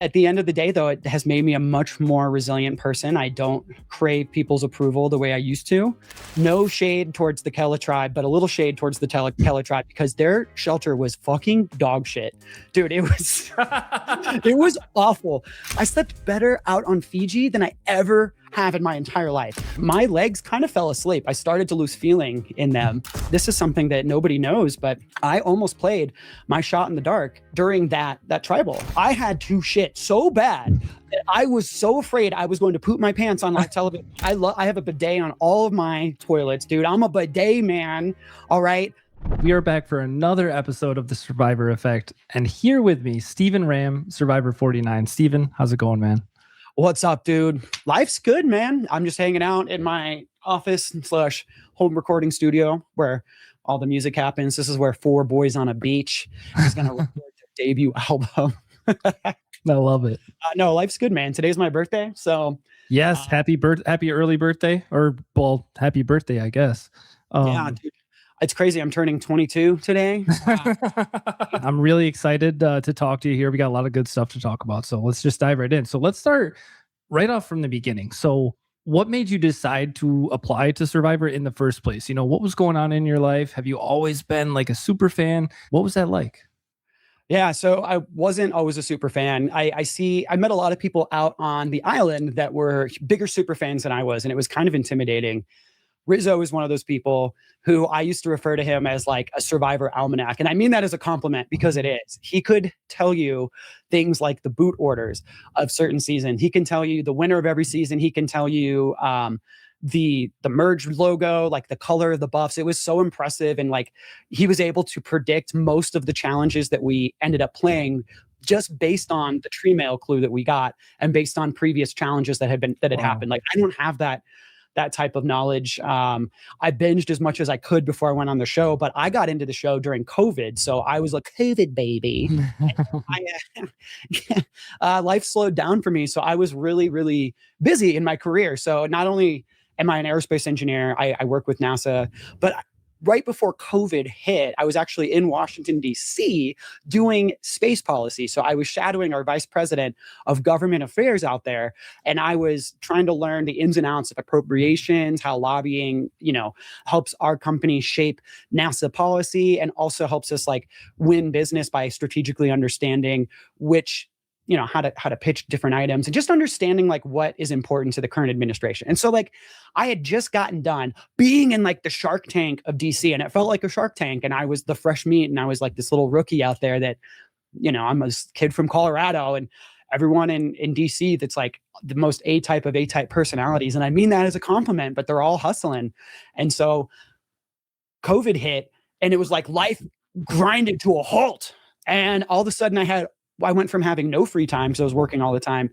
At the end of the day, though, it has made me a much more resilient person. I don't crave people's approval the way I used to. No shade towards the Kela tribe, but a little shade towards the Kela tribe because their shelter was fucking dog shit. Dude, it was awful. I slept better out on Fiji than I ever have in my entire life. My legs kind of fell asleep. I started to lose feeling in them. This is something that nobody knows, but I almost played my shot in the dark during that tribal. I had to shit so bad that I was so afraid I was going to poop my pants on live television. I have a bidet on all of my toilets, dude. I'm a bidet man. All right. We are back for another episode of The Survivor Effect. And here with me, Steven Ramm, Survivor 49. Steven, how's it going, man? What's up, dude? Life's good, man. I'm just hanging out in my office / home recording studio where all the music happens. This is where 4 boys on a beach is going to record their debut album. I love it. No, life's good, man. Today's my birthday. So yes, happy early birthday, or well, happy birthday, I guess. Yeah, dude. It's crazy. I'm turning 22 today. I'm really excited to talk to you here. We got a lot of good stuff to talk about. So let's just dive right in. So let's start right off from the beginning. So what made you decide to apply to Survivor in the first place? You know, what was going on in your life? Have you always been like a super fan? What was that like? Yeah, so I wasn't always a super fan. I met a lot of people out on the island that were bigger super fans than I was, and it was kind of intimidating. Rizzo is one of those people who I used to refer to him as like a Survivor almanac. And I mean that as a compliment because it is. He could tell you things like the boot orders of certain seasons. He can tell you the winner of every season. He can tell you the merge logo, like the color of the buffs. It was so impressive. And like he was able to predict most of the challenges that we ended up playing just based on the tree mail clue that we got and based on previous challenges that had happened. Like I don't have that type of knowledge. I binged as much as I could before I went on the show, but I got into the show during COVID. So I was a COVID baby. Life slowed down for me. So I was really, really busy in my career. So not only am I an aerospace engineer, I work with NASA, but right before COVID hit, I was actually in Washington, D.C. doing space policy. So I was shadowing our vice president of government affairs out there. And I was trying to learn the ins and outs of appropriations, how lobbying, helps our company shape NASA policy and also helps us like win business by strategically understanding which how to pitch different items and just understanding like what is important to the current administration. And so like I had just gotten done being in like the Shark Tank of DC and it felt like a Shark Tank and I was the fresh meat and I was like this little rookie out there that, I'm a kid from Colorado and everyone in DC that's like the most A-type personalities. And I mean that as a compliment, but they're all hustling. And so COVID hit and it was like life grinded to a halt. And all of a sudden I went from having no free time, so I was working all the time,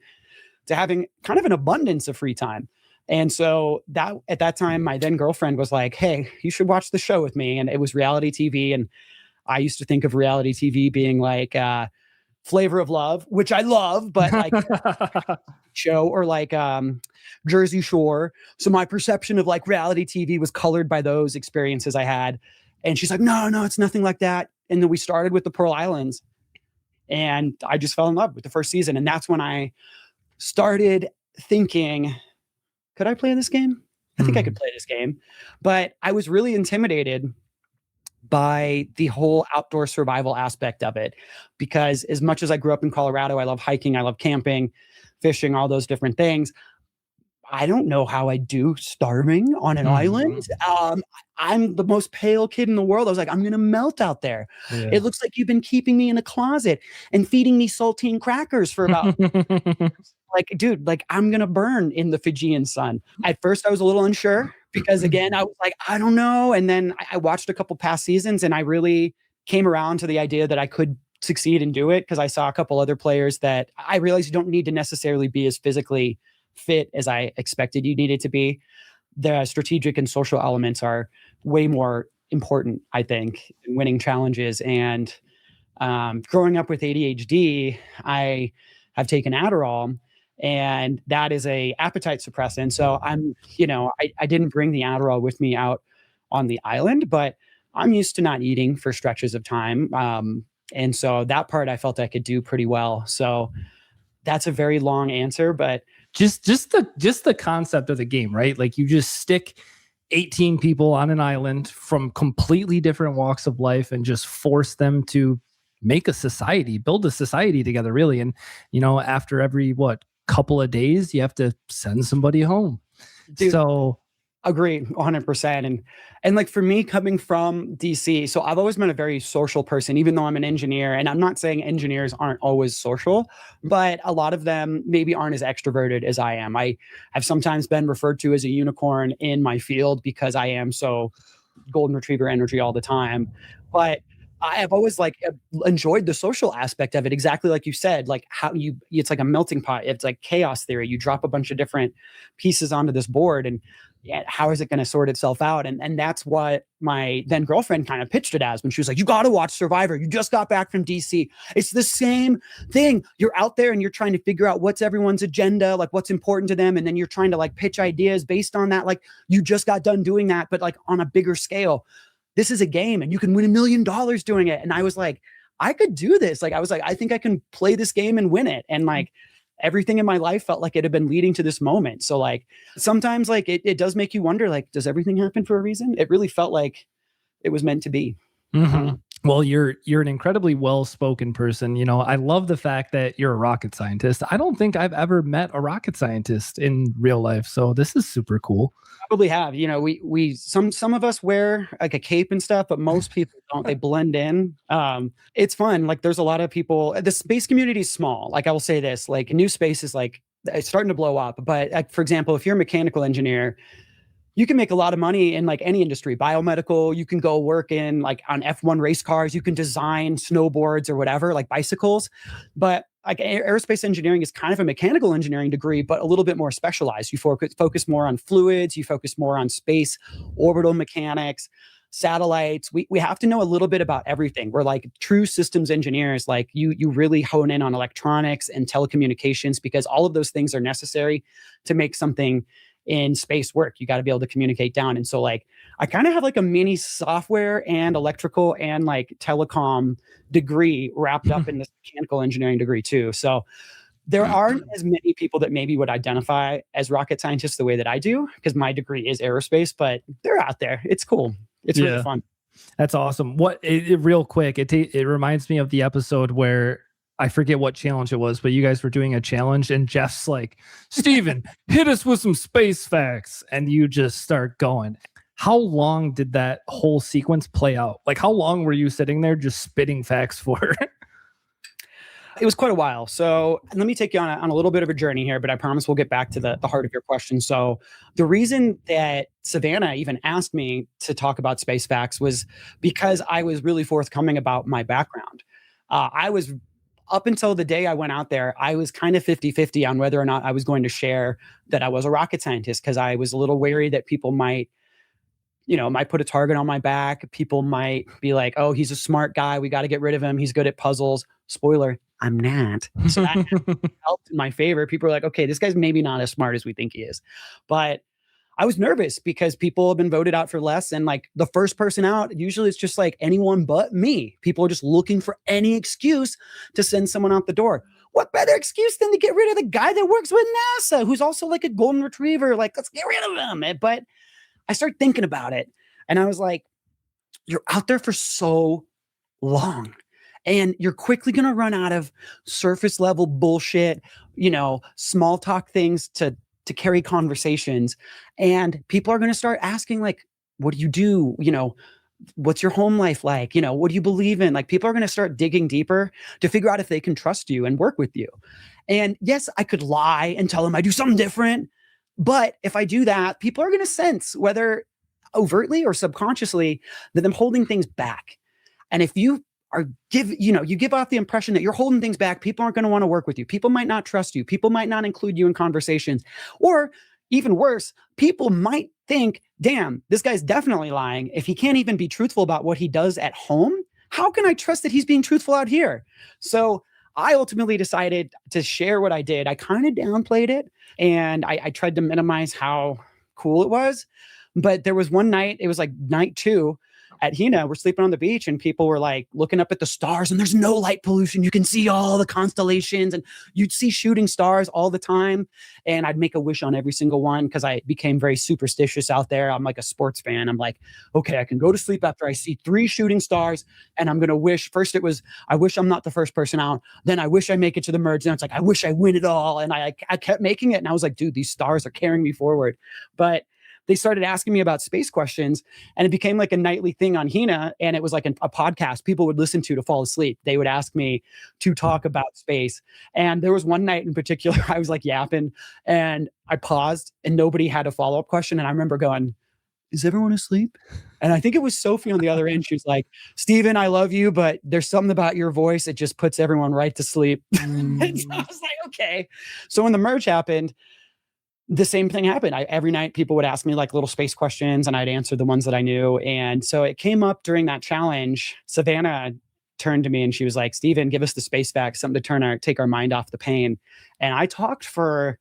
to having kind of an abundance of free time. And so that at that time, my then girlfriend was like, hey, you should watch the show with me. And it was reality TV. And I used to think of reality TV being like Flavor of Love, which I love, but like show or like Jersey Shore. So my perception of like reality TV was colored by those experiences I had. And she's like, no, it's nothing like that. And then we started with the Pearl Islands. And I just fell in love with the first season. And that's when I started thinking, could I play this game? I think I could play this game. But I was really intimidated by the whole outdoor survival aspect of it. Because as much as I grew up in Colorado, I love hiking, I love camping, fishing, all those different things. I don't know how I do starving on an island. I'm the most pale kid in the world. I was like, I'm going to melt out there. Yeah. It looks like you've been keeping me in a closet and feeding me saltine crackers for about like, dude, like I'm going to burn in the Fijian sun. At first I was a little unsure because again, I was like, I don't know. And then I watched a couple past seasons and I really came around to the idea that I could succeed and do it because I saw a couple other players that I realized you don't need to necessarily be as physically fit as I expected you needed to be. The strategic and social elements are way more important, I think, in winning challenges. And growing up with ADHD, I have taken Adderall, and that is a appetite suppressant. So I didn't bring the Adderall with me out on the island, but I'm used to not eating for stretches of time. And so that part I felt I could do pretty well. So that's a very long answer, but just the concept of the game, right? Like you just stick 18 people on an island from completely different walks of life and just force them to make a society, build a society together, really. And after every couple of days, you have to send somebody home. dude, so agree 100%. And like for me coming from DC, so I've always been a very social person, even though I'm an engineer. And I'm not saying engineers aren't always social, but a lot of them maybe aren't as extroverted as I am. I have sometimes been referred to as a unicorn in my field because I am so golden retriever energy all the time. But I have always like enjoyed the social aspect of it, exactly like you said, like how it's like a melting pot. It's like chaos theory. You drop a bunch of different pieces onto this board, and how is it going to sort itself out? And that's what my then girlfriend kind of pitched it as when she was like, you got to watch Survivor. You just got back from DC. It's the same thing. You're out there and you're trying to figure out what's everyone's agenda, like what's important to them. And then you're trying to like pitch ideas based on that. Like you just got done doing that, but like on a bigger scale. This is a game and you can win $1 million doing it. And I was like, I could do this. Like, I was like, I think I can play this game and win it. And like, everything in my life felt like it had been leading to this moment. So like, sometimes like it does make you wonder, like, does everything happen for a reason? It really felt like it was meant to be. Mm-hmm. Well, you're an incredibly well-spoken person. I love the fact that you're a rocket scientist. I don't think I've ever met a rocket scientist in real life. So this is super cool. Probably have. We some of us wear like a cape and stuff, but most people don't. They blend in. It's fun. Like there's a lot of people. The space community is small. Like I will say this, like new space is like it's starting to blow up. But like, for example, if you're a mechanical engineer, you can make a lot of money in like any industry, biomedical. You can go work in like on F1 race cars. You can design snowboards or whatever, like bicycles. But like aerospace engineering is kind of a mechanical engineering degree, but a little bit more specialized. You focus more on fluids. You focus more on space, orbital mechanics, satellites. We have to know a little bit about everything. We're like true systems engineers. Like you really hone in on electronics and telecommunications because all of those things are necessary to make something in space work. You got to be able to communicate down. And so like, I kind of have like a mini software and electrical and like telecom degree wrapped up in this mechanical engineering degree too. So there aren't as many people that maybe would identify as rocket scientists the way that I do, because my degree is aerospace, but they're out there. It's cool. It's really fun. That's awesome. Real quick, it reminds me of the episode where I forget what challenge it was, but you guys were doing a challenge and Jeff's like, Steven, hit us with some space facts. And you just start going. How long did that whole sequence play out? Like, how long were you sitting there just spitting facts for? It was quite a while. So let me take you on a little bit of a journey here, but I promise we'll get back to the heart of your question. So the reason that Savannah even asked me to talk about space facts was because I was really forthcoming about my background. I was up until the day I went out there, I was kind of 50-50 on whether or not I was going to share that I was a rocket scientist, because I was a little wary that people might put a target on my back. People might be like, oh, he's a smart guy. We got to get rid of him. He's good at puzzles. Spoiler, I'm not. So that helped in my favor. People are like, okay, this guy's maybe not as smart as we think he is. But I was nervous because people have been voted out for less. And like the first person out, usually it's just like anyone but me. People are just looking for any excuse to send someone out the door. What better excuse than to get rid of the guy that works with NASA, who's also like a golden retriever? Like, let's get rid of him. But I started thinking about it and I was like, you're out there for so long and you're quickly going to run out of surface level bullshit, small talk things to carry conversations. And people are going to start asking like, what do you do? What's your home life like? What do you believe in? Like people are going to start digging deeper to figure out if they can trust you and work with you. And yes, I could lie and tell them I do something different. But if I do that, people are going to sense, whether overtly or subconsciously, that I'm holding things back. And if you you give off the impression that you're holding things back, people aren't going to want to work with you. People might not trust you. People might not include you in conversations. Or even worse, people might think, damn, this guy's definitely lying. If he can't even be truthful about what he does at home, how can I trust that he's being truthful out here? So I ultimately decided to share what I did. I kind of downplayed it and I tried to minimize how cool it was. But there was one night, it was like night 2. at Hina, we're sleeping on the beach and people were like looking up at the stars and there's no light pollution. You can see all the constellations and you'd see shooting stars all the time. And I'd make a wish on every single one because I became very superstitious out there. I'm like a sports fan. I'm like, okay, I can go to sleep after I see 3 shooting stars and I'm going to wish. First it was, I wish I'm not the first person out. Then I wish I make it to the merge. Then it's like, I wish I win it all. And I kept making it. And I was like, dude, these stars are carrying me forward. But they started asking me about space questions and it became like a nightly thing on Hina. And it was like a podcast people would listen to fall asleep. They would ask me to talk about space. And there was one night in particular, I was like yapping and I paused and nobody had a follow-up question. And I remember going, is everyone asleep? And I think it was Sophie on the other end. She was like, Steven, I love you, but there's something about your voice. It just puts everyone right to sleep. And so I was like, okay. So when the merge happened, the same thing happened. Every night people would ask me like little space questions and I'd answer the ones that I knew. And so it came up during that challenge. Savannah turned to me and she was like, Steven, give us the space facts, something to take our mind off the pain. And I talked for,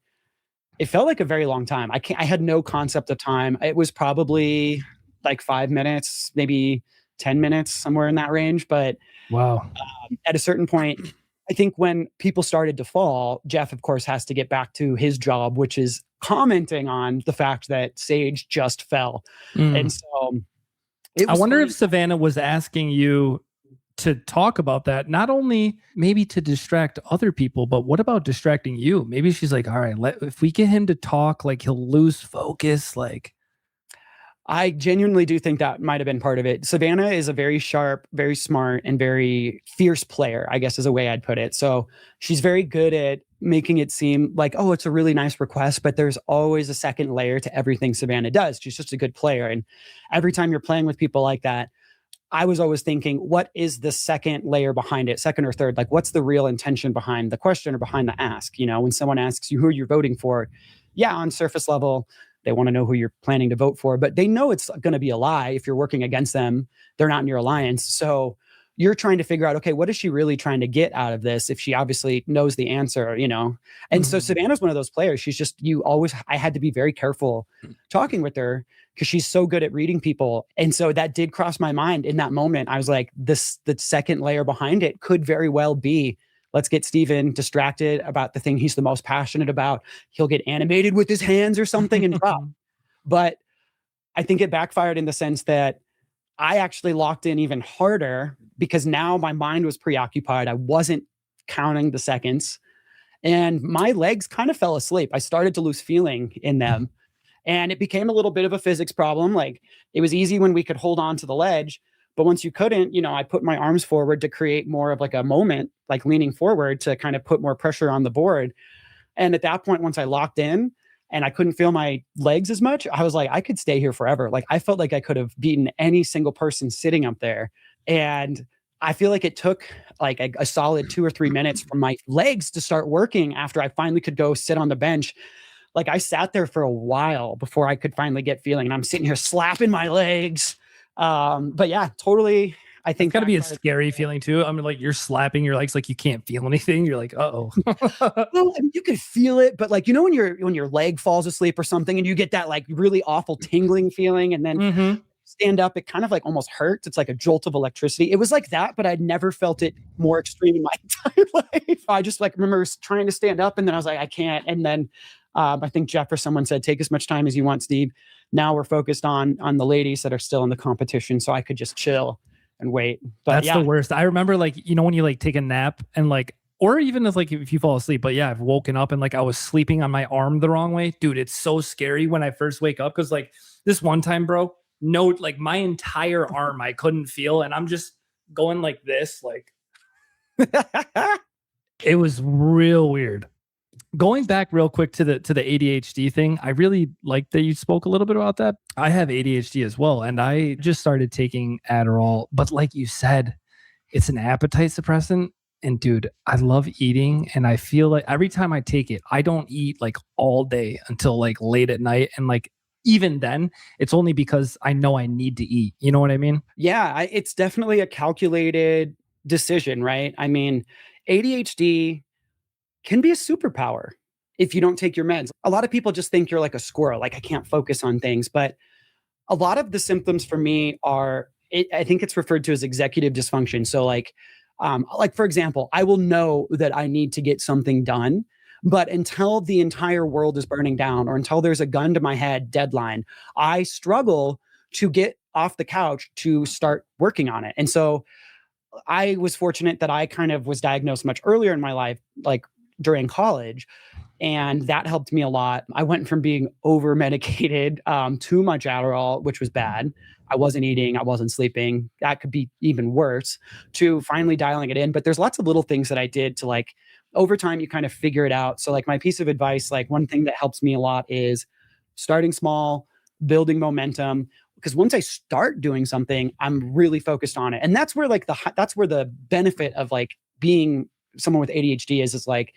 it felt like a very long time. I had no concept of time. It was probably like 5 minutes, maybe 10 minutes, somewhere in that range. But wow. At a certain point, I think when people started to fall, Jeff, of course, has to get back to his job, which is commenting on the fact that Sage just fell. And so I wonder if Savannah was asking you to talk about that, not only maybe to distract other people, but what about distracting you? Maybe she's like, all right, if we get him to talk, like he'll lose focus. Like, I genuinely do think that might have been part of it. Savannah is a very sharp, very smart, and very fierce player, I guess is a way I'd put it. So she's very good at making it seem like, oh, it's a really nice request, but there's always a second layer to everything Savannah does. She's just a good player. And every time you're playing with people like that, I was always thinking, what is the second layer behind it, second or third? Like, what's the real intention behind the question or behind the ask? You know, when someone asks you who you're voting for, yeah, on surface level, they want to know who you're planning to vote for, but they know it's going to be a lie. If you're working against them, they're not in your alliance. So you're trying to figure out, okay, what is she really trying to get out of this? If she obviously knows the answer, you know? And so Savannah's one of those players. She's just, I had to be very careful talking with her because she's so good at reading people. And so that did cross my mind in that moment. I was like, the second layer behind it could very well be, let's get Steven distracted about the thing he's the most passionate about. He'll get animated with his hands or something and drop. But I think it backfired in the sense that I actually locked in even harder because now my mind was preoccupied. I wasn't counting the seconds and my legs kind of fell asleep. I started to lose feeling in them and it became a little bit of a physics problem. Like it was easy when we could hold on to the ledge, but once you couldn't, you know, I put my arms forward to create more of like a moment, like leaning forward to kind of put more pressure on the board. And at that point, once I locked in and I couldn't feel my legs as much, I was like, I could stay here forever. Like I felt like I could have beaten any single person sitting up there. And I feel like it took like a solid 2 or 3 minutes for my legs to start working after I finally could go sit on the bench. Like I sat there for a while before I could finally get feeling. And I'm sitting here slapping my legs. But yeah, totally. I think it's gotta be a scary feeling too. I mean, like you're slapping your legs, like you can't feel anything. You're like, uh-oh. Well, you could feel it, but like, you know, when your leg falls asleep or something and you get that like really awful tingling feeling and then stand up, it kind of like almost hurts. It's like a jolt of electricity. It was like that, but I'd never felt it more extreme in my entire life. I just like remember trying to stand up and then I was like, I can't. And then I think Jeff or someone said, take as much time as you want, Steve. Now we're focused on the ladies that are still in the competition. So I could just chill and wait. But that's the worst. I remember like, you know, when you like take a nap and like, or even if you fall asleep, but yeah, I've woken up and like I was sleeping on my arm the wrong way. Dude, it's so scary when I first wake up. Cause like this one time, bro, no, like my entire arm I couldn't feel. And I'm just going like this, like it was real weird. Going back real quick to the ADHD thing, I really like that you spoke a little bit about that. I have ADHD as well, and I just started taking Adderall. But like you said, it's an appetite suppressant. And dude, I love eating, and I feel like every time I take it, I don't eat like all day until like late at night. And like even then, it's only because I know I need to eat. You know what I mean? Yeah, it's definitely a calculated decision, right? I mean, ADHD can be a superpower if you don't take your meds. A lot of people just think you're like a squirrel, like I can't focus on things. But a lot of the symptoms for me are I think it's referred to as executive dysfunction. So like for example, I will know that I need to get something done, but until the entire world is burning down or until there's a gun to my head deadline, I struggle to get off the couch to start working on it. And so I was fortunate that I kind of was diagnosed much earlier in my life, like during college, and that helped me a lot. I went from being over medicated, too much Adderall, which was bad. I wasn't eating, I wasn't sleeping. That could be even worse, to finally dialing it in. But there's lots of little things that I did to like over time, you kind of figure it out. So, like, my piece of advice, like, one thing that helps me a lot is starting small, building momentum. Because once I start doing something, I'm really focused on it. And that's where that's where the benefit of like being someone with ADHD is like,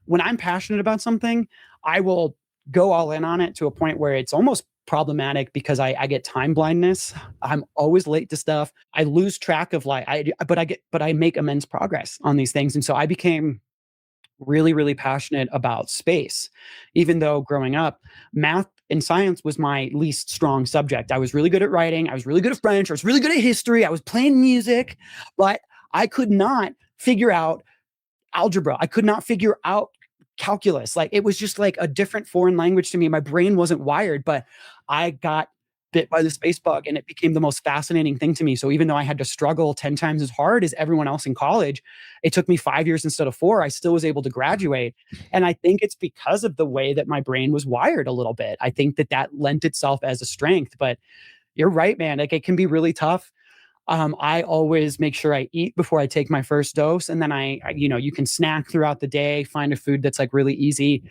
when I'm passionate about something, I will go all in on it to a point where it's almost problematic because I get time blindness. I'm always late to stuff. I lose track of like but I make immense progress on these things. And so I became really, really passionate about space. Even though growing up, math and science was my least strong subject. I was really good at writing. I was really good at French. I was really good at history. I was playing music, but I could not figure out algebra. I could not figure out calculus. Like, it was just like a different foreign language to me. My brain wasn't wired, but I got bit by the space bug and it became the most fascinating thing to me. So even though I had to struggle 10 times as hard as everyone else in college, it took me 5 years instead of 4. I still was able to graduate. And I think it's because of the way that my brain was wired a little bit. I think that that lent itself as a strength, but you're right, man. Like, it can be really tough. I always make sure I eat before I take my first dose. And then you can snack throughout the day, find a food that's like really easy.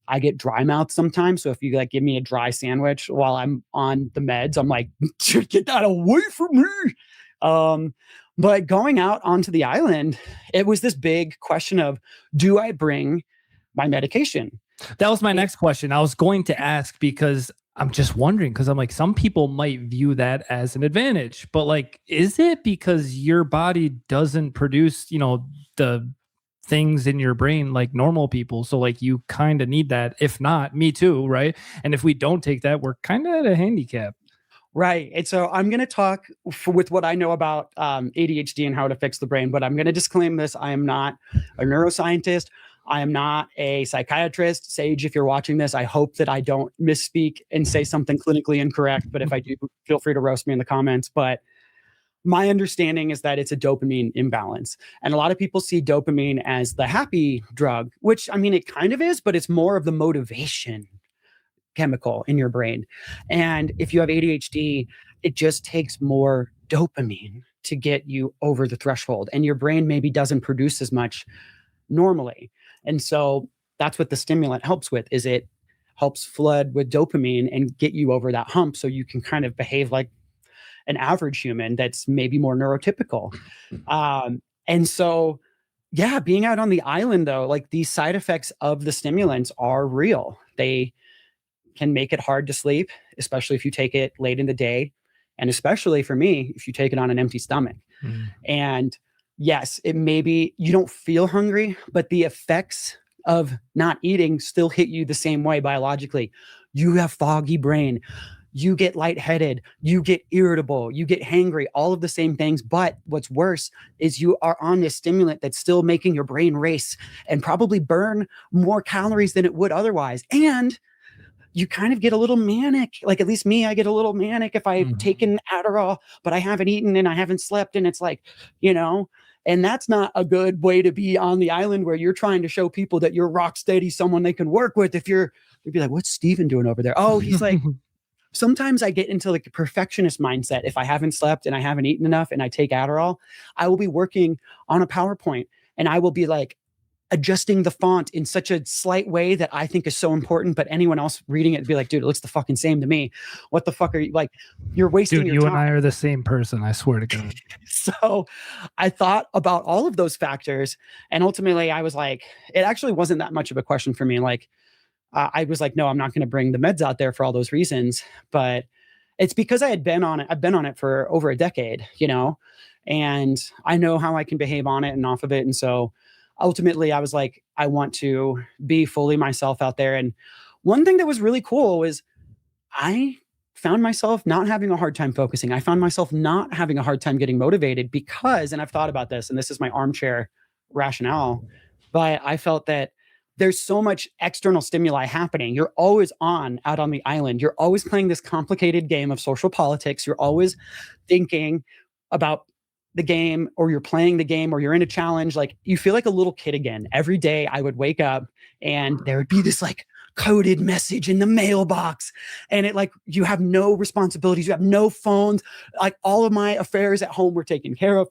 I get dry mouth sometimes. So if you like give me a dry sandwich while I'm on the meds, I'm like, get that away from me. But going out onto the island, it was this big question of, do I bring my medication? That was my next question. I was going to ask because I'm just wondering, because I'm like, some people might view that as an advantage, but like, is it because your body doesn't produce, the things in your brain like normal people? So like, you kind of need that. If not, me too, right? And if we don't take that, we're kind of at a handicap. Right. And so I'm going to talk with what I know about ADHD and how it affects the brain, but I'm going to disclaim this. I am not a neuroscientist. I am not a psychiatrist. Sage, if you're watching this, I hope that I don't misspeak and say something clinically incorrect. But if I do, feel free to roast me in the comments. But my understanding is that it's a dopamine imbalance. And a lot of people see dopamine as the happy drug, which, I mean, it kind of is, but it's more of the motivation chemical in your brain. And if you have ADHD, it just takes more dopamine to get you over the threshold. And your brain maybe doesn't produce as much normally. And so that's what the stimulant helps with, is it helps flood with dopamine and get you over that hump so you can kind of behave like an average human that's maybe more neurotypical. And so, yeah, being out on the island, though, like, these side effects of the stimulants are real. They can make it hard to sleep, especially if you take it late in the day. And especially for me, if you take it on an empty stomach. And yes, it may be you don't feel hungry, but the effects of not eating still hit you the same way biologically. You have foggy brain, you get lightheaded, you get irritable, you get hangry, all of the same things. But what's worse is you are on this stimulant that's still making your brain race and probably burn more calories than it would otherwise. And you kind of get a little manic. Like, at least me, I get a little manic if I've taken Adderall, but I haven't eaten and I haven't slept. And it's like, and that's not a good way to be on the island where you're trying to show people that you're rock steady, someone they can work with. You'd be like, what's Steven doing over there? Oh, he's like, sometimes I get into like a perfectionist mindset. If I haven't slept and I haven't eaten enough and I take Adderall, I will be working on a PowerPoint and I will be like adjusting the font in such a slight way that I think is so important, but anyone else reading it would be like, dude, it looks the fucking same to me. What the fuck are you like? You're wasting your time. You and I are the same person. I swear to God. So I thought about all of those factors. And ultimately I was like, it actually wasn't that much of a question for me. Like, I was like, no, I'm not going to bring the meds out there for all those reasons. But it's because I had been on it. I've been on it for over a decade, and I know how I can behave on it and off of it. And so ultimately I was like, I want to be fully myself out there. And one thing that was really cool was I found myself not having a hard time focusing. I found myself not having a hard time getting motivated because, and I've thought about this, and this is my armchair rationale, but I felt that there's so much external stimuli happening. You're always on out on the island. You're always playing this complicated game of social politics. You're always thinking about the game, or you're playing the game, or you're in a challenge. Like, you feel like a little kid again. Every day I would wake up and there would be this like coded message in the mailbox, and it like, you have no responsibilities, you have no phones, like all of my affairs at home were taken care of.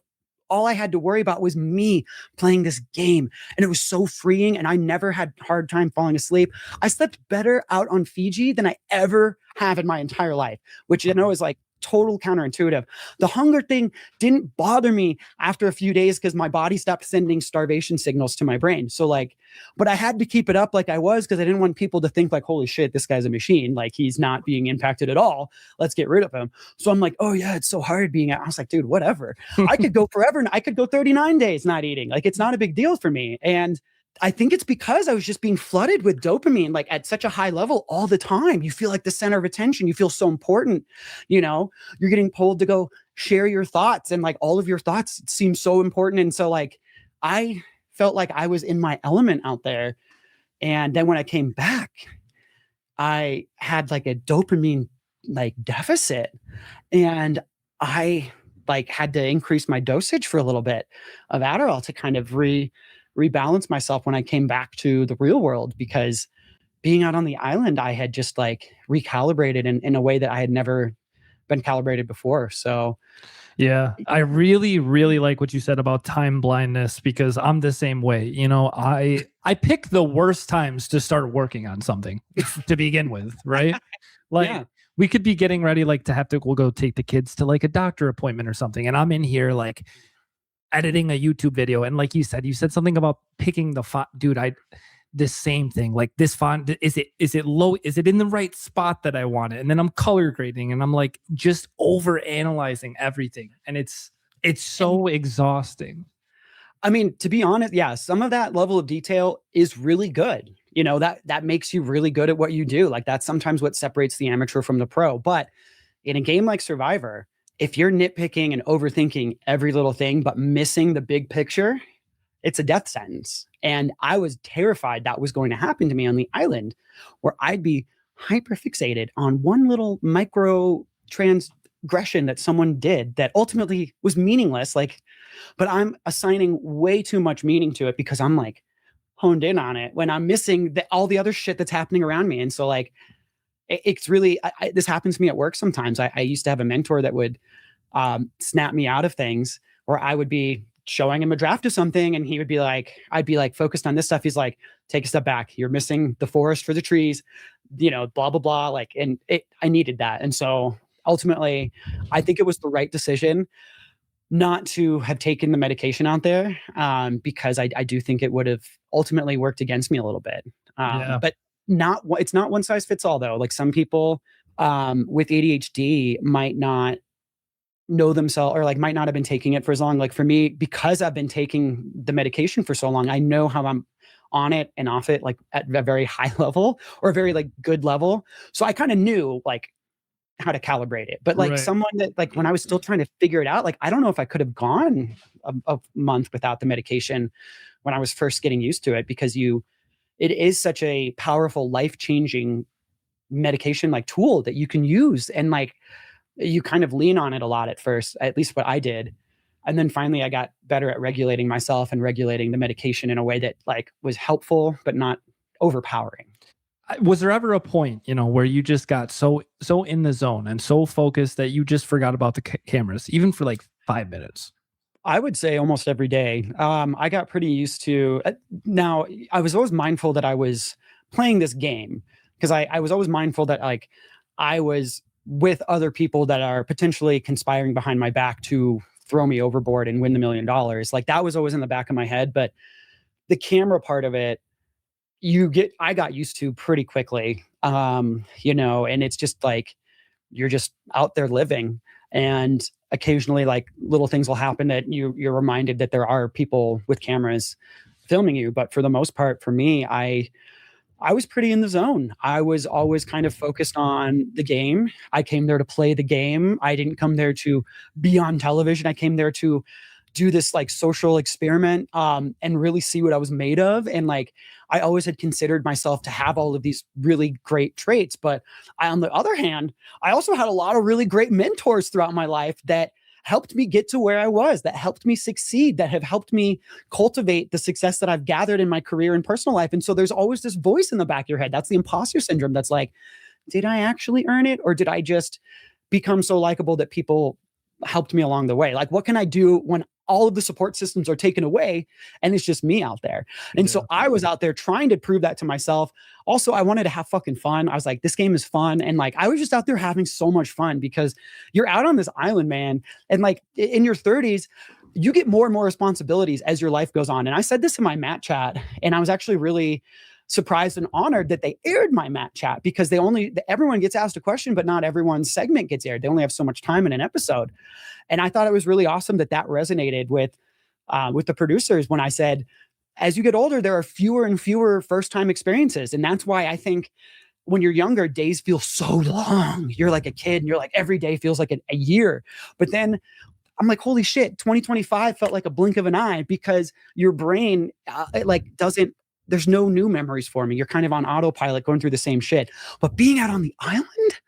All I had to worry about was me playing this game, and it was so freeing, and I never had a hard time falling asleep. I slept better out on Fiji than I ever have in my entire life, which I know is like total counterintuitive. The hunger thing didn't bother me after a few days because my body stopped sending starvation signals to my brain. So like, but I had to keep it up like I was, because I didn't want people to think like, holy shit, this guy's a machine. Like, he's not being impacted at all. Let's get rid of him. So I'm like, oh yeah, it's so hard being out. I was like, dude, whatever. I could go forever. I could go 39 days not eating. Like, it's not a big deal for me. And I think it's because I was just being flooded with dopamine, like at such a high level all the time. You feel like the center of attention. You feel so important. You know, you're getting pulled to go share your thoughts, and like all of your thoughts seem so important. And so like, I felt like I was in my element out there. And then when I came back, I had like a dopamine like deficit, and I like had to increase my dosage for a little bit of Adderall to kind of rebalance myself when I came back to the real world, because being out on the island, I had just like recalibrated in a way that I had never been calibrated before. So yeah, I really, really like what you said about time blindness, because I'm the same way. You know, I pick the worst times to start working on something to begin with, right? Like, yeah. we could be getting ready, like we'll go take the kids to like a doctor appointment or something, and I'm in here like editing a YouTube video, and like you said something about picking the font, dude. This same thing, like this font, is it low, is it in the right spot that I want it? And then I'm color grading, and I'm like just over analyzing everything, and it's so exhausting. I mean, to be honest, yeah, some of that level of detail is really good. You know, that makes you really good at what you do. Like, that's sometimes what separates the amateur from the pro. But in a game like Survivor, if you're nitpicking and overthinking every little thing but missing the big picture, it's a death sentence. And I was terrified that was going to happen to me on the island, where I'd be hyperfixated on one little micro transgression that someone did that ultimately was meaningless. Like, but I'm assigning way too much meaning to it because I'm like honed in on it, when I'm missing all the other shit that's happening around me. And so like, it's really, this happens to me at work sometimes. I used to have a mentor that would snap me out of things, where I would be showing him a draft of something, and he would be like, I'd be like focused on this stuff. He's like, take a step back. You're missing the forest for the trees, you know, blah, blah, blah. Like, and I needed that. And so ultimately, I think it was the right decision not to have taken the medication out there, because I do think it would have ultimately worked against me a little bit. But it's not one size fits all though. Like, some people with ADHD might not know themselves, or like might not have been taking it for as long. Like for me, because I've been taking the medication for so long, I know how I'm on it and off it, like at a very high level or a very like good level. So I kind of knew like how to calibrate it. But like someone that like, when I was still trying to figure it out, like, I don't know if I could have gone a month without the medication when I was first getting used to it, because it is such a powerful, life-changing medication, like tool that you can use. And like, you kind of lean on it a lot at first, at least what I did. And then finally I got better at regulating myself and regulating the medication in a way that like was helpful, but not overpowering. Was there ever a point, you know, where you just got so in the zone and so focused that you just forgot about the cameras, even for like 5 minutes? I would say almost every day. I got pretty used to now. I was always mindful that I was playing this game, because I was always mindful that like I was with other people that are potentially conspiring behind my back to throw me overboard and win the $1 million. Like, that was always in the back of my head. But the camera part of it, I got used to pretty quickly, you know, and it's just like, you're just out there living, and occasionally like little things will happen that you're reminded that there are people with cameras filming you. But for the most part, for me, I I was pretty in the zone. I was always kind of focused on the game. I came there to play the game. I didn't come there to be on television. I came there to do this like social experiment and really see what I was made of. And like I always had considered myself to have all of these really great traits. But on the other hand, I also had a lot of really great mentors throughout my life that helped me get to where I was, that helped me succeed, that have helped me cultivate the success that I've gathered in my career and personal life. And so there's always this voice in the back of your head. That's the imposter syndrome. That's like, did I actually earn it? Or did I just become so likable that people helped me along the way? Like, what can I do when all of the support systems are taken away and it's just me out there? And so I was out there trying to prove that to myself. Also, I wanted to have fucking fun. I was like, this game is fun. And like, I was just out there having so much fun because you're out on this island, man. And like in your 30s, you get more and more responsibilities as your life goes on. And I said this in my Matt chat, and I was actually really surprised and honored that they aired my Matt chat, because everyone gets asked a question, but not everyone's segment gets aired. They only have so much time in an episode. And I thought it was really awesome that resonated with the producers when I said, as you get older, there are fewer and fewer first-time experiences. And that's why I think when you're younger, days feel so long. You're like a kid and you're like, every day feels like a year. But then I'm like, holy shit, 2025 felt like a blink of an eye, because your brain there's no new memories forming. You're kind of on autopilot going through the same shit. But being out on the island,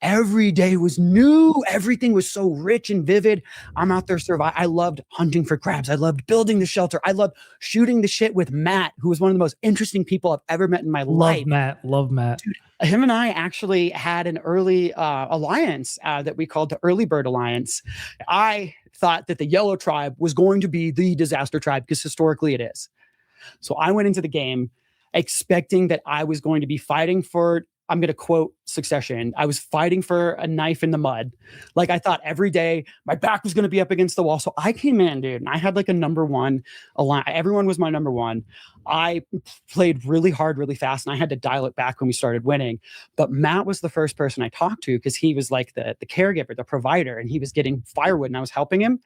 every day was new. Everything was so rich and vivid. I'm out there surviving. I loved hunting for crabs. I loved building the shelter. I loved shooting the shit with Matt, who was one of the most interesting people I've ever met in my life. Love Matt. Dude, him and I actually had an early alliance that we called the Early Bird Alliance. I thought that the Yellow Tribe was going to be the disaster tribe, because historically it is. So I went into the game expecting that I was going to be fighting for, I'm going to quote Succession, I was fighting for a knife in the mud. Like, I thought every day my back was going to be up against the wall. So I came in, dude, and I had like a number one alliance. Everyone was my number one. I played really hard, really fast, and I had to dial it back when we started winning. But Matt was the first person I talked to, because he was like the caregiver, the provider, and he was getting firewood and I was helping him.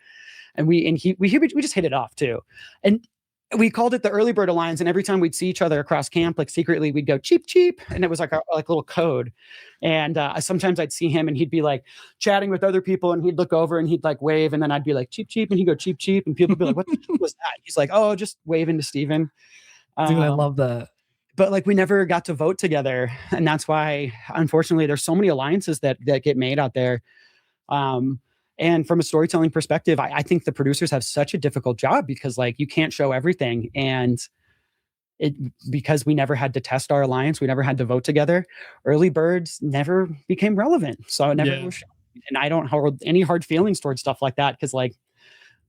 And we just hit it off too. And we called it the Early Bird Alliance, and every time we'd see each other across camp, like secretly, we'd go cheep cheep, and it was like a little code. And sometimes I'd see him, and he'd be like chatting with other people, and he'd look over and he'd like wave, and then I'd be like cheep cheep, and he'd go cheep cheep, and people would be like, "What the fuck was that?" He's like, "Oh, just waving to Steven." Dude, I love that. But like, we never got to vote together, and that's why, unfortunately, there's so many alliances that get made out there. And from a storytelling perspective, I think the producers have such a difficult job, because like, you can't show everything. And because we never had to test our alliance, we never had to vote together, Early Birds never became relevant. So it never was shown. And I don't hold any hard feelings towards stuff like that, because like,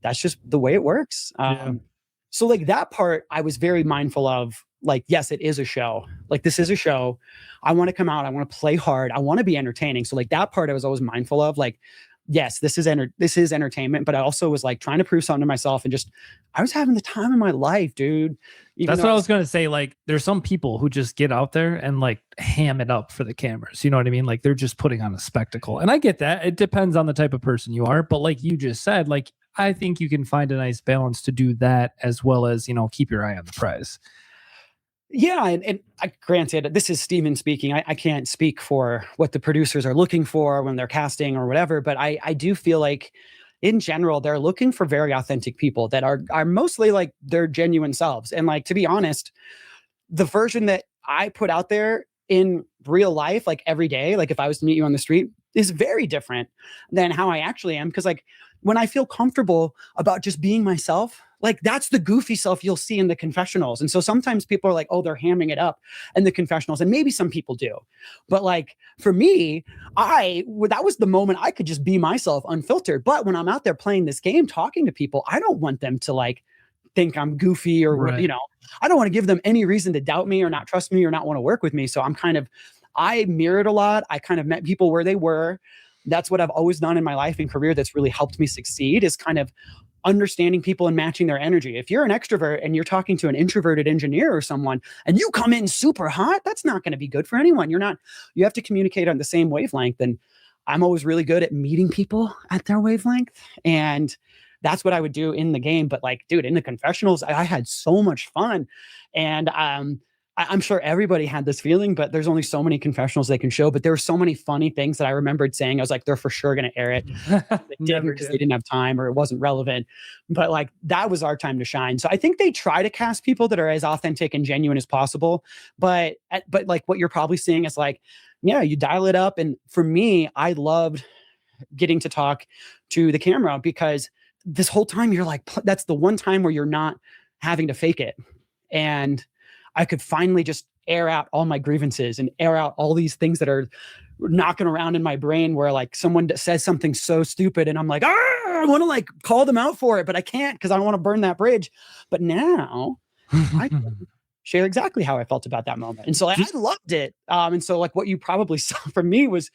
that's just the way it works. So like, that part I was very mindful of. Like, yes, it is a show. Like, this is a show. I want to come out. I want to play hard. I want to be entertaining. So like, that part I was always mindful of. Like, yes, this is entertainment, but I also was like trying to prove something to myself, and just, I was having the time of my life, dude. That's what I was going to say. Like, there's some people who just get out there and like ham it up for the cameras. You know what I mean? Like, they're just putting on a spectacle. And I get that. It depends on the type of person you are. But like you just said, like, I think you can find a nice balance to do that, as well as, keep your eye on the prize. Yeah, and granted, this is Steven speaking. I can't speak for what the producers are looking for when they're casting or whatever, but I do feel like, in general, they're looking for very authentic people that are mostly like their genuine selves. And like, to be honest, the version that I put out there in real life, like every day, like if I was to meet you on the street, is very different than how I actually am. Because like, when I feel comfortable about just being myself, like, that's the goofy self you'll see in the confessionals. And so sometimes people are like, oh, they're hamming it up in the confessionals. And maybe some people do. But like, for me, that was the moment I could just be myself unfiltered. But when I'm out there playing this game, talking to people, I don't want them to like think I'm goofy or, right. I don't want to give them any reason to doubt me or not trust me or not want to work with me. So I mirrored a lot. I kind of met people where they were. That's what I've always done in my life and career that's really helped me succeed, is kind of understanding people and matching their energy. If you're an extrovert and you're talking to an introverted engineer or someone, and you come in super hot, that's not going to be good for anyone. You have to communicate on the same wavelength. And I'm always really good at meeting people at their wavelength. And that's what I would do in the game. But like, dude, in the confessionals, I had so much fun. And I'm sure everybody had this feeling, but there's only so many confessionals they can show. But there were so many funny things that I remembered saying. I was like, they're for sure going to air it. They didn't because they didn't have time or it wasn't relevant. But like that was our time to shine. So I think they try to cast people that are as authentic and genuine as possible. But like what you're probably seeing is like, yeah, you dial it up. And for me, I loved getting to talk to the camera because this whole time you're like, that's the one time where you're not having to fake it. And I could finally just air out all my grievances and air out all these things that are knocking around in my brain where like someone says something so stupid and I'm like, I want to like call them out for it, but I can't because I don't want to burn that bridge. But now I can share exactly how I felt about that moment. And so I loved it. And so like what you probably saw from me was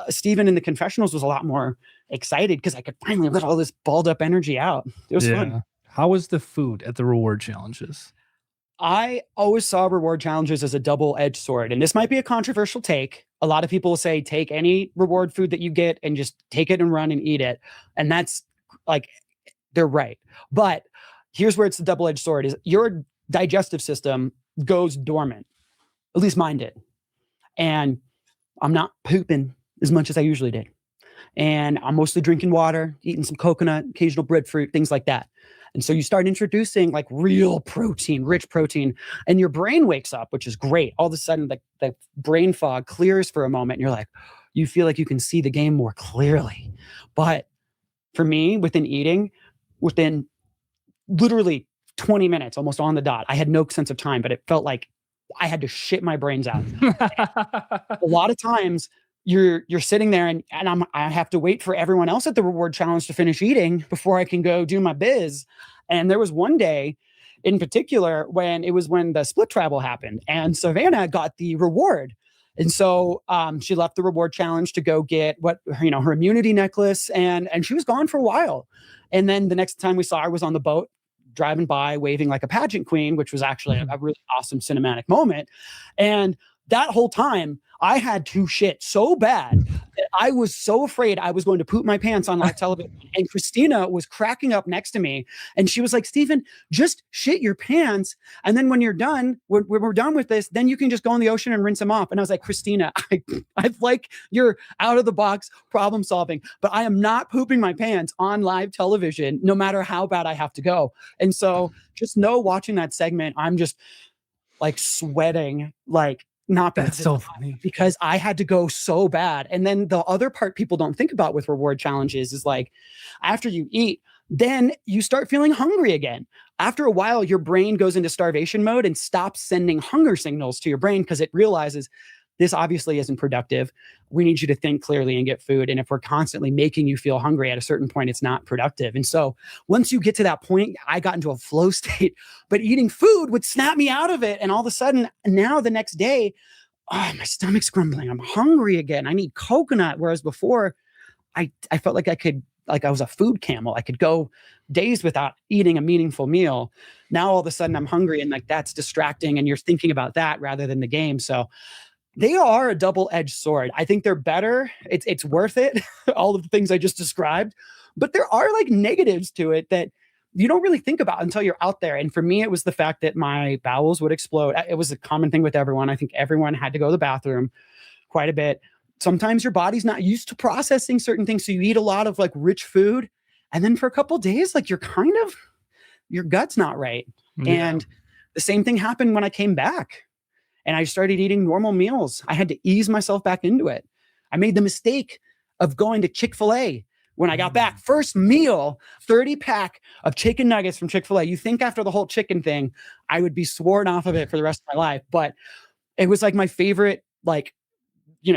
Steven in the confessionals was a lot more excited because I could finally let all this balled up energy out. It was fun. How was the food at the reward challenges? I always saw reward challenges as a double-edged sword. And this might be a controversial take. A lot of people will say, take any reward food that you get and just take it and run and eat it. And that's like, they're right. But here's where it's the double-edged sword is your digestive system goes dormant. At least mine did. And I'm not pooping as much as I usually did. And I'm mostly drinking water, eating some coconut, occasional breadfruit, things like that. And so you start introducing like real protein, rich protein, and your brain wakes up, which is great. All of a sudden, the brain fog clears for a moment. And you're like, you feel like you can see the game more clearly. But for me, within eating, within literally 20 minutes, almost on the dot, I had no sense of time, but it felt like I had to shit my brains out. A lot of times, you're sitting there and I have to wait for everyone else at the reward challenge to finish eating before I can go do my biz. And there was one day in particular when the split travel happened and Savannah got the reward. And so she left the reward challenge to go get her immunity necklace and she was gone for a while. And then the next time we saw her was on the boat driving by waving like a pageant queen, which was actually a really awesome cinematic moment. And that whole time I had to shit so bad that I was so afraid I was going to poop my pants on live television. And Christina was cracking up next to me. And she was like, Stephen, just shit your pants. And then when you're done, when we're done with this, then you can just go in the ocean and rinse them off. And I was like, Christina, I like your out of the box problem solving, but I am not pooping my pants on live television, no matter how bad I have to go. And so just know watching that segment, I'm just like sweating, like, not that's so funny because I had to go so bad. And then the other part people don't think about with reward challenges is like after you eat, then you start feeling hungry again. After a while, your brain goes into starvation mode and stops sending hunger signals to your brain because it realizes this obviously isn't productive. We need you to think clearly and get food. And if we're constantly making you feel hungry at a certain point, it's not productive. And so once you get to that point, I got into a flow state, but eating food would snap me out of it. And all of a sudden, now the next day, my stomach's grumbling. I'm hungry again. I need coconut. Whereas before, I felt like I was a food camel. I could go days without eating a meaningful meal. Now all of a sudden I'm hungry and like that's distracting and you're thinking about that rather than the game. So they are a double-edged sword. I think they're better. It's worth it. All of the things I just described, but there are like negatives to it that you don't really think about until you're out there. And for me, it was the fact that my bowels would explode. It was a common thing with everyone. I think everyone had to go to the bathroom quite a bit. Sometimes your body's not used to processing certain things. So you eat a lot of like rich food. And then for a couple of days, like your gut's not right. Yeah. And the same thing happened when I came back. And I started eating normal meals. I had to ease myself back into it. I made the mistake of going to Chick-fil-A when I got back. First meal, 30-pack of chicken nuggets from Chick-fil-A. You think after the whole chicken thing, I would be sworn off of it for the rest of my life. But it was like my favorite, like,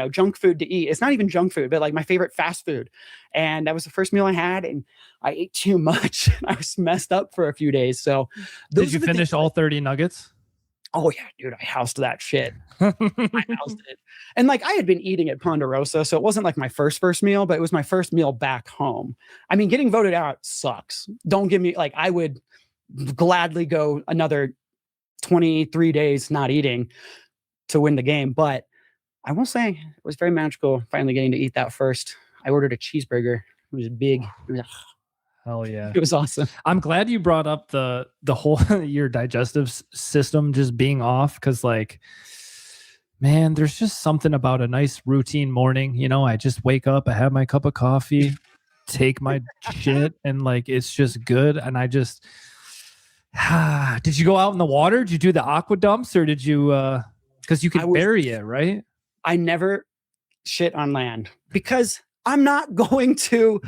junk food to eat. It's not even junk food, but like my favorite fast food. And that was the first meal I had. And I ate too much. I was messed up for a few days. So did you finish all 30 nuggets? Oh yeah, dude, I housed that shit. I housed it. And like I had been eating at Ponderosa, so it wasn't like my first meal, but it was my first meal back home. I mean, getting voted out sucks. Don't give me I would gladly go another 23 days not eating to win the game. But I will say it was very magical finally getting to eat that first. I ordered a cheeseburger. It was big. Hell yeah. It was awesome. I'm glad you brought up the whole your digestive system just being off, because like, man, there's just something about a nice routine morning. You know, I just wake up, I have my cup of coffee, take my shit, and like it's just good. And I just did you go out in the water? Did you do the aqua dumps, or did you because you could bury it, right? I never shit on land because I'm not going to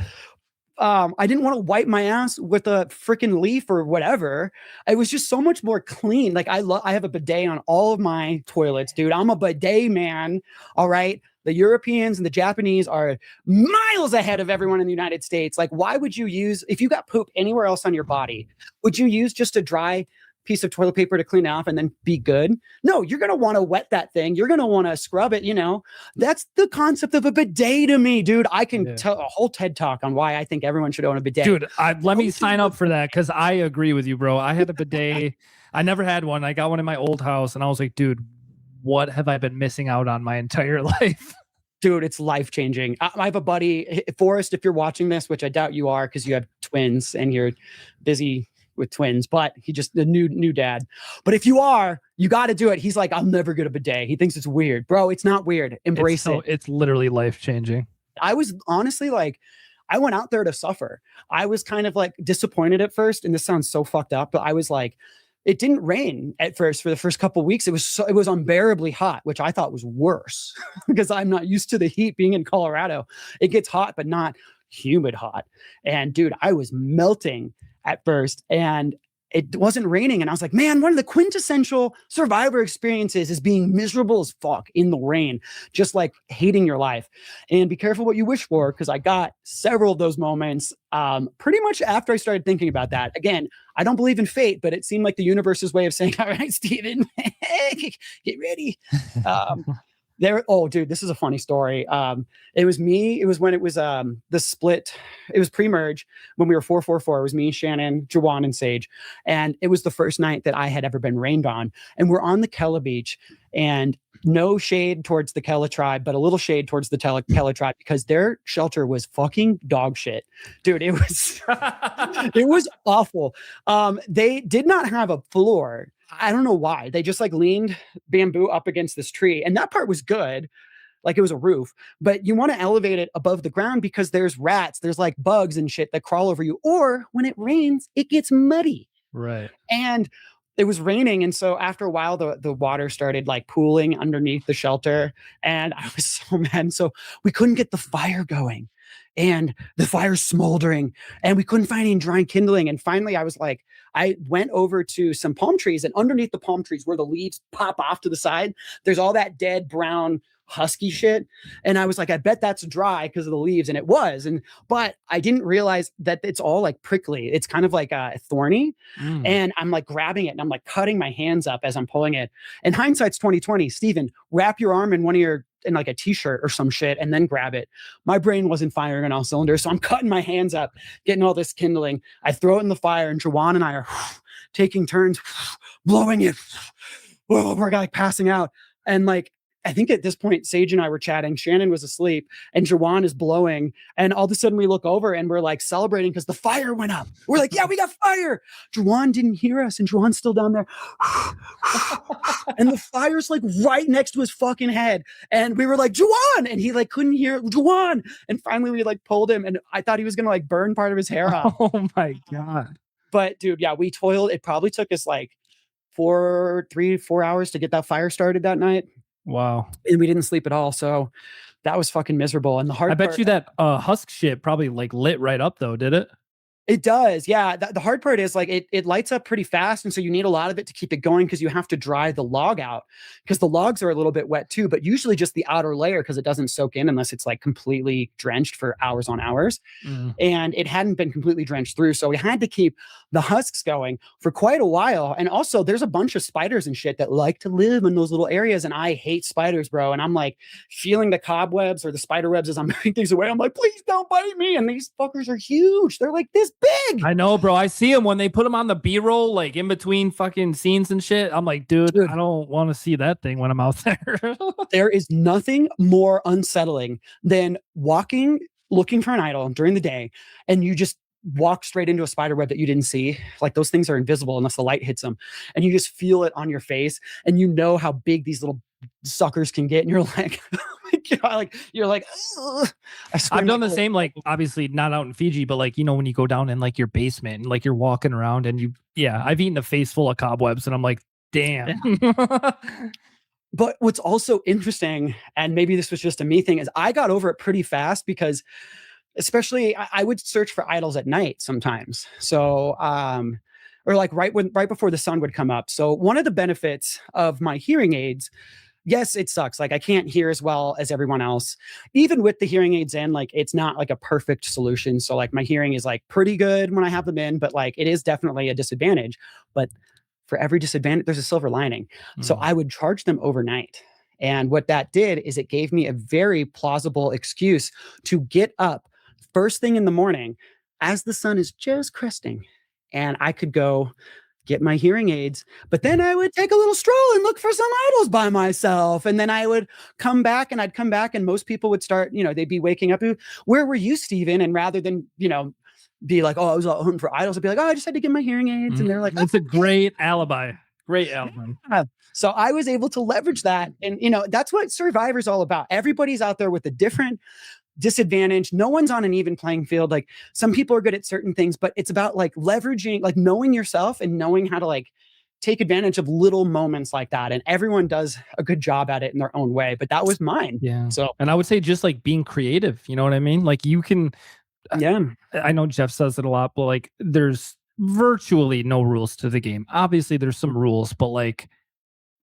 I didn't want to wipe my ass with a freaking leaf or whatever. It was just so much more clean. Like I have a bidet on all of my toilets, dude. I'm a bidet man. All right. The Europeans and the Japanese are miles ahead of everyone in the United States. Like, why would you use, if you got poop anywhere else on your body, would you use just a dry piece of toilet paper to clean it off and then be good? No, you're going to want to wet that thing. You're going to want to scrub it. You know, that's the concept of a bidet to me, dude. I can tell a whole TED talk on why I think everyone should own a bidet. Dude, let me sign up for that, because I agree with you, bro. I had a bidet. I never had one. I got one in my old house, and I was like, dude, what have I been missing out on my entire life? Dude, it's life-changing. I have a buddy, Forrest, if you're watching this, which I doubt you are because you have twins and you're busy with twins, but he just the new dad. But if you are, you got to do it. He's like, I'll never get a bidet. He thinks it's weird. Bro, it's not weird. Embrace it. It's literally life-changing. I was honestly like, I went out there to suffer. I was kind of like disappointed at first, and this sounds so fucked up, but I was like, it didn't rain at first for the first couple of weeks. It was unbearably hot, which I thought was worse because I'm not used to the heat being in Colorado. It gets hot, but not humid hot. And dude, I was melting at first, and it wasn't raining. And I was like, man, one of the quintessential Survivor experiences is being miserable as fuck in the rain, just like hating your life. And be careful what you wish for, because I got several of those moments pretty much after I started thinking about that. Again, I don't believe in fate, but it seemed like the universe's way of saying, all right, Steven, get ready. Oh, dude, this is a funny story. It was me. It was when it was the split. It was pre-merge when we were 4-4-4. It was me, Shannon, Jawan, and Sage. And it was the first night that I had ever been rained on. And we're on the Kella beach, and no shade towards the Kella tribe, but a little shade towards the Kella tribe, because their shelter was fucking dog shit. Dude, it was it was awful. They did not have a floor. I don't know why. They just like leaned bamboo up against this tree, and that part was good. Like it was a roof, but you want to elevate it above the ground because there's rats, there's like bugs and shit that crawl over you. Or when it rains, it gets muddy. Right. And it was raining. And so after a while, the water started like pooling underneath the shelter. And I was so mad. And so we couldn't get the fire going, and the fire's smoldering, and we couldn't find any dry kindling. And finally I was like, I went over to some palm trees, and underneath the palm trees where the leaves pop off to the side, there's all that dead brown husky shit. And I was like, I bet that's dry because of the leaves. And it was. But I didn't realize that it's all like prickly. It's kind of like thorny. And I'm like grabbing it, and I'm like cutting my hands up as I'm pulling it. And hindsight's 2020. Steven, wrap your arm in like a t-shirt or some shit and then grab it. My brain wasn't firing on all cylinders. So I'm cutting my hands up, getting all this kindling. I throw it in the fire, and Jawan and I are taking turns blowing it. We're like passing out. And like, I think at this point, Sage and I were chatting. Shannon was asleep, and Jawan is blowing. And all of a sudden we look over, and we're like celebrating because the fire went up. We're like, yeah, we got fire. Jawan didn't hear us, and Jawan's still down there. And the fire's like right next to his fucking head. And we were like, Jawan! And he like couldn't hear Jawan. And finally we like pulled him, and I thought he was going to like burn part of his hair off. Oh my God. But dude, yeah, we toiled. It probably took us like 3-4 hours to get that fire started that night. Wow. And we didn't sleep at all. So that was fucking miserable. And the hard I bet part, you that husk shit probably like lit right up though, did it? it does. Yeah. The hard part is like it lights up pretty fast. And so you need a lot of it to keep it going, because you have to dry the log out, because the logs are a little bit wet too, but usually just the outer layer, because it doesn't soak in unless it's like completely drenched for hours on hours. And it hadn't been completely drenched through. So we had to keep the husks going for quite a while. And also there's a bunch of spiders and shit that like to live in those little areas. And I hate spiders, bro. And I'm like feeling the cobwebs or the spider webs as I'm moving things away. I'm like, please don't bite me. And these fuckers are huge. They're like this big. I know, bro. I see them when they put them on the B-roll, like in between fucking scenes and shit. I'm like, dude, I don't want to see that thing when I'm out there. There is nothing more unsettling than looking for an idol during the day, and you just walk straight into a spider web that you didn't see. Like those things are invisible unless the light hits them. And you just feel it on your face and you know how big these little suckers can get. And you're like, you're like, ugh. I've done the same, like obviously not out in Fiji, but like, you know, when you go down in like your basement and like you're walking around and I've eaten a face full of cobwebs and I'm like, damn. Yeah. But what's also interesting, and maybe this was just a me thing, is I got over it pretty fast because especially I would search for idols at night sometimes. So, or like right before the sun would come up. So one of the benefits of my hearing aids, yes, it sucks. Like I can't hear as well as everyone else. Even with the hearing aids in, like it's not like a perfect solution. So like my hearing is like pretty good when I have them in, but like it is definitely a disadvantage. But for every disadvantage, there's a silver lining. So I would charge them overnight. And what that did is it gave me a very plausible excuse to get up first thing in the morning as the sun is just cresting. And I could go get my hearing aids, but then I would take a little stroll and look for some idols by myself. And then I would come back and most people would start, they'd be waking up. Where were you, Steven? And rather than, be like, oh, I was out hunting for idols, I'd be like, oh, I just had to get my hearing aids. And they're like, that's a great alibi. Great alibi. Yeah. So I was able to leverage that. And, that's what Survivor's all about. Everybody's out there with a different disadvantage. No one's on an even playing field. Like some people are good at certain things, but it's about like leveraging, like knowing yourself and knowing how to like take advantage of little moments like that. And everyone does a good job at it in their own way. But that was mine. Yeah. So, and I would say just like being creative, you know what I mean? Like you can, yeah, I know Jeff says it a lot, but like there's virtually no rules to the game. Obviously there's some rules, but like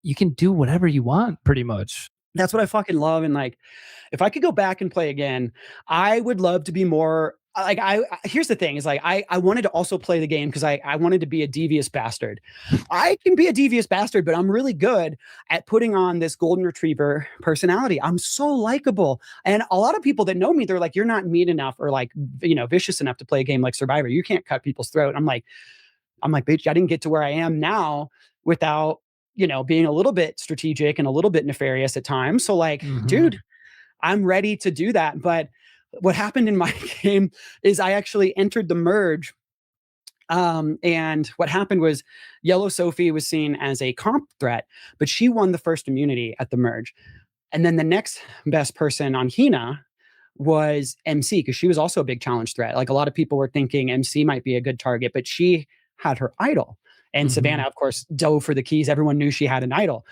you can do whatever you want pretty much. That's what I fucking love. And like, if I could go back and play again, I would love to be more like, here's the thing is like, I wanted to also play the game because I wanted to be a devious bastard. I can be a devious bastard, but I'm really good at putting on this golden retriever personality. I'm so likable. And a lot of people that know me, they're like, you're not mean enough or like, vicious enough to play a game like Survivor. You can't cut people's throat. I'm like, bitch, I didn't get to where I am now without, being a little bit strategic and a little bit nefarious at times. So like, dude, I'm ready to do that. But what happened in my game is I actually entered the merge. And what happened was Yellow Sophie was seen as a comp threat, but she won the first immunity at the merge. And then the next best person on Hina was MC, because she was also a big challenge threat. Like a lot of people were thinking MC might be a good target, but she had her idol. And Savannah, of course, dove for the keys. Everyone knew she had an idol.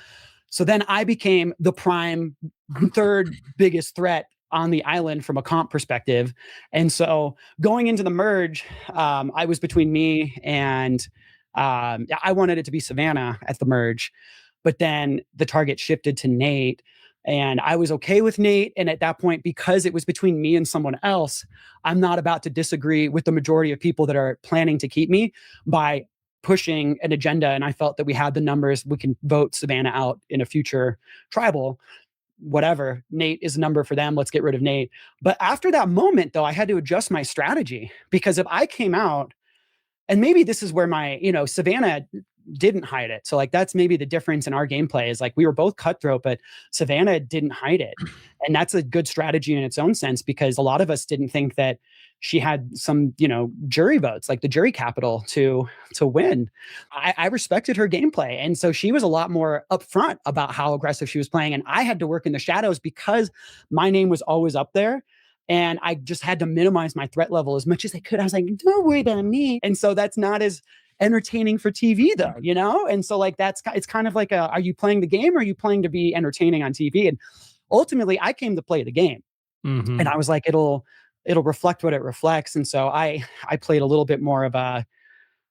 So then I became the prime third biggest threat on the island from a comp perspective. And so going into the merge, I was between me and I wanted it to be Savannah at the merge, but then the target shifted to Nate. And I was okay with Nate. And at that point, because it was between me and someone else, I'm not about to disagree with the majority of people that are planning to keep me by pushing an agenda. And I felt that we had the numbers. We can vote Savannah out in a future tribal, whatever. Nate is a number for them. Let's get rid of Nate. But after that moment, though, I had to adjust my strategy, because if I came out, and maybe this is where my, Savannah didn't hide it. So like, that's maybe the difference in our gameplay is like, we were both cutthroat, but Savannah didn't hide it. And that's a good strategy in its own sense, because a lot of us didn't think that she had some, jury votes, like the jury capital to win. I respected her gameplay. And so she was a lot more upfront about how aggressive she was playing. And I had to work in the shadows because my name was always up there. And I just had to minimize my threat level as much as I could. I was like, don't worry about me. And so that's not as entertaining for TV though, And so like, it's kind of like are you playing the game or are you playing to be entertaining on TV? And ultimately I came to play the game. And I was like, it'll reflect what it reflects. And so I played a little bit more of a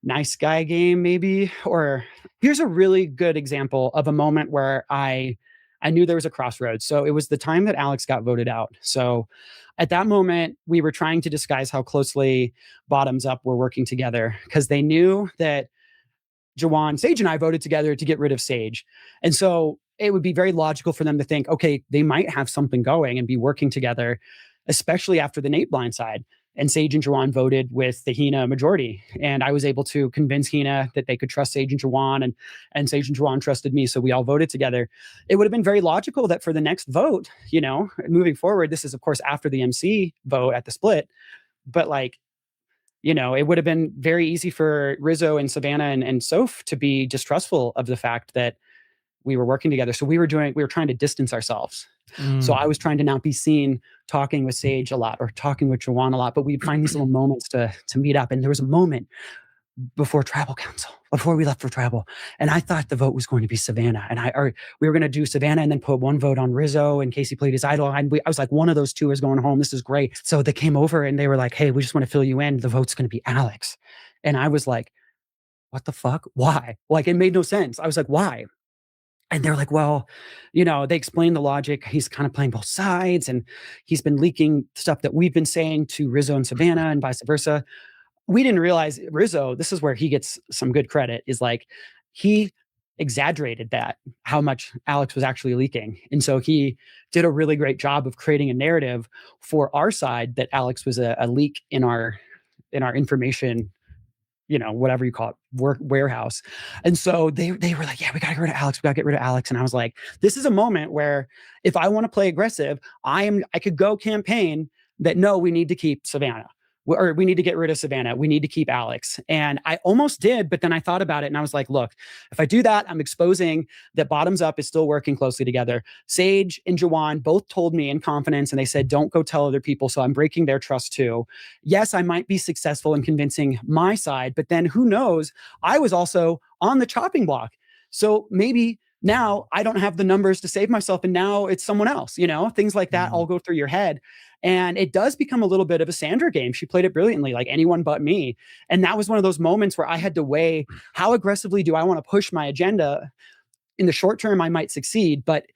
nice guy game maybe. Or here's a really good example of a moment where I knew there was a crossroads. So it was the time that Alex got voted out. So at that moment, we were trying to disguise how closely bottoms up were working together, because they knew that Jawan, Sage, and I voted together to get rid of Sage. And so it would be very logical for them to think, okay, they might have something going and be working together, especially after the Nate blindside. And Sage and Jawan voted with the Hina majority. And I was able to convince Hina that they could trust Sage and Jawan, and Sage and Jawan trusted me. So we all voted together. It would have been very logical that for the next vote, moving forward, this is of course after the MC vote at the split, but like, it would have been very easy for Rizzo and Savannah and Soph to be distrustful of the fact that we were working together. So we were trying to distance ourselves. So I was trying to not be seen talking with Sage a lot or talking with Jawan a lot, but we'd find these little moments to meet up. And there was a moment before tribal council, before we left for tribal, and I thought the vote was going to be Savannah, and we were going to do Savannah and then put one vote on Rizzo in case he played his idol. I was like, one of those two is going home. This is great. So they came over and they were like, hey, we just want to fill you in. The vote's going to be Alex. And I was like, what the fuck? Why? Like, it made no sense. I was like, why? And they're like, well, they explained the logic. He's kind of playing both sides, and he's been leaking stuff that we've been saying to Rizzo and Savannah and vice versa. We didn't realize Rizzo, this is where he gets some good credit, is like he exaggerated that, how much Alex was actually leaking. And so he did a really great job of creating a narrative for our side that Alex was a leak in our information, whatever you call it, warehouse. And so they were like, yeah, we got to get rid of Alex. We got to get rid of Alex. And I was like, this is a moment where if I want to play aggressive, I could go campaign that, no, we need to keep Savannah. Or we need to get rid of Savannah. We need to keep Alex. And I almost did, but then I thought about it and I was like, look, if I do that, I'm exposing that Bottoms Up is still working closely together. Sage and Jawan both told me in confidence, and they said, don't go tell other people. So I'm breaking their trust too. Yes, I might be successful in convincing my side, but then who knows? I was also on the chopping block. So maybe now I don't have the numbers to save myself, and now it's someone else, things like that all go through your head. And it does become a little bit of a Sandra game. She played it brilliantly, like anyone but me. And that was one of those moments where I had to weigh, how aggressively do I want to push my agenda? In the short term, I might succeed, but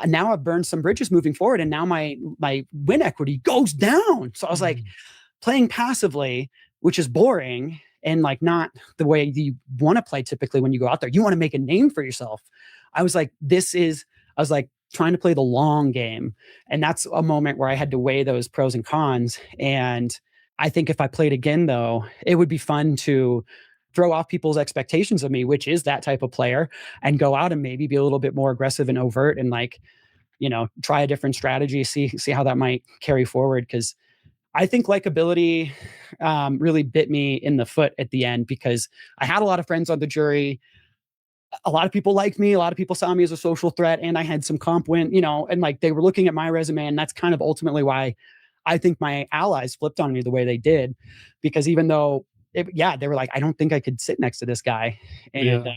now I've burned some bridges moving forward, and now my win equity goes down. So I was like, playing passively, which is boring and like not the way you want to play typically when you go out there. You want to make a name for yourself. I was like, trying to play the long game. And that's a moment where I had to weigh those pros and cons. And I think if I played again, though, it would be fun to throw off people's expectations of me, which is that type of player, and go out and maybe be a little bit more aggressive and overt and try a different strategy, see how that might carry forward. Cause I think likability really bit me in the foot at the end, because I had a lot of friends on the jury. A lot of people liked me. A lot of people saw me as a social threat, and I had some comp win, and like they were looking at my resume, and that's kind of ultimately why I think my allies flipped on me the way they did, because even though, they were like, I don't think I could sit next to this guy. And,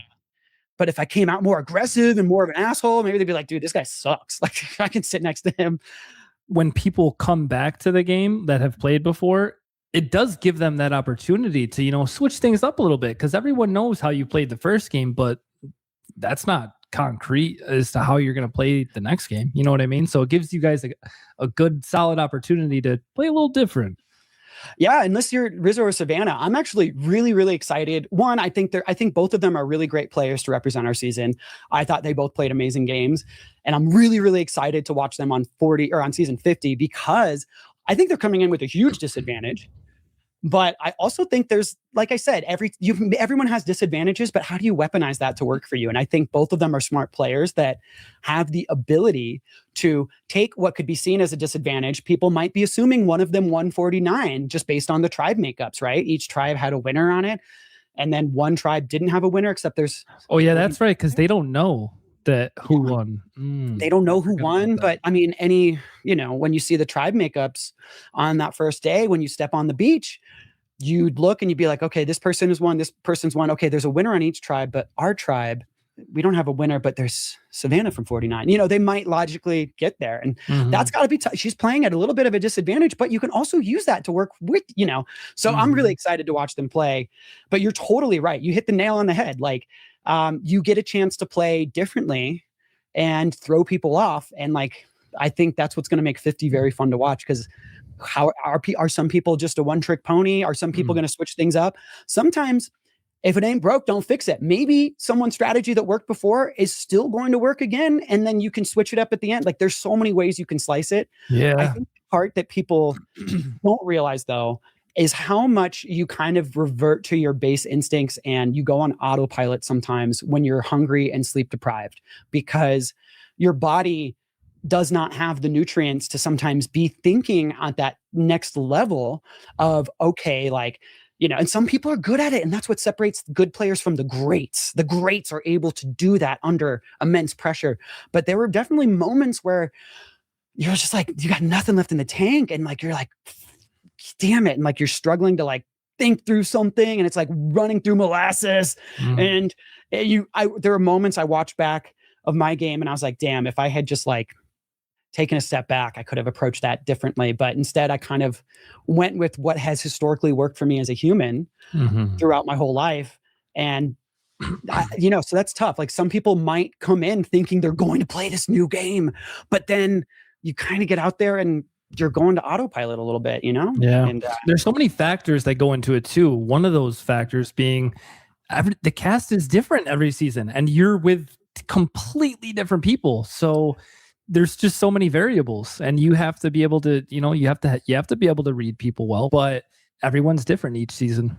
but if I came out more aggressive and more of an asshole, maybe they'd be like, dude, this guy sucks. Like I can sit next to him. When people come back to the game that have played before, it does give them that opportunity to, switch things up a little bit, because everyone knows how you played the first game, but that's not concrete as to how you're going to play the next game. You know what I mean? So it gives you guys a good, solid opportunity to play a little different. Yeah, unless you're Rizzo or Savannah, I'm actually really, really excited. One, I think both of them are really great players to represent our season. I thought they both played amazing games, and I'm really, really excited to watch them on season 50, because I think they're coming in with a huge disadvantage. But I also think there's, like I said, everyone has disadvantages, but how do you weaponize that to work for you? And I think both of them are smart players that have the ability to take what could be seen as a disadvantage. People might be assuming one of them won 49 just based on the tribe makeups, right? Each tribe had a winner on it, and then one tribe didn't have a winner, except there's... Oh yeah, that's right, because they don't know who won. They don't know who won, but I mean, when you see the tribe makeups on that first day, when you step on the beach, you'd look and you'd be like, okay, this person has won, this person's won. Okay, there's a winner on each tribe, but our tribe, we don't have a winner, but there's Savannah from 49. They might logically get there. And that's got to be she's playing at a little bit of a disadvantage, but you can also use that to work with, So I'm really excited to watch them play. But you're totally right. You hit the nail on the head. Like, you get a chance to play differently and throw people off. And like, I think that's what's going to make 50 very fun to watch, because how are some people just a one-trick pony? Are some people going to switch things up? Sometimes if it ain't broke, don't fix it. Maybe someone's strategy that worked before is still going to work again, and then you can switch it up at the end. Like, there's so many ways you can slice it. Yeah. I think the part that people don't realize, though, is how much you kind of revert to your base instincts and you go on autopilot sometimes when you're hungry and sleep deprived, because your body does not have the nutrients to sometimes be thinking at that next level of, okay, like, and some people are good at it. And that's what separates good players from the greats. The greats are able to do that under immense pressure. But there were definitely moments where you're just like, you got nothing left in the tank. And like, you're like, damn it. And like, you're struggling to like think through something, and it's like running through molasses. And there were moments I watched back of my game and I was like, damn, if I had just like taken a step back, I could have approached that differently. But instead, I kind of went with what has historically worked for me as a human throughout my whole life. And, so that's tough. Like some people might come in thinking they're going to play this new game, but then you kind of get out there and you're going to autopilot a little bit, Yeah. And there's so many factors that go into it too. One of those factors being the cast is different every season and you're with completely different people. So there's just so many variables and you have to be able to, you have to be able to read people well, but everyone's different each season,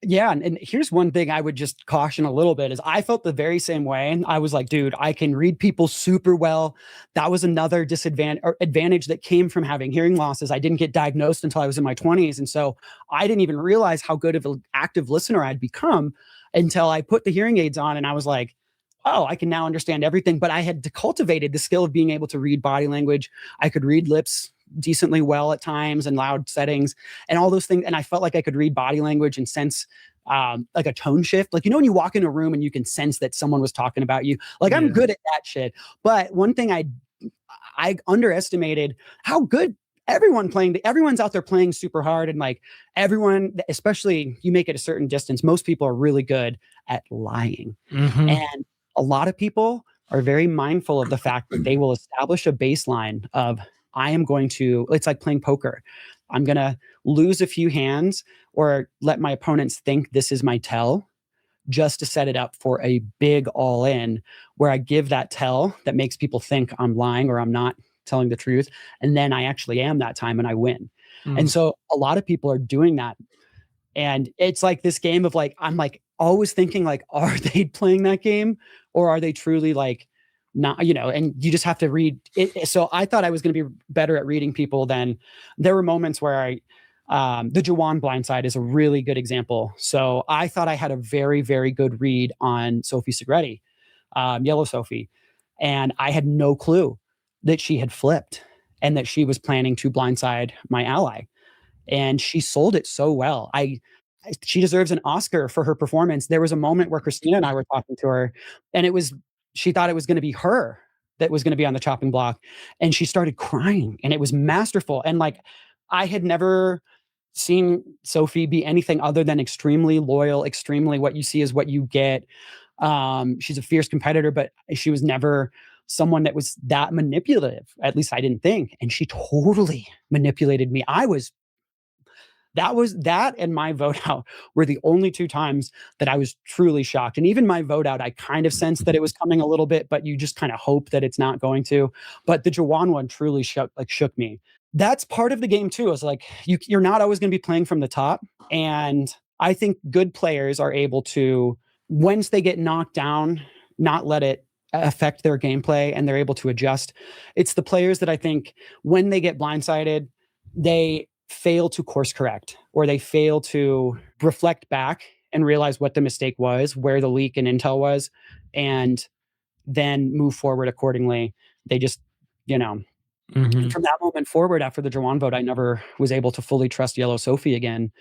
Yeah. And here's one thing I would just caution a little bit is I felt the very same way. And I was like, dude, I can read people super well. That was another advantage that came from having hearing losses. I didn't get diagnosed until I was in my 20s. And so I didn't even realize how good of an active listener I'd become until I put the hearing aids on. And I was like, oh, I can now understand everything. But I had cultivated the skill of being able to read body language. I could read lips decently well at times and loud settings and all those things. And I felt like I could read body language and sense like a tone shift. Like, when you walk in a room and you can sense that someone was talking about you, like I'm good at that shit. But one thing I underestimated how good everyone's out there playing super hard. And like everyone, especially you make it a certain distance, most people are really good at lying. And a lot of people are very mindful of the fact that they will establish a baseline of, it's like playing poker. I'm going to lose a few hands or let my opponents think this is my tell just to set it up for a big all in where I give that tell that makes people think I'm lying or I'm not telling the truth. And then I actually am that time and I win. And so a lot of people are doing that. And it's like this game of like, I'm like always thinking like, are they playing that game or are they truly like, not, and you just have to read it. So I thought I was going to be better at reading people than there were moments where the Jawan blindside is a really good example. So I thought I had a very, very good read on Sophie Segretti, Yellow Sophie. And I had no clue that she had flipped and that she was planning to blindside my ally. And she sold it so well. She deserves an Oscar for her performance. There was a moment where Christina and I were talking to her and she thought it was going to be her that was going to be on the chopping block. And she started crying and it was masterful. And like, I had never seen Sophie be anything other than extremely loyal, extremely what you see is what you get. She's a fierce competitor, but she was never someone that was that manipulative. At least I didn't think. And she totally manipulated me. That and my vote out were the only two times that I was truly shocked. And even my vote out, I kind of sensed that it was coming a little bit, but you just kind of hope that it's not going to. But the Jawan one truly shook me. That's part of the game too. Is like you're not always going to be playing from the top. And I think good players are able to, once they get knocked down, not let it affect their gameplay and they're able to adjust. It's the players that I think when they get blindsided, they fail to course correct or they fail to reflect back and realize what the mistake was, where the leak in intel was, and then move forward accordingly. They just, from that moment forward after the Jawan vote, I never was able to fully trust Yellow Sophie again.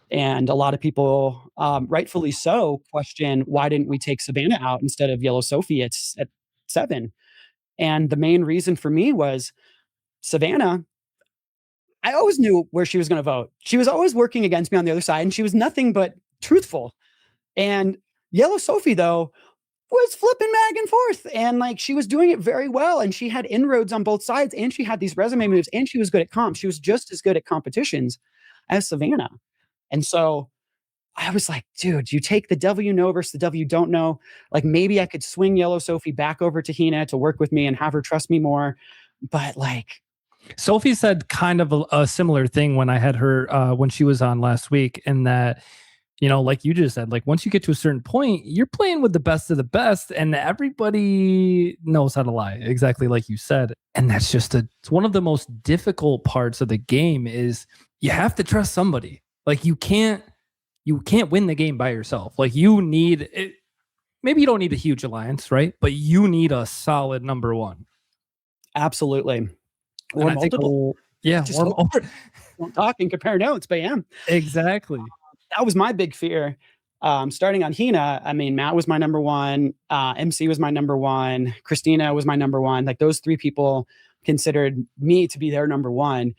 And a lot of people, rightfully so, question why didn't we take Savannah out instead of Yellow Sophie at 7? And the main reason for me was Savannah, I always knew where she was going to vote. She was always working against me on the other side, and she was nothing but truthful. And Yellow Sophie, though, was flipping back and forth. And like she was doing it very well. And she had inroads on both sides. And she had these resume moves. And she was good at comps. She was just as good at competitions as Savannah. And so I was like, dude, you take the devil you know versus the devil you don't know. Like maybe I could swing Yellow Sophie back over to Hina to work with me and have her trust me more. But like, Sophie said kind of a similar thing when I had her when she was on last week, in that You know, like you just said, like once you get to a certain point, you're playing with the best of the best, and everybody knows how to lie, exactly like you said. And that's just it's one of the most difficult parts of the game is you have to trust somebody. Like you can't win the game by yourself. Like you need it, maybe you don't need a huge alliance, right? But you need a solid number one. Absolutely. Or multiple. Just won't talk and compare notes, but yeah. Exactly. That was my big fear. Starting on Hina, I mean, Matt was my number one, MC was my number one, Christina was my number one. Like those three people considered me to be their number one.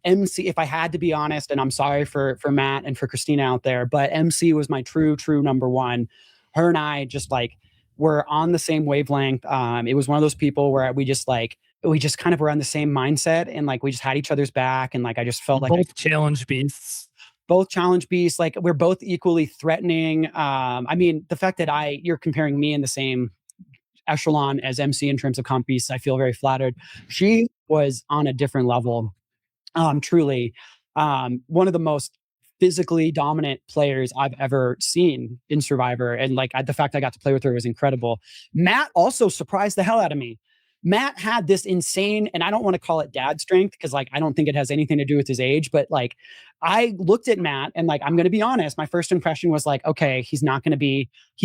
MC, if I had to be honest, and I'm sorry for Matt and for Christina out there, but MC was my true number one. Her and I just like were on the same wavelength. It was one of those people where we just kind of were on the same mindset, and like we just had each other's back, and like I just felt like both challenge beasts. Both challenge beasts. Like we're both equally threatening. I mean, the fact that you're comparing me in the same echelon as MC in terms of comp beasts, I feel very flattered. She was on a different level. Truly, one of the most physically dominant players I've ever seen in Survivor. And like the fact I got to play with her was incredible. Matt also surprised the hell out of me. Matt had this insane, and I don't want to call it dad strength because like I don't think it has anything to do with his age, but like I looked at Matt and like I'm going to be honest, my first impression was like, okay, he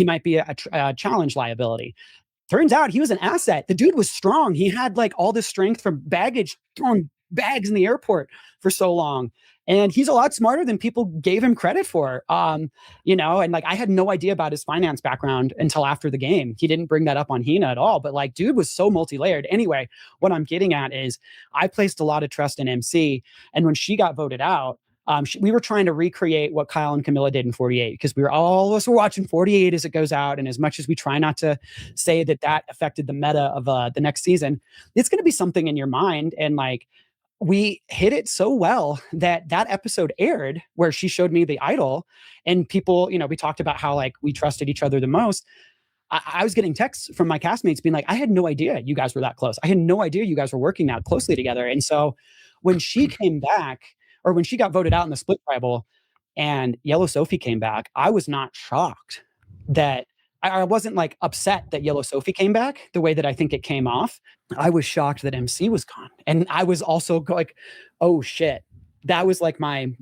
might be a challenge liability. Turns out he was an asset. The dude was strong. He had like all this strength from baggage, throwing bags in the airport for so long. And he's a lot smarter than people gave him credit for. You know, and like I had no idea about his finance background until after the game. He didn't bring that up on Hina at all, but like dude was so multi-layered. Anyway, what I'm getting at is I placed a lot of trust in MC. And when she got voted out, we were trying to recreate what Kyle and Camilla did in 48 because all of us were watching 48 as it goes out. And as much as we try not to say that affected the meta of the next season, it's going to be something in your mind. And like, we hit it so well that episode aired where she showed me the idol and people, you know, we talked about how like we trusted each other the most. I was getting texts from my castmates being like, I had no idea you guys were that close. I had no idea you guys were working that closely together. And so when she came back, or when she got voted out in the split tribal and Yellow Sophie came back, I was not shocked that I wasn't like upset that Yellow Sophie came back the way that I think it came off. I was shocked that MC was gone. And I was also like, oh shit. That was like my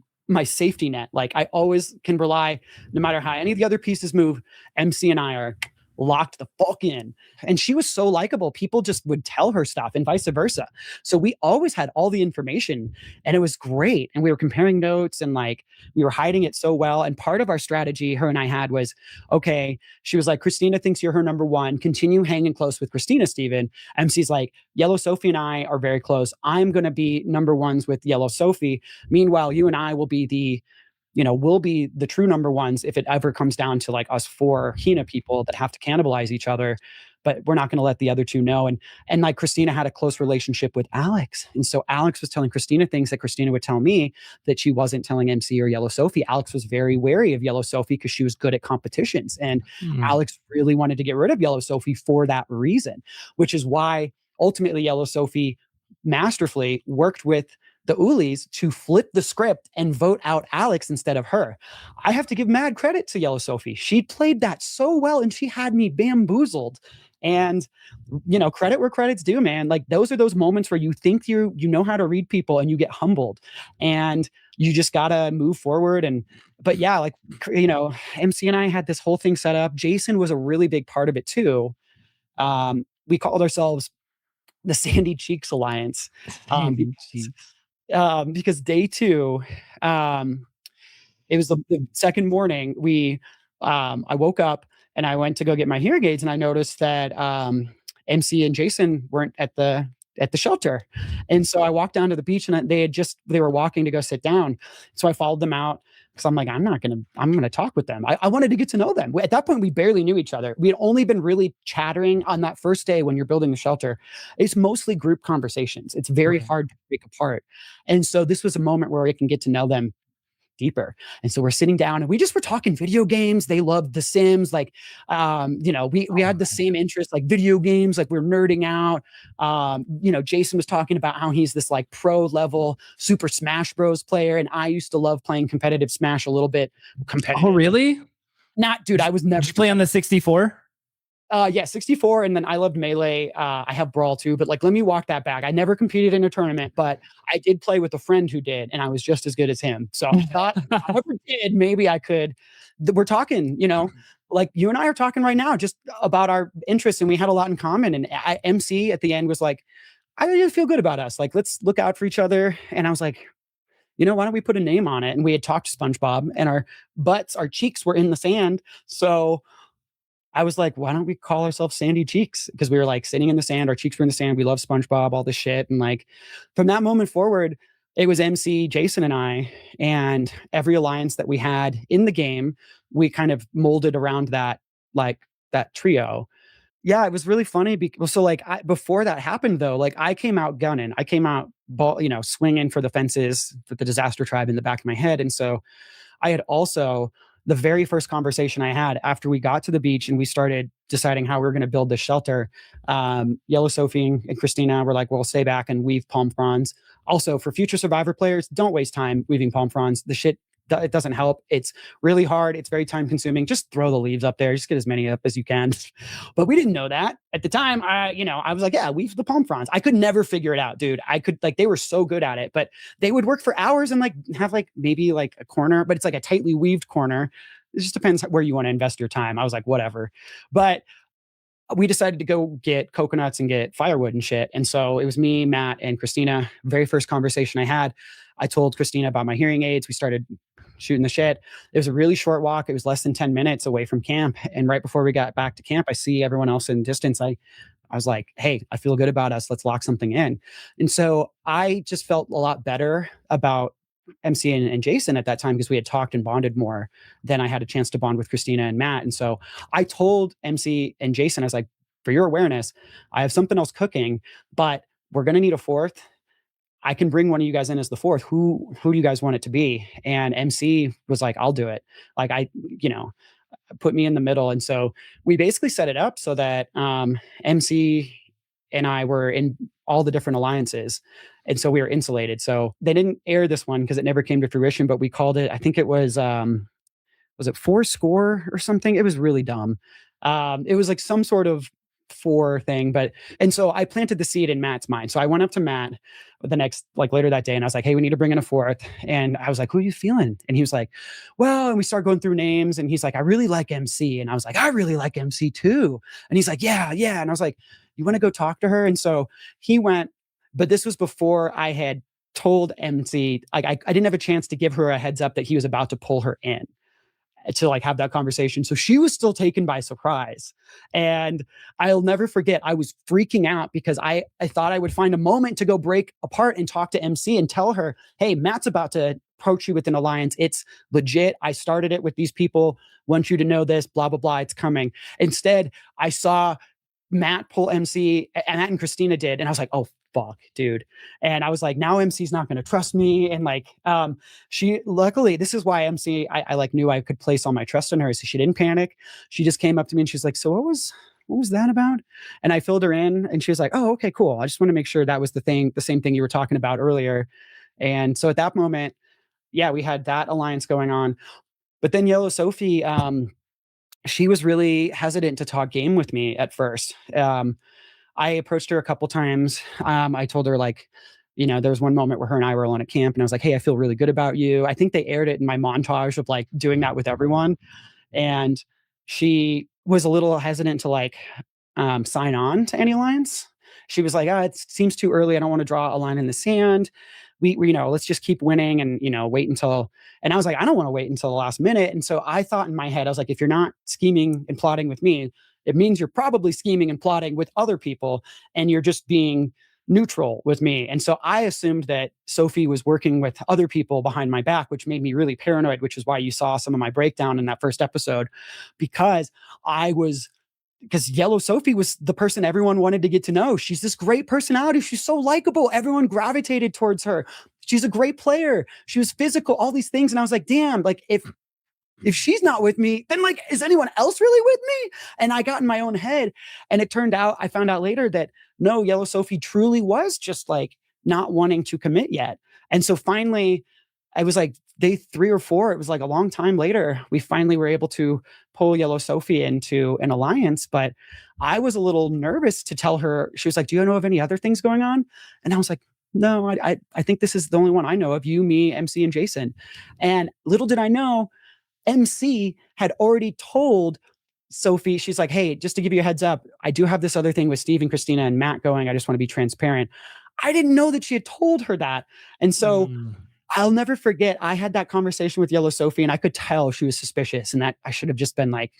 safety net. Like I always can rely, no matter how any of the other pieces move, MC and I are locked the fuck in. And she was so likable. People just would tell her stuff and vice versa. So we always had all the information and it was great. And we were comparing notes and like we were hiding it so well. And part of our strategy her and I had was, okay, she was like, Christina thinks you're her number one. Continue hanging close with Christina, Steven. MC's like, Yellow Sophie and I are very close. I'm going to be number ones with Yellow Sophie. Meanwhile, you and I will be we'll be the true number ones if it ever comes down to like us four Hina people that have to cannibalize each other, but we're not going to let the other two know. And like Christina had a close relationship with Alex. And so Alex was telling Christina things that Christina would tell me that she wasn't telling MC or Yellow Sophie. Alex was very wary of Yellow Sophie because she was good at competitions. And Alex really wanted to get rid of Yellow Sophie for that reason, which is why ultimately Yellow Sophie masterfully worked with the Ulis to flip the script and vote out Alex instead of her. I have to give mad credit to Yellow Sophie. She played that so well and she had me bamboozled. And, credit where credit's due, man. Like those are those moments where you think you know how to read people and you get humbled and you just got to move forward. But yeah, like, MC and I had this whole thing set up. Jason was a really big part of it too. We called ourselves the Sandy Cheeks Alliance. Because day two, it was the second morning. I woke up and I went to go get my hearing aids, and I noticed that MC and Jason weren't at the shelter, and so I walked down to the beach, and they were walking to go sit down. So I followed them out because I'm like, I'm gonna talk with them. I wanted to get to know them. At that point, we barely knew each other. We had only been really chattering on that first day when you're building the shelter. It's mostly group conversations. It's very hard to break apart. And so this was a moment where I can get to know them. deeper. And so we're sitting down and we just were talking video games. They loved The Sims. Like, we had the same interests, like video games, like we're nerding out. Jason was talking about how he's this like pro level Super Smash Bros player. And I used to love playing competitive Smash a little bit. Competitive. Oh, really? Not, dude, I was never. Did you play on the 64? Yeah, 64, and then I loved Melee. I have Brawl too, but like, let me walk that back. I never competed in a tournament, but I did play with a friend who did, and I was just as good as him. So I thought, if I ever did, maybe I could. We're talking, like you and I are talking right now, just about our interests, and we had a lot in common. And MC at the end was like, I really feel good about us. Like, let's look out for each other. And I was like, why don't we put a name on it? And we had talked to SpongeBob, and our cheeks were in the sand. So I was like, why don't we call ourselves Sandy Cheeks? Because we were like sitting in the sand, our cheeks were in the sand. We love SpongeBob, all this shit. And like from that moment forward, it was MC, Jason, and I, and every alliance that we had in the game, we kind of molded around that, like that trio. Yeah, it was really funny. So like before that happened though, like I came out gunning. I came out swinging for the fences with the Disaster Tribe in the back of my head. And so I had also, the very first conversation I had after we got to the beach and we started deciding how we were going to build this shelter, Yellow Sophie and Christina were like, well, stay back and weave palm fronds. Also, for future Survivor players, don't waste time weaving palm fronds. The shit, it doesn't help. It's really hard. It's very time consuming. Just throw the leaves up there. Just get as many up as you can. But we didn't know that at the time. I was like, yeah, weave the palm fronds. I could never figure it out, dude. They were so good at it, but they would work for hours and like have like maybe like a corner, but it's like a tightly weaved corner. It just depends where you want to invest your time. I was like, whatever. But we decided to go get coconuts and get firewood and shit. And so it was me, Matt, and Christina. Very first conversation I had, I told Christina about my hearing aids. We started shooting the shit. It was a really short walk. It was less than 10 minutes away from camp. And right before we got back to camp, I see everyone else in distance. I was like, hey, I feel good about us. Let's lock something in. And so I just felt a lot better about MC and Jason at that time because we had talked and bonded more than I had a chance to bond with Christina and Matt. And so I told MC and Jason, I was like, for your awareness, I have something else cooking, but we're going to need a fourth. I can bring one of you guys in as the fourth. Who do you guys want it to be? And MC was like, I'll do it. Like put me in the middle. And so we basically set it up so that MC and I were in all the different alliances. And so we were insulated. So they didn't air this one because it never came to fruition, but we called it, I think it was it Fourscore or something? It was really dumb. It was like some sort of four thing, and so I planted the seed in Matt's mind. So I went up to Matt later that day and I was like, hey, we need to bring in a fourth. And I was like, who are you feeling? And he was like, well, and we started going through names and he's like, I really like MC. And I was like, I really like MC too. And he's like, yeah. And I was like, you want to go talk to her? And so he went, but this was before I had told MC, like I didn't have a chance to give her a heads up that he was about to pull her in to like have that conversation. So she was still taken by surprise. And I'll never forget, I was freaking out because I thought I would find a moment to go break apart and talk to MC and tell her, hey, Matt's about to approach you with an alliance. It's legit. I started it with these people. Want you to know this, blah, blah, blah. It's coming. Instead, I saw Matt pull MC, and Matt and Christina did. And I was like, oh, fuck, dude. And I was like, now MC's not going to trust me. And like, she, luckily, this is why MC, I like knew I could place all my trust in her. So she didn't panic. She just came up to me and she's like, so what was that about? And I filled her in and she was like, oh, okay, cool. I just want to make sure that was the same thing you were talking about earlier. And so at that moment, yeah, we had that alliance going on. But then Yellow Sophie, she was really hesitant to talk game with me at first. I approached her a couple times. I told her there was one moment where her and I were alone at camp and I was like, hey, I feel really good about you. I think they aired it in my montage of like doing that with everyone. And she was a little hesitant to sign on to any alliance. She was like, it seems too early. I don't want to draw a line in the sand. We let's just keep winning and, wait until, and I was like, I don't want to wait until the last minute. And so I thought in my head, I was like, if you're not scheming and plotting with me, it means you're probably scheming and plotting with other people and you're just being neutral with me. And so I assumed that Sophie was working with other people behind my back, which made me really paranoid, which is why you saw some of my breakdown in that first episode, because Yellow Sophie was the person everyone wanted to get to know. She's this great personality. She's so likable. Everyone gravitated towards her. she's a great player. She was physical, all these things. And I was like, damn, like if she's not with me, then like, is anyone else really with me? And I got in my own head. And it turned out, I found out later that no, Yellow Sophie truly was just like not wanting to commit yet. And so finally, I was like day 3 or 4, it was like a long time later, we finally were able to pull Yellow Sophie into an alliance. But I was a little nervous to tell her. She was like, do you know of any other things going on? And I was like, no, I think this is the only one I know of, you, me, MC, and Jason. And little did I know, MC had already told Sophie, she's like, hey, just to give you a heads up, I do have this other thing with Steve and Christina and Matt going. I just want to be transparent. I didn't know that she had told her that. And so I'll never forget, I had that conversation with Yellow Sophie and I could tell she was suspicious and that I should have just been like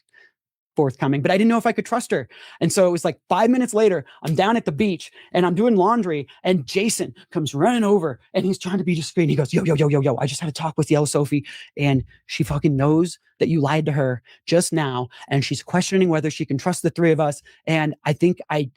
forthcoming, but I didn't know if I could trust her. And so it was like 5 minutes later, I'm down at the beach and I'm doing laundry and Jason comes running over and he's trying to be discreet. He goes, yo, I just had a talk with Yellow Sophie and she fucking knows that you lied to her just now. And she's questioning whether she can trust the 3 of us. And I think I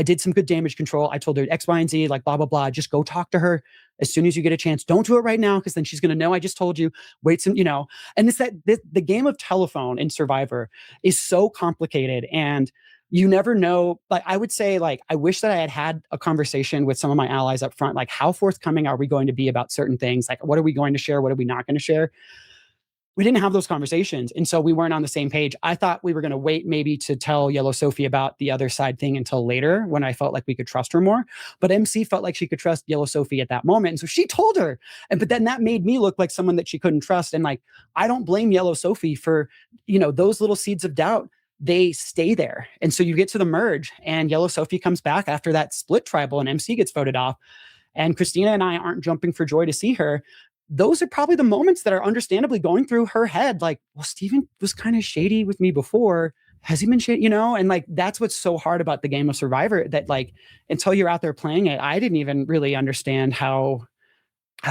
did some good damage control. I told her X, Y, and Z, like blah, blah, blah. Just go talk to her as soon as you get a chance. Don't do it right now, because then she's going to know I just told you. Wait some, and it's that the game of telephone in Survivor is so complicated, and you never know. Like I would say, like, I wish that I had a conversation with some of my allies up front. Like, how forthcoming are we going to be about certain things? Like, what are we going to share? What are we not going to share? We didn't have those conversations. And so we weren't on the same page. I thought we were going to wait maybe to tell Yellow Sophie about the other side thing until later, when I felt like we could trust her more. But MC felt like she could trust Yellow Sophie at that moment. And so she told her. But then that made me look like someone that she couldn't trust. And like, I don't blame Yellow Sophie for, those little seeds of doubt. They stay there. And so you get to the merge and Yellow Sophie comes back after that split tribal and MC gets voted off. And Christina and I aren't jumping for joy to see her. Those are probably the moments that are understandably going through her head. Like, well, Steven was kind of shady with me before. Has he been shady? And like, that's what's so hard about the game of Survivor, that like, until you're out there playing it, I didn't even really understand how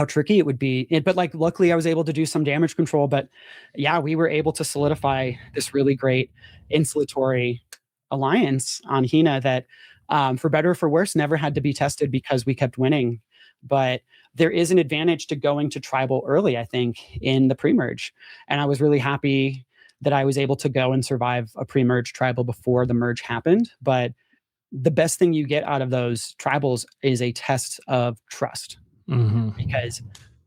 tricky it would be. But like, luckily I was able to do some damage control. But yeah, we were able to solidify this really great insulatory alliance on Hina that, for better or for worse, never had to be tested because we kept winning. But there is an advantage to going to tribal early, I think, in the pre-merge. And I was really happy that I was able to go and survive a pre-merge tribal before the merge happened. But the best thing you get out of those tribals is a test of trust. Mm-hmm. Because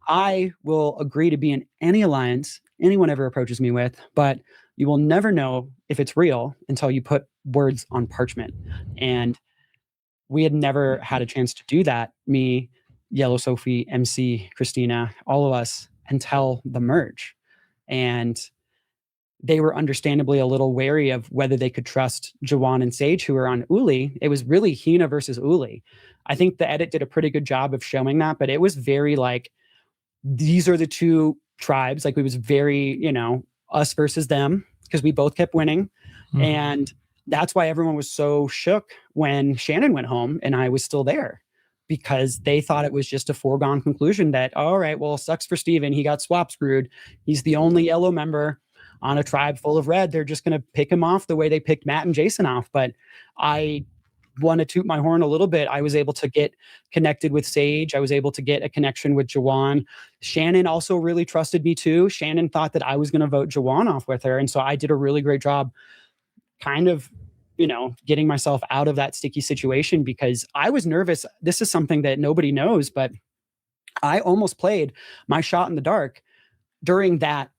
I will agree to be in any alliance anyone ever approaches me with, but you will never know if it's real until you put words on parchment. And we had never had a chance to do that. Me, Yellow Sophie, MC, Christina, all of us, until the merge. And they were understandably a little wary of whether they could trust Jawan and Sage, who were on Uli. It was really Hina versus Uli. I think the edit did a pretty good job of showing that, but it was very like, these are the 2 tribes. Like, it was very, us versus them, because we both kept winning. Mm-hmm. And that's why everyone was so shook when Shannon went home and I was still there, because they thought it was just a foregone conclusion that, all right, well, sucks for Steven. He got swap screwed. He's the only yellow member on a tribe full of red. They're just going to pick him off the way they picked Matt and Jason off. But I want to toot my horn a little bit. I was able to get connected with Sage. I was able to get a connection with Jawan. Shannon also really trusted me too. Shannon thought that I was going to vote Jawan off with her. And so I did a really great job kind of getting myself out of that sticky situation, because I was nervous. This is something that nobody knows, but I almost played my shot in the dark during that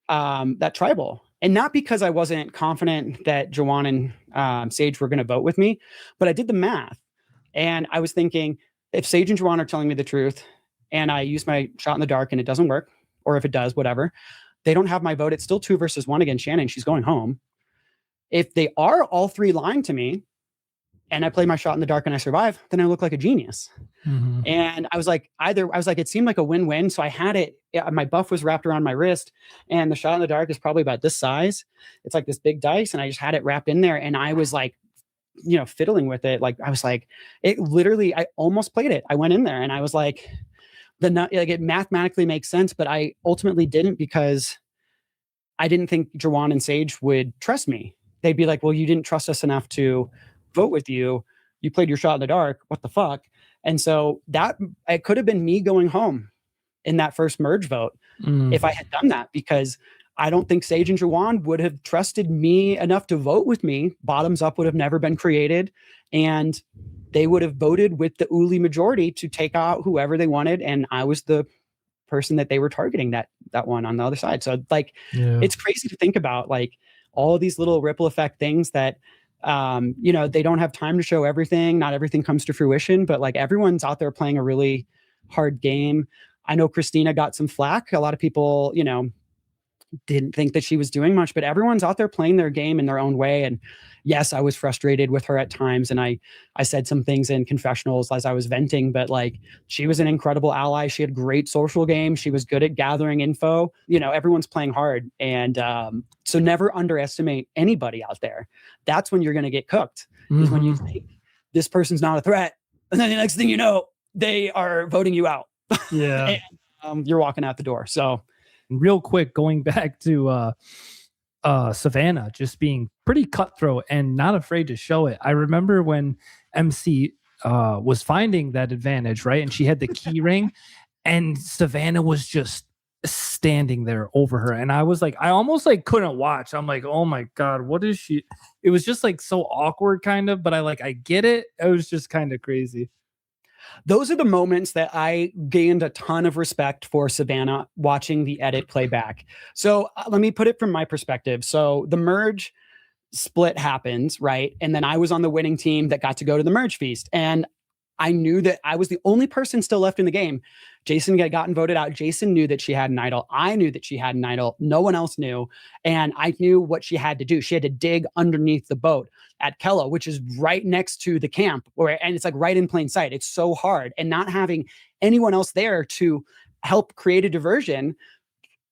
tribal. And not because I wasn't confident that Jawan and Sage were going to vote with me, but I did the math. And I was thinking, if Sage and Jawan are telling me the truth and I use my shot in the dark and it doesn't work, or if it does, whatever, they don't have my vote. It's still 2 versus 1 against Shannon. She's going home. If they are all 3 lying to me and I play my shot in the dark and I survive, then I look like a genius. Mm-hmm. And I was like, it seemed like a win-win. So I had it, my buff was wrapped around my wrist and the shot in the dark is probably about this size. It's like this big dice. And I just had it wrapped in there. And I was like, fiddling with it. Like, I was like, it literally, I almost played it. I went in there and I was like, it mathematically makes sense, but I ultimately didn't, because I didn't think Jawan and Sage would trust me. They'd be like, well, you didn't trust us enough to vote with you. You played your shot in the dark. What the fuck? And so that it could have been me going home in that first merge vote if I had done that, because I don't think Sage and Jawan would have trusted me enough to vote with me. Bottoms up would have never been created, and they would have voted with the Uli majority to take out whoever they wanted. And I was the person that they were targeting that one on the other side. So like, it's crazy to think about, like all of these little ripple effect things that, you know, they don't have time to show everything. Not everything comes to fruition, but like everyone's out there playing a really hard game. I know Christina got some flack. A lot of people, you know, didn't think that she was doing much, but everyone's out there playing their game in their own way. And yes, I was frustrated with her at times. And I said some things in confessionals as I was venting, but like, she was an incredible ally. She had great social game. She was good at gathering info. You know, everyone's playing hard. And so never underestimate anybody out there. That's when you're going to get cooked, is when you think this person's not a threat. And then the next thing you know, they are voting you out. Yeah. And, you're walking out the door. So real quick, going back to Savannah just being pretty cutthroat and not afraid to show it. I remember when MC was finding that advantage, right? And she had the key ring, and Savannah was just standing there over her. And I was like, I almost like couldn't watch. I'm like, oh my God, what is she? It was just like so awkward kind of, but I get it. It was just kind of crazy. Those are the moments that I gained a ton of respect for Savannah watching the edit playback. So let me put it from my perspective. So the merge split happens, right? And then I was on the winning team that got to go to the merge feast. And I knew that I was the only person still left in the game. Jason had gotten voted out. Jason knew that she had an idol. I knew that she had an idol. No one else knew. And I knew what she had to do. She had to dig underneath the boat at Kella, which is right next to the camp, and it's like right in plain sight. It's so hard. And not having anyone else there to help create a diversion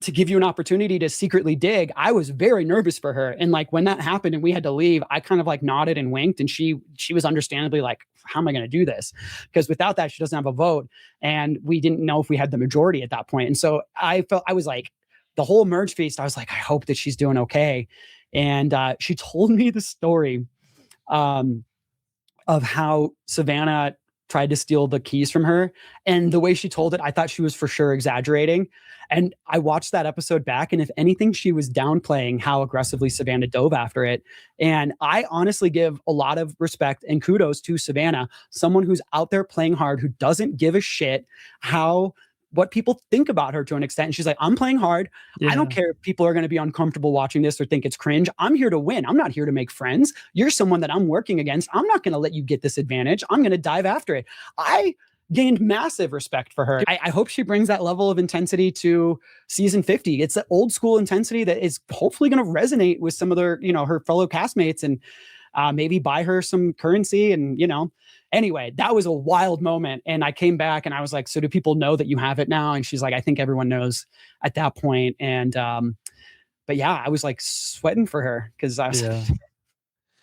to give you an opportunity to secretly dig, I was very nervous for her. And like when that happened and we had to leave, I kind of like nodded and winked, and she was understandably like, how am I going to do this? Because without that, she doesn't have a vote. And we didn't know if we had the majority at that point. And so I was like, the whole merge feast, I was like, I hope that she's doing okay. And she told me the story of how Savannah tried to steal the keys from her. And the way she told it, I thought she was for sure exaggerating. And I watched that episode back, and if anything, she was downplaying how aggressively Savannah dove after it. And I honestly give a lot of respect and kudos to Savannah, someone who's out there playing hard, who doesn't give a shit what people think about her to an extent. And she's like, I'm playing hard. Yeah. I don't care if people are going to be uncomfortable watching this or think it's cringe. I'm here to win. I'm not here to make friends. You're someone that I'm working against. I'm not going to let you get this advantage. I'm going to dive after it. I gained massive respect for her. I hope she brings that level of intensity to season 50. It's the old school intensity that is hopefully going to resonate with some of their, her fellow castmates, and maybe buy her some currency. And, anyway, that was a wild moment. And I came back and I was like, so do people know that you have it now? And she's like, I think everyone knows at that point. And, but yeah, I was like sweating for her, because I was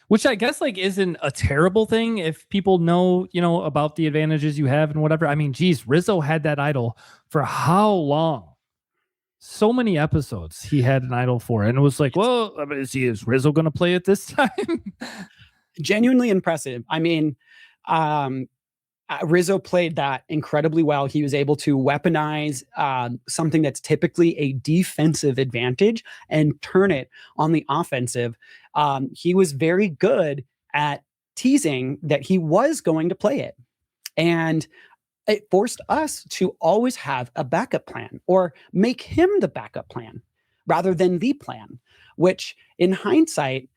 which I guess like isn't a terrible thing if people know, about the advantages you have and whatever. I mean, geez, Rizzo had that idol for how long? So many episodes he had an idol for, and it was like, well, I mean, is Rizzo going to play it this time? Genuinely impressive. I mean, Rizzo played that incredibly well. He was able to weaponize something that's typically a defensive advantage and turn it on the offensive. He was very good at teasing that he was going to play it. And it forced us to always have a backup plan, or make him the backup plan rather than the plan, which in hindsight,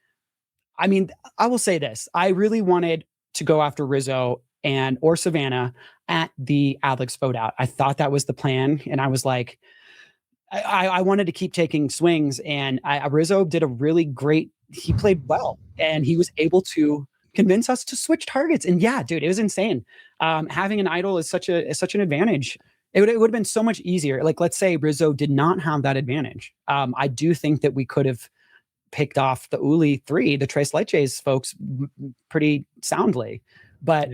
I mean, I will say this. I really wanted to go after Rizzo or Savannah at the Alex vote out. I thought that was the plan. And I was like, I wanted to keep taking swings, and Rizzo did a really great, he played well, and he was able to convince us to switch targets. And yeah, dude, it was insane. Having an idol is such an advantage. It would have been so much easier. Like, let's say Rizzo did not have that advantage. I do think that we could have picked off the Uli 3, the Tres Leches folks, pretty soundly. But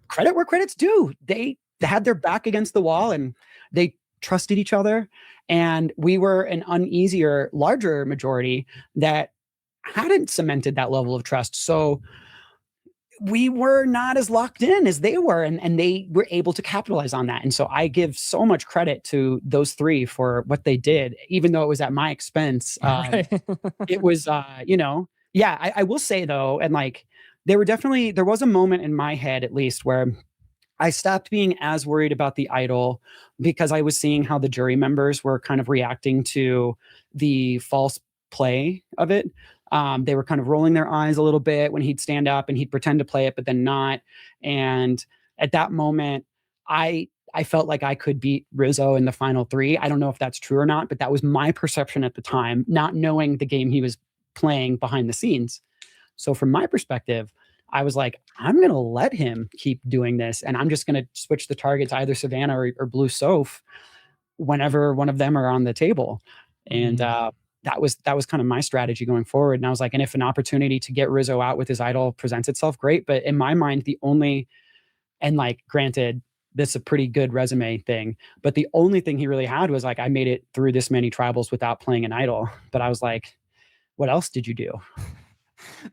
credit where credit's due. They had their back against the wall, and they trusted each other. And we were an uneasier, larger majority that hadn't cemented that level of trust. So we were not as locked in as they were, and they were able to capitalize on that. And so I give so much credit to those three for what they did, even though it was at my expense. Right. It was, yeah, I will say though, and like, there was a moment in my head, at least, where I stopped being as worried about the idol because I was seeing how the jury members were kind of reacting to the false play of it. They were kind of rolling their eyes a little bit when he'd stand up and he'd pretend to play it, but then not. And at that moment, I felt like I could beat Rizzo in the final three. I don't know if that's true or not, but that was my perception at the time, not knowing the game he was playing behind the scenes. So from my perspective, I was like, I'm going to let him keep doing this. And I'm just going to switch the targets, either Savannah or Blue Soph, whenever one of them are on the table. And that was kind of my strategy going forward. And I was like, and if an opportunity to get Rizzo out with his idol presents itself, great. But in my mind, and like, granted, this is a pretty good resume thing, but the only thing he really had was like, I made it through this many tribals without playing an idol. But I was like, what else did you do?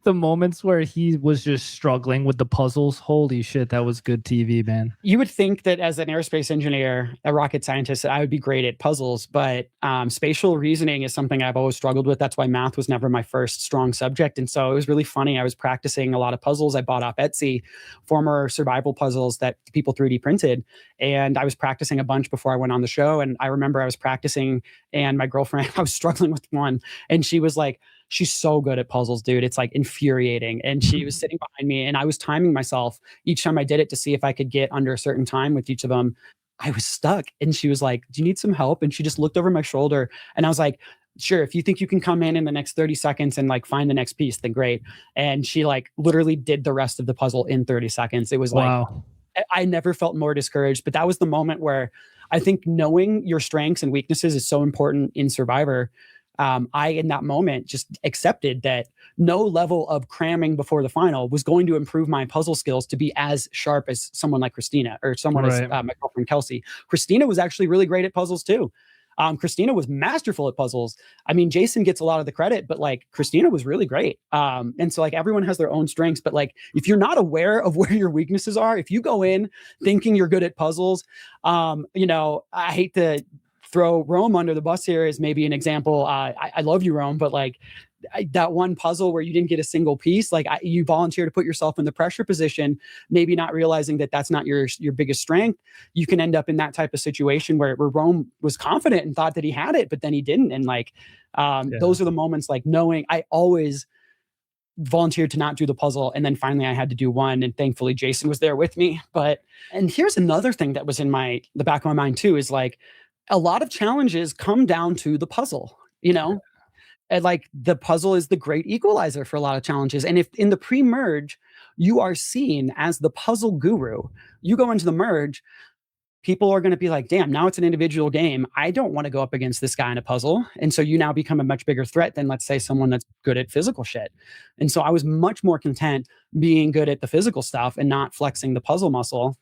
The moments where he was just struggling with the puzzles, holy shit, that was good TV, man. You would think that as an aerospace engineer, a rocket scientist, I would be great at puzzles, but spatial reasoning is something I've always struggled with. That's why math was never my first strong subject. And so it was really funny. I was practicing a lot of puzzles I bought off Etsy, former survival puzzles that people 3D printed. And I was practicing a bunch before I went on the show. And I remember I was practicing, and my girlfriend, I was struggling with one, and she was like, she's so good at puzzles, dude. It's like infuriating. And she was sitting behind me, and I was timing myself each time I did it to see if I could get under a certain time with each of them. I was stuck. And she was like, do you need some help? And she just looked over my shoulder, and I was like, sure, if you think you can come in the next 30 seconds and like find the next piece, then great. And she like literally did the rest of the puzzle in 30 seconds. It was like, I never felt more discouraged, but that was the moment where I think knowing your strengths and weaknesses is so important in Survivor. I, in that moment, just accepted that no level of cramming before the final was going to improve my puzzle skills to be as sharp as someone like Christina, or someone as my girlfriend Kelsey. Christina was actually really great at puzzles too. Christina was masterful at puzzles. I mean, Jason gets a lot of the credit, but like, Christina was really great. And so like, everyone has their own strengths, but like, if you're not aware of where your weaknesses are, if you go in thinking you're good at puzzles, I hate to throw Rome under the bus here as maybe an example. I love you, Rome, but like, that one puzzle where you didn't get a single piece, like, you volunteer to put yourself in the pressure position, maybe not realizing that that's not your biggest strength. You can end up in that type of situation where Rome was confident and thought that he had it, but then he didn't. And like, those are the moments, like, knowing I always volunteered to not do the puzzle, and then finally I had to do one, and thankfully Jason was there with me. And here's another thing that was in the back of my mind too, is like, a lot of challenges come down to the puzzle, and like, the puzzle is the great equalizer for a lot of challenges. And if in the pre-merge you are seen as the puzzle guru, you go into the merge, people are going to be like, damn, now it's an individual game. I don't want to go up against this guy in a puzzle. And so you now become a much bigger threat than, let's say, someone that's good at physical shit. And so I was much more content being good at the physical stuff and not flexing the puzzle muscle.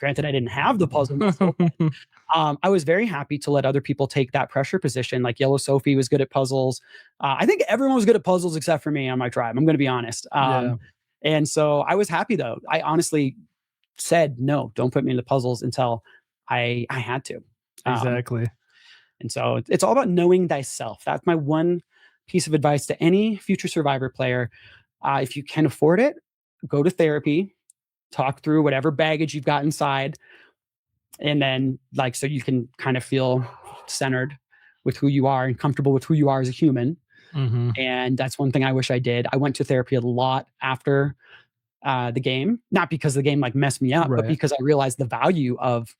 Granted, I didn't have the puzzle muscle. I was very happy to let other people take that pressure position. Like, Yellow Sophie was good at puzzles. I think everyone was good at puzzles except for me on my tribe. I'm going to be honest. And so I was happy, though. I honestly said, no, don't put me in the puzzles until I had to. Exactly. And so it's all about knowing thyself. That's my one piece of advice to any future Survivor player. If you can afford it, go to therapy, talk through whatever baggage you've got inside. And then, like, so you can kind of feel centered with who you are and comfortable with who you are as a human. And that's one thing I wish I did. I went to therapy a lot after the game, not because the game like messed me up, but because I realized the value of.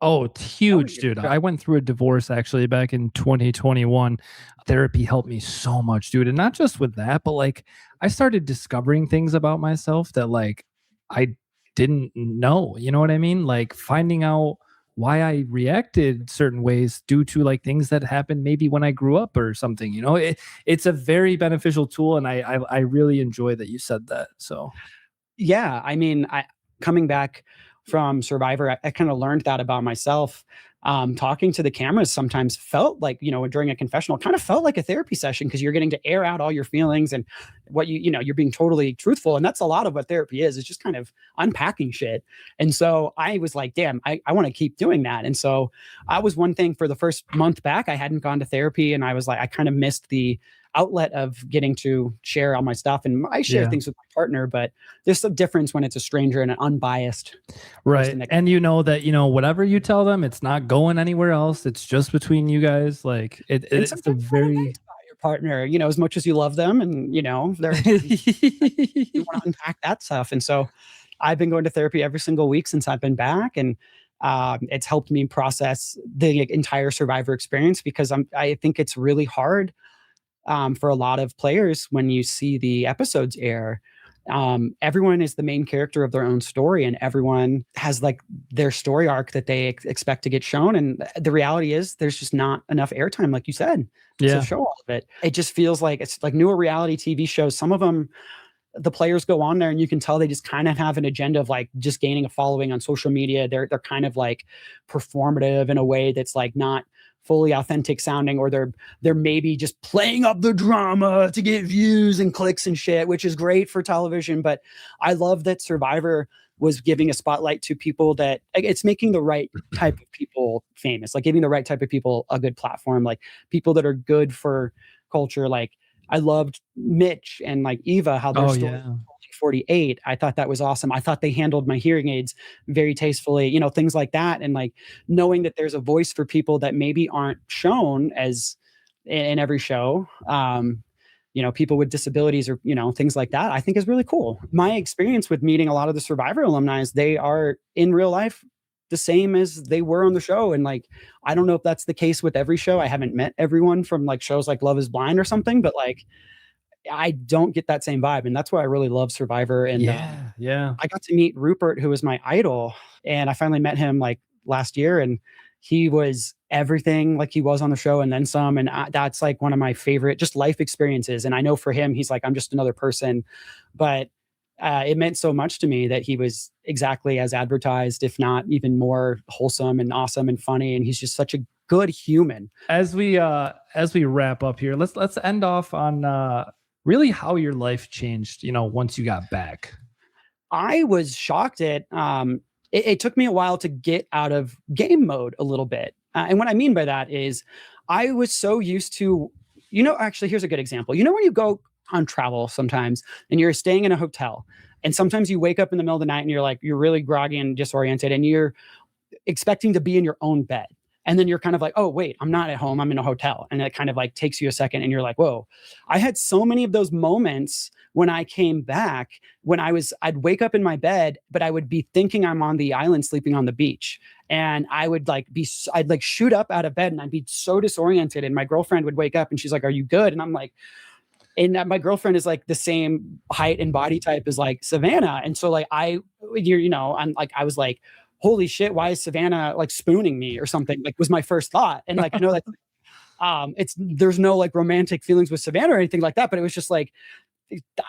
Oh, it's huge, dude. I went through a divorce actually back in 2021. Therapy helped me so much, dude. And not just with that, but like, I started discovering things about myself that like I didn't know, you know what I mean? Like, finding out why I reacted certain ways due to like things that happened maybe when I grew up or something, it's a very beneficial tool. And I really enjoy that you said that. So yeah, I mean, coming back from Survivor, I kind of learned that about myself. talking to the cameras sometimes felt like, during a confessional, kind of felt like a therapy session, because you're getting to air out all your feelings and what you're being totally truthful. And that's a lot of what therapy is. It's just kind of unpacking shit. And so I was like, damn, I want to keep doing that. And so I was one thing for the first month back, I hadn't gone to therapy, and I was like, I kind of missed the outlet of getting to share all my stuff. And I share things with my partner, but there's some difference when it's a stranger and an unbiased right. And that, whatever you tell them, it's not going anywhere else. It's just between you guys. Like it's a very your partner, as much as you love them, and they're you want to unpack that stuff. And so I've been going to therapy every single week since I've been back, and it's helped me process the entire Survivor experience, because I think it's really hard for a lot of players when you see the episodes air. Everyone is the main character of their own story, and everyone has like their story arc that they expect to get shown. And the reality is there's just not enough airtime, like you said, to show all of it. It just feels like it's like newer reality TV shows. Some of them, the players go on there and you can tell they just kind of have an agenda of like just gaining a following on social media. They're kind of like performative in a way that's like not fully authentic sounding, or they're maybe just playing up the drama to get views and clicks and shit, which is great for television. But I love that Survivor was giving a spotlight to people that it's making the right type of people famous, like giving the right type of people a good platform, like people that are good for culture. Like I loved Mitch and like Eva, how their story 48. I thought that was awesome. I thought they handled my hearing aids very tastefully, things like that. And like knowing that there's a voice for people that maybe aren't shown as in every show, people with disabilities or, things like that, I think is really cool. My experience with meeting a lot of the Survivor alumni, they are in real life the same as they were on the show. And like, I don't know if that's the case with every show. I haven't met everyone from like shows like Love is Blind or something, but like, I don't get that same vibe. And that's why I really love Survivor. And I got to meet Rupert, who was my idol. And I finally met him like last year, and he was everything like he was on the show and then some. And that's like one of my favorite just life experiences. And I know for him, he's like, I'm just another person, but it meant so much to me that he was exactly as advertised, if not even more wholesome and awesome and funny. And he's just such a good human. As we wrap up here, let's end off on really how your life changed, once you got back. I was shocked at, it took me a while to get out of game mode a little bit. And what I mean by that is I was so used to, actually, here's a good example. When you go on travel sometimes and you're staying in a hotel, and sometimes you wake up in the middle of the night and you're really groggy and disoriented, and you're expecting to be in your own bed. And then you're kind of like, oh, wait, I'm not at home. I'm in a hotel. And it kind of like takes you a second, and you're like, whoa. I had so many of those moments when I came back, when I'd wake up in my bed, but I would be thinking I'm on the island sleeping on the beach. And I would I'd like shoot up out of bed, and I'd be so disoriented. And my girlfriend would wake up and she's like, are you good? And I'm like, and my girlfriend is like the same height and body type as like Savannah. And so like I'm like, I was like, holy shit, why is Savannah like spooning me or something? Like was my first thought. And like, I know that there's no like romantic feelings with Savannah or anything like that, but it was just like,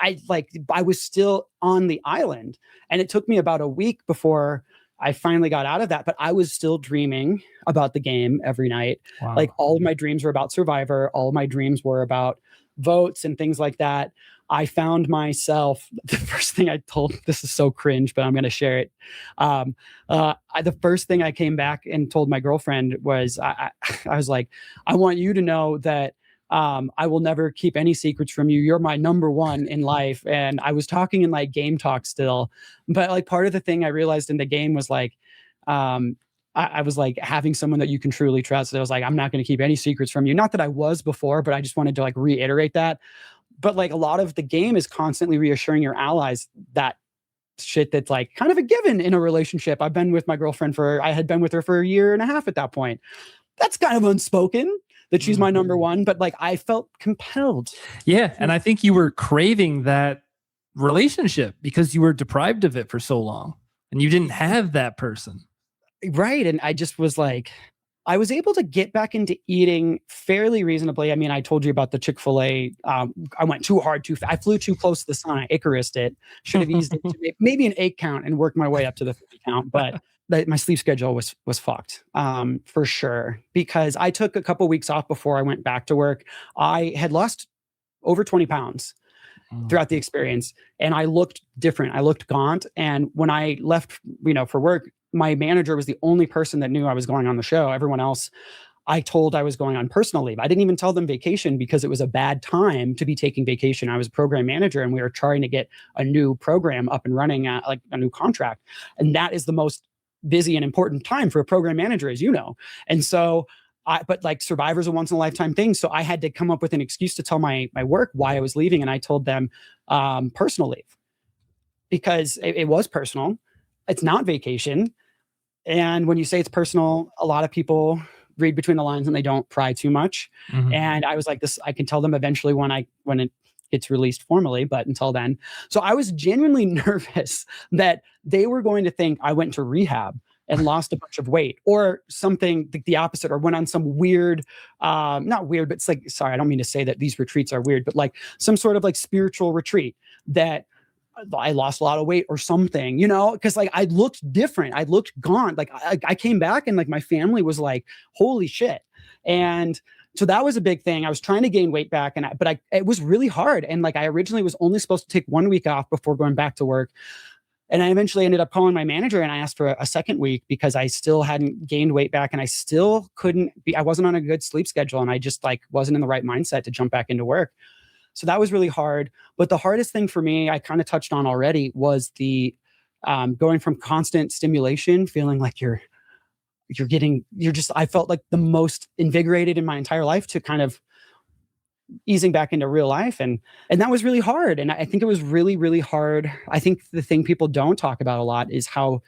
I was still on the island, and it took me about a week before I finally got out of that, but I was still dreaming about the game every night. Wow. Like all of my dreams were about Survivor. All of my dreams were about votes and things like that. I found myself, the first thing I told, this is so cringe, but I'm going to share it. The first thing I came back and told my girlfriend was, I was like, I want you to know that I will never keep any secrets from you. You're my number one in life. And I was talking in like game talk still, but like part of the thing I realized in the game was like, I was like having someone that you can truly trust. I was like, I'm not going to keep any secrets from you. Not that I was before, but I just wanted to like reiterate that. But like a lot of the game is constantly reassuring your allies that shit that's like kind of a given in a relationship. I had been with her for a year and a half at that point. That's kind of unspoken that she's my number one, but like I felt compelled. Yeah. And I think you were craving that relationship because you were deprived of it for so long and you didn't have that person. Right. And I just was like, I was able to get back into eating fairly reasonably. I mean, I told you about the Chick-fil-A. I went too hard, too fast. I flew too close to the sun. I Icarused it. Should have eased it to maybe an 8 count and worked my way up to the 50 count. But my sleep schedule was fucked, for sure. Because I took a couple weeks off before I went back to work. I had lost over 20 pounds throughout the experience, and I looked different. I looked gaunt. And when I left, for work, my manager was the only person that knew I was going on the show. Everyone else, I told I was going on personal leave. I didn't even tell them vacation because it was a bad time to be taking vacation. I was program manager and we were trying to get a new program up and running, like a new contract. And that is the most busy and important time for a program manager, as you know. And so but like Survivor's a once in a lifetime thing. So I had to come up with an excuse to tell my work why I was leaving. And I told them personal leave, because it was personal. It's not vacation. And when you say it's personal, a lot of people read between the lines and they don't pry too much. Mm-hmm. And I was like, this, I can tell them eventually when it gets released formally, but until then. So I was genuinely nervous that they were going to think I went to rehab and lost a bunch of weight or something the opposite, or went on some weird, not weird, but it's like, sorry, I don't mean to say that these retreats are weird, but like some sort of like spiritual retreat that I lost a lot of weight or something, because like I looked different. I looked gaunt. Like I came back and like my family was like, holy shit. And so that was a big thing. I was trying to gain weight back, but it was really hard. And like I originally was only supposed to take 1 week off before going back to work. And I eventually ended up calling my manager and I asked for a second week because I still hadn't gained weight back and I still I wasn't on a good sleep schedule and I just like wasn't in the right mindset to jump back into work. So that was really hard. But the hardest thing for me, I kind of touched on already, was the going from constant stimulation, feeling like I felt like the most invigorated in my entire life, to kind of easing back into real life. And that was really hard. And I think it was really, really hard. I think the thing people don't talk about a lot is how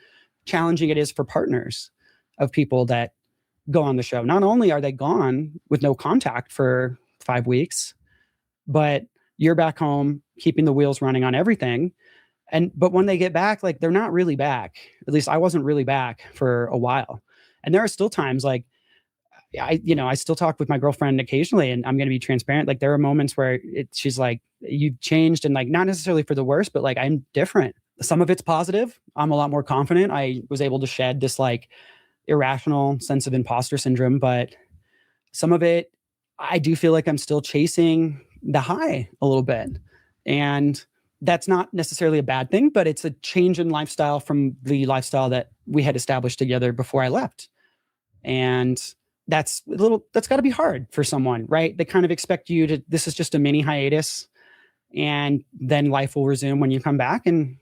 challenging it is for partners of people that go on the show. Not only are they gone with no contact for 5 weeks, but you're back home, keeping the wheels running on everything. But when they get back, like they're not really back. At least I wasn't really back for a while. And there are still times like I still talk with my girlfriend occasionally, and I'm going to be transparent. Like there are moments where she's like, you've changed, and like, not necessarily for the worse, but like I'm different. Some of it's positive. I'm a lot more confident. I was able to shed this like irrational sense of imposter syndrome, but some of it, I do feel like I'm still chasing the high a little bit. And that's not necessarily a bad thing, but it's a change in lifestyle from the lifestyle that we had established together before I left. And that's got to be hard for someone, right? They kind of expect you to, this is just a mini hiatus and then life will resume when you come back. And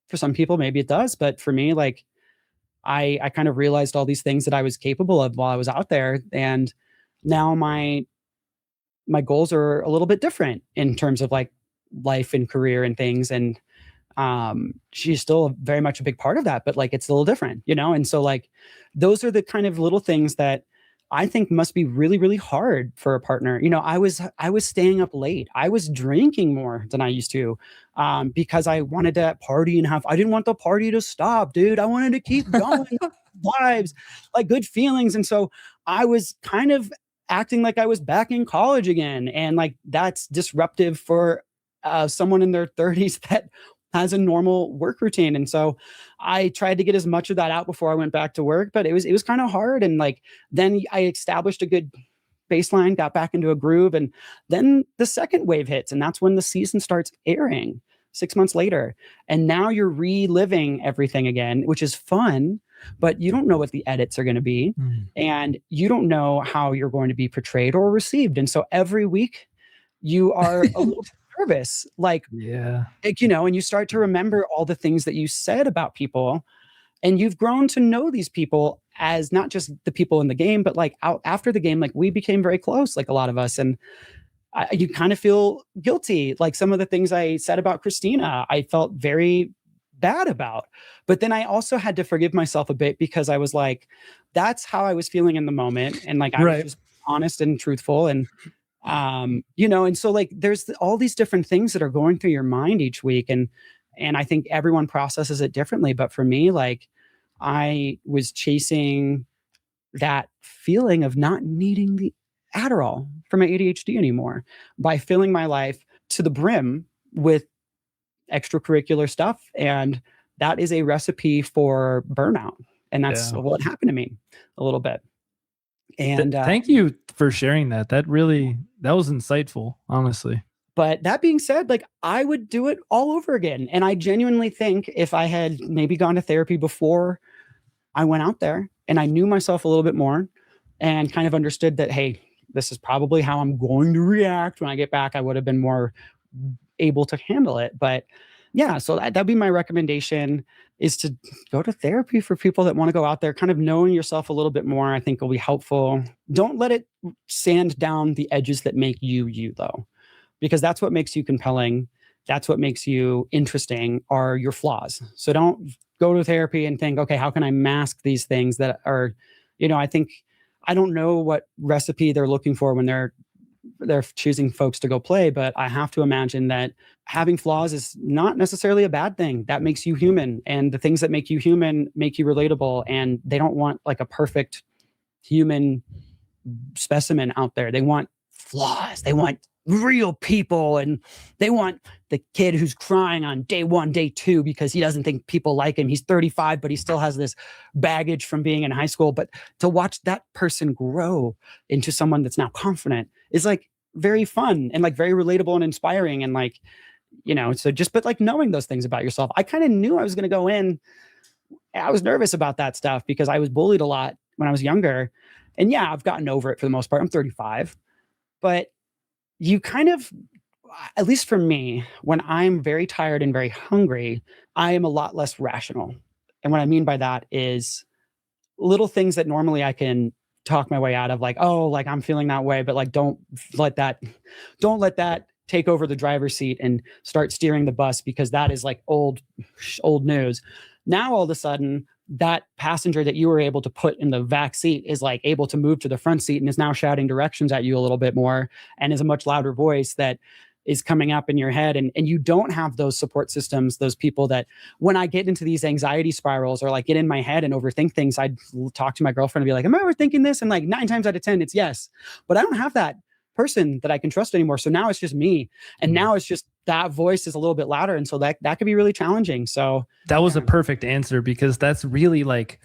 for some people, maybe it does. But for me, like I kind of realized all these things that I was capable of while I was out there. And now my goals are a little bit different in terms of like life and career and things. And she's still very much a big part of that, but like it's a little different, And so like those are the kind of little things that I think must be really, really hard for a partner. I was staying up late. I was drinking more than I used to, because I wanted to party and I didn't want the party to stop, dude. I wanted to keep going, vibes, like good feelings. And so I was kind of acting like I was back in college again. And like, that's disruptive for someone in their 30s that has a normal work routine. And so I tried to get as much of that out before I went back to work, but it was kind of hard. And like, then I established a good baseline, got back into a groove. And then the second wave hits, and that's when the season starts airing 6 months later. And now you're reliving everything again, which is fun, but you don't know what the edits are going to be. And you don't know how you're going to be portrayed or received. And so every week you are a little nervous, and you start to remember all the things that you said about people, and you've grown to know these people as not just the people in the game, but like out after the game, like we became very close, like a lot of us. And you kind of feel guilty. Like some of the things I said about Christina, I felt very bad about, but then I also had to forgive myself a bit because I was like, that's how I was feeling in the moment. And like, I was just honest and truthful. And and so like there's all these different things that are going through your mind each week. And I think everyone processes it differently. But for me, like I was chasing that feeling of not needing the Adderall for my ADHD anymore by filling my life to the brim with extracurricular stuff. And that is a recipe for burnout. And that's Yeah. what happened to me a little bit. And Thank you for sharing that. That was insightful, honestly. but that being said, like I would do it all over again. And I genuinely think if I had maybe gone to therapy before I went out there and I knew myself a little bit more and kind of understood that, hey, this is probably how I'm going to react when I get back, I would have been more able to handle it. But yeah, so that'd be my recommendation is to go to therapy for people that want to go out there, kind of knowing yourself a little bit more, I think will be helpful. Don't let it sand down the edges that make you, you though, because that's what makes you compelling. That's what makes you interesting are your flaws. So don't go to therapy and think, okay, how can I mask these things that are, I think I don't know what recipe they're looking for when they're choosing folks to go play, but I have to imagine that having flaws is not necessarily a bad thing. That makes you human, and the things that make you human make you relatable. And they don't want like a perfect human specimen out there. They want flaws. They want real people, and they want the kid who's crying on day 1, day 2 because he doesn't think people like him. He's 35, but he still has this baggage from being in high school. But to watch that person grow into someone that's now confident is like very fun and like very relatable and inspiring. And like, so but like knowing those things about yourself, I kind of knew I was going to go in. I was nervous about that stuff because I was bullied a lot when I was younger. And yeah, I've gotten over it for the most part. I'm 35, but you kind of, at least for me, when I'm very tired and very hungry, I am a lot less rational. And what I mean by that is little things that normally I can talk my way out of, like, oh, like I'm feeling that way, but like let that take over the driver's seat and start steering the bus, because that is like old news. Now all of a sudden, that passenger that you were able to put in the back seat is like able to move to the front seat and is now shouting directions at you a little bit more and is a much louder voice that is coming up in your head. And you don't have those support systems, those people that when I get into these anxiety spirals or like get in my head and overthink things, I'd talk to my girlfriend and be like, am I overthinking this? And like 9 times out of 10, it's yes. But I don't have that person that I can trust anymore. So now it's just me. And now it's just that voice is a little bit louder. And so that could be really challenging. So that was a perfect answer, because that's really like,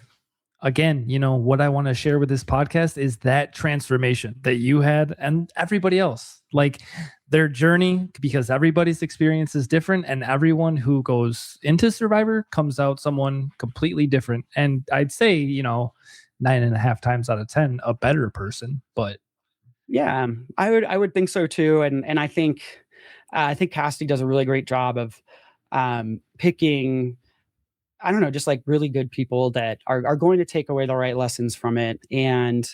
again, what I want to share with this podcast is that transformation that you had and everybody else, like their journey, because everybody's experience is different and everyone who goes into Survivor comes out someone completely different. And I'd say, 9.5 times out of 10, a better person. But yeah, I would think so too. And I think Cassidy does a really great job of picking, I don't know, just like really good people that are going to take away the right lessons from it. And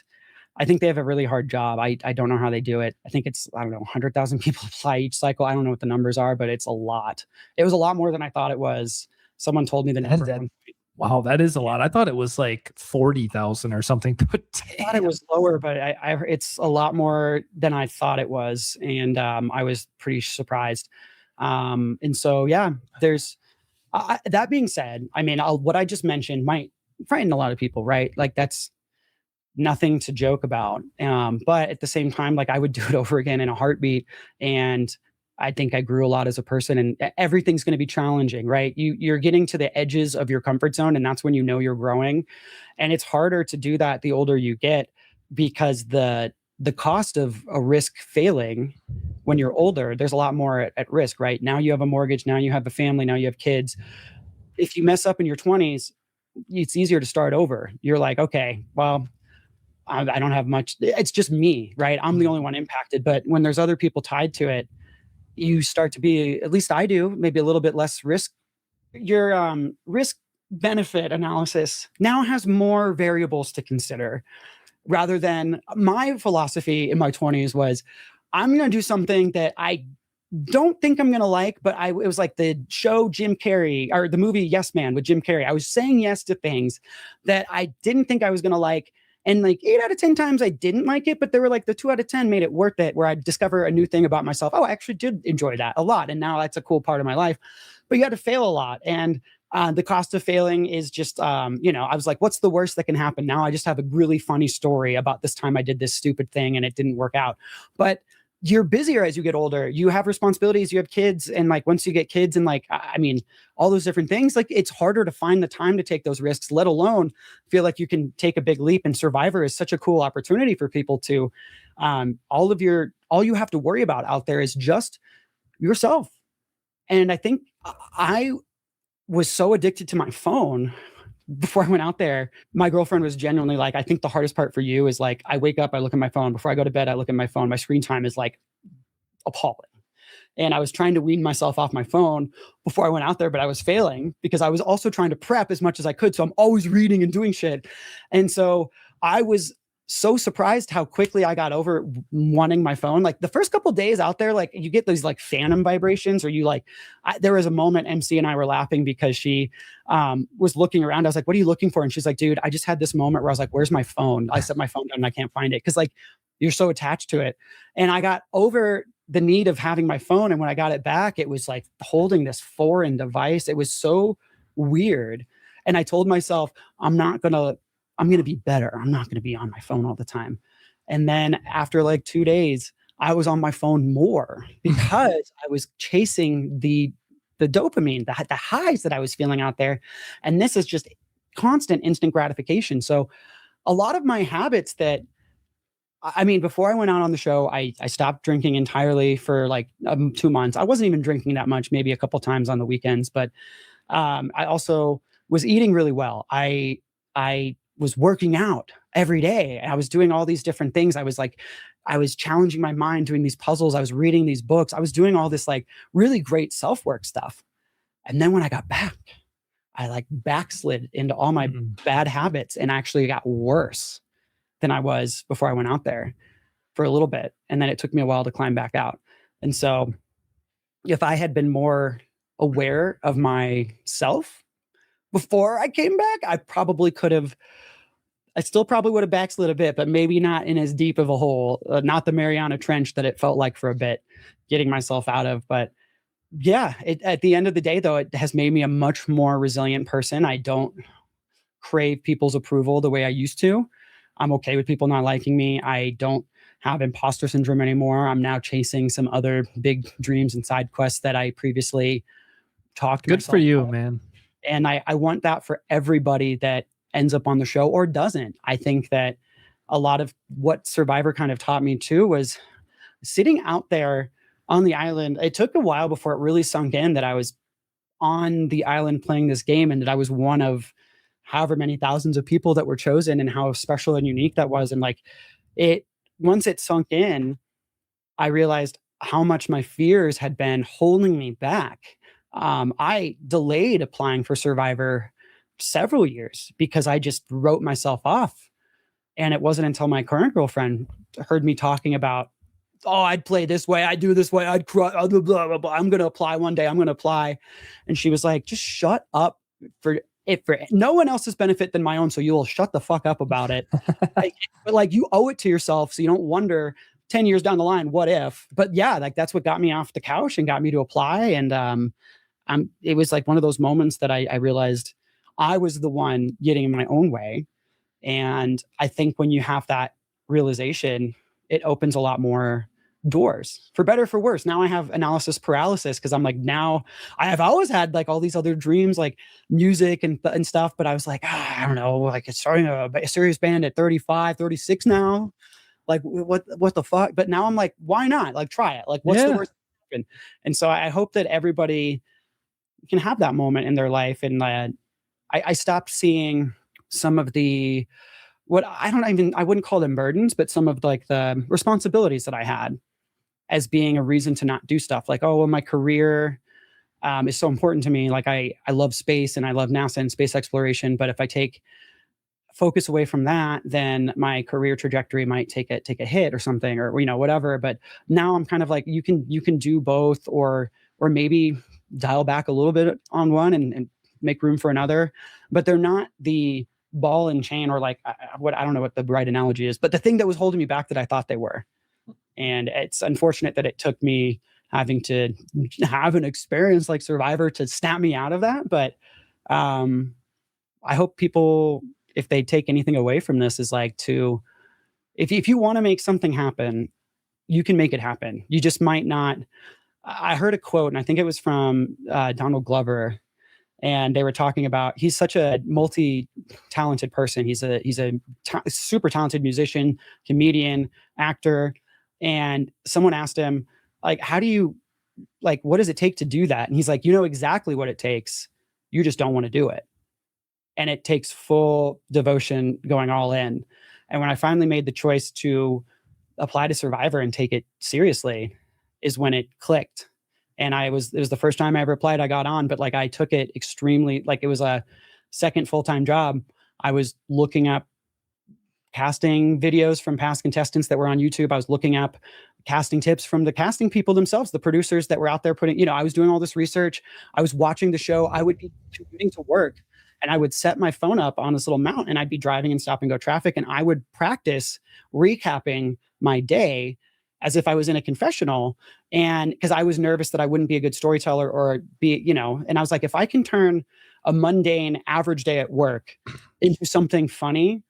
I think they have a really hard job. I don't know how they do it. I think it's, 100,000 people apply each cycle. I don't know what the numbers are, but it's a lot. It was a lot more than I thought it was. Someone told me the number. Wow, that is a lot. I thought it was like 40,000 or something. But I thought it was lower, but it's a lot more than I thought it was. And I was pretty surprised. And so, yeah, there's, that being said, what I just mentioned might frighten a lot of people, right? Like that's nothing to joke about. But at the same time, like I would do it over again in a heartbeat. And I think I grew a lot as a person, and everything's going to be challenging, right? You're getting to the edges of your comfort zone, and that's when you're growing. And it's harder to do that the older you get, because the cost of a risk failing when you're older, there's a lot more at risk, right? Now you have a mortgage, now you have a family, now you have kids. If you mess up in your 20s, it's easier to start over. You're like, okay, well, I don't have much. It's just me, right? I'm the only one impacted. But when there's other people tied to it, you start to be, at least I do, maybe a little bit less risk. Your risk benefit analysis now has more variables to consider, rather than my philosophy in my 20s was, I'm going to do something that I don't think I'm going to like, but it was like the show Jim Carrey, or the movie Yes Man with Jim Carrey. I was saying yes to things that I didn't think I was going to like. And like 8 out of 10 times I didn't like it, but they were like the 2 out of 10 made it worth it, where I discover a new thing about myself. Oh, I actually did enjoy that a lot. And now that's a cool part of my life. But you had to fail a lot. And The cost of failing is just, I was like, what's the worst that can happen? Now I just have a really funny story about this time I did this stupid thing and it didn't work out. But you're busier as you get older. You have responsibilities, you have kids. And like, once you get kids and like, I mean, all those different things, like it's harder to find the time to take those risks, let alone feel like you can take a big leap. And Survivor is such a cool opportunity for people to, all you have to worry about out there is just yourself. And I think I was so addicted to my phone before I went out there. My girlfriend was genuinely like, I think the hardest part for you is like, I wake up, I look at my phone. Before I go to bed, I look at my phone. My screen time is like appalling. And I was trying to wean myself off my phone before I went out there, but I was failing because I was also trying to prep as much as I could. So I'm always reading and doing shit. And so I was so surprised how quickly I got over wanting my phone. Like the first couple of days out there, like you get these like phantom vibrations, or you like, there was a moment MC and I were laughing because she was looking around. I was like, what are you looking for? And she's like, dude, I just had this moment where I was like, where's my phone? I set my phone down and I can't find it. Cause like you're so attached to it. And I got over the need of having my phone. And when I got it back, it was like holding this foreign device. It was so weird. And I told myself, I'm going to be better. I'm not going to be on my phone all the time. And then after like 2 days, I was on my phone more because I was chasing the dopamine, the highs that I was feeling out there. And this is just constant instant gratification. So a lot of my habits that, I mean, before I went out on the show, I stopped drinking entirely for like 2 months. I wasn't even drinking that much, maybe a couple times on the weekends, but I also was eating really well. I was working out every day. I was doing all these different things. I was challenging my mind, doing these puzzles. I was reading these books. I was doing all this like really great self-work stuff. And then when I got back, I like backslid into all my bad habits and actually got worse than I was before I went out there for a little bit. And then it took me a while to climb back out. And so if I had been more aware of myself before I came back, I still probably would have backslid a bit, but maybe not in as deep of a hole, not the Mariana Trench that it felt like for a bit getting myself out of. But yeah, at the end of the day, though, it has made me a much more resilient person. I don't crave people's approval the way I used to. I'm okay with people not liking me. I don't have imposter syndrome anymore. I'm now chasing some other big dreams and side quests that I previously talked. Good for you, man. And I want that for everybody that ends up on the show or doesn't. I think that a lot of what Survivor kind of taught me too was sitting out there on the island. It took a while before it really sunk in that I was on the island playing this game and that I was one of however many thousands of people that were chosen, and how special and unique that was. And like once it sunk in, I realized how much my fears had been holding me back. I delayed applying for Survivor several years because I just wrote myself off. And it wasn't until my current girlfriend heard me talking about, oh, I'd play this way, I'd do this way, I'd cry, blah, blah, blah, blah. I'm going to apply one day, I'm going to apply. And she was like, just shut up for no one else's benefit than my own. So you'll shut the fuck up about it. But like you owe it to yourself. So you don't wonder 10 years down the line, what if? But yeah, like that's what got me off the couch and got me to apply. And it was like one of those moments that I realized I was the one getting in my own way. And I think when you have that realization, it opens a lot more doors, for better, for worse. Now I have analysis paralysis because I'm like, now I've always had like all these other dreams, like music and stuff. But I was like, I don't know, like it's starting a serious band at 35, 36 now. Like what the fuck? But now I'm like, why not? Like try it. Like what's the worst? And so I hope that everybody can have that moment in their life. And I stopped seeing some of the, what I wouldn't call them burdens, but some of like the responsibilities that I had as being a reason to not do stuff. Like, oh, well, my career is so important to me. Like I love space and I love NASA and space exploration. But if I take focus away from that, then my career trajectory might take a hit or something, or whatever. But now I'm kind of like, you can do both, or maybe dial back a little bit on one and make room for another. But they're not the ball and chain, or like I don't know what the right analogy is, but the thing that was holding me back that I thought they were. And it's unfortunate that it took me having to have an experience like Survivor to snap me out of that. But I hope people, if they take anything away from this, is like if you want to make something happen, you can make it happen. You just might not. I heard a quote, and I think it was from Donald Glover, and they were talking about, he's such a multi-talented person. He's a super talented musician, comedian, actor, and someone asked him, like, how do you, like, what does it take to do that? And he's like, you know exactly what it takes. You just don't want to do it. And it takes full devotion, going all in. And when I finally made the choice to apply to Survivor and take it seriously, is when it clicked. And it was the first time I ever applied. I got on, but like I took it extremely, like it was a second full-time job. I was looking up casting videos from past contestants that were on YouTube. I was looking up casting tips from the casting people themselves, the producers that were out there putting, I was doing all this research. I was watching the show. I would be commuting to work, and I would set my phone up on this little mount, and I'd be driving in stop and go traffic, and I would practice recapping my day as if I was in a confessional. And because I was nervous that I wouldn't be a good storyteller or be, and I was like, if I can turn a mundane average day at work into something funny,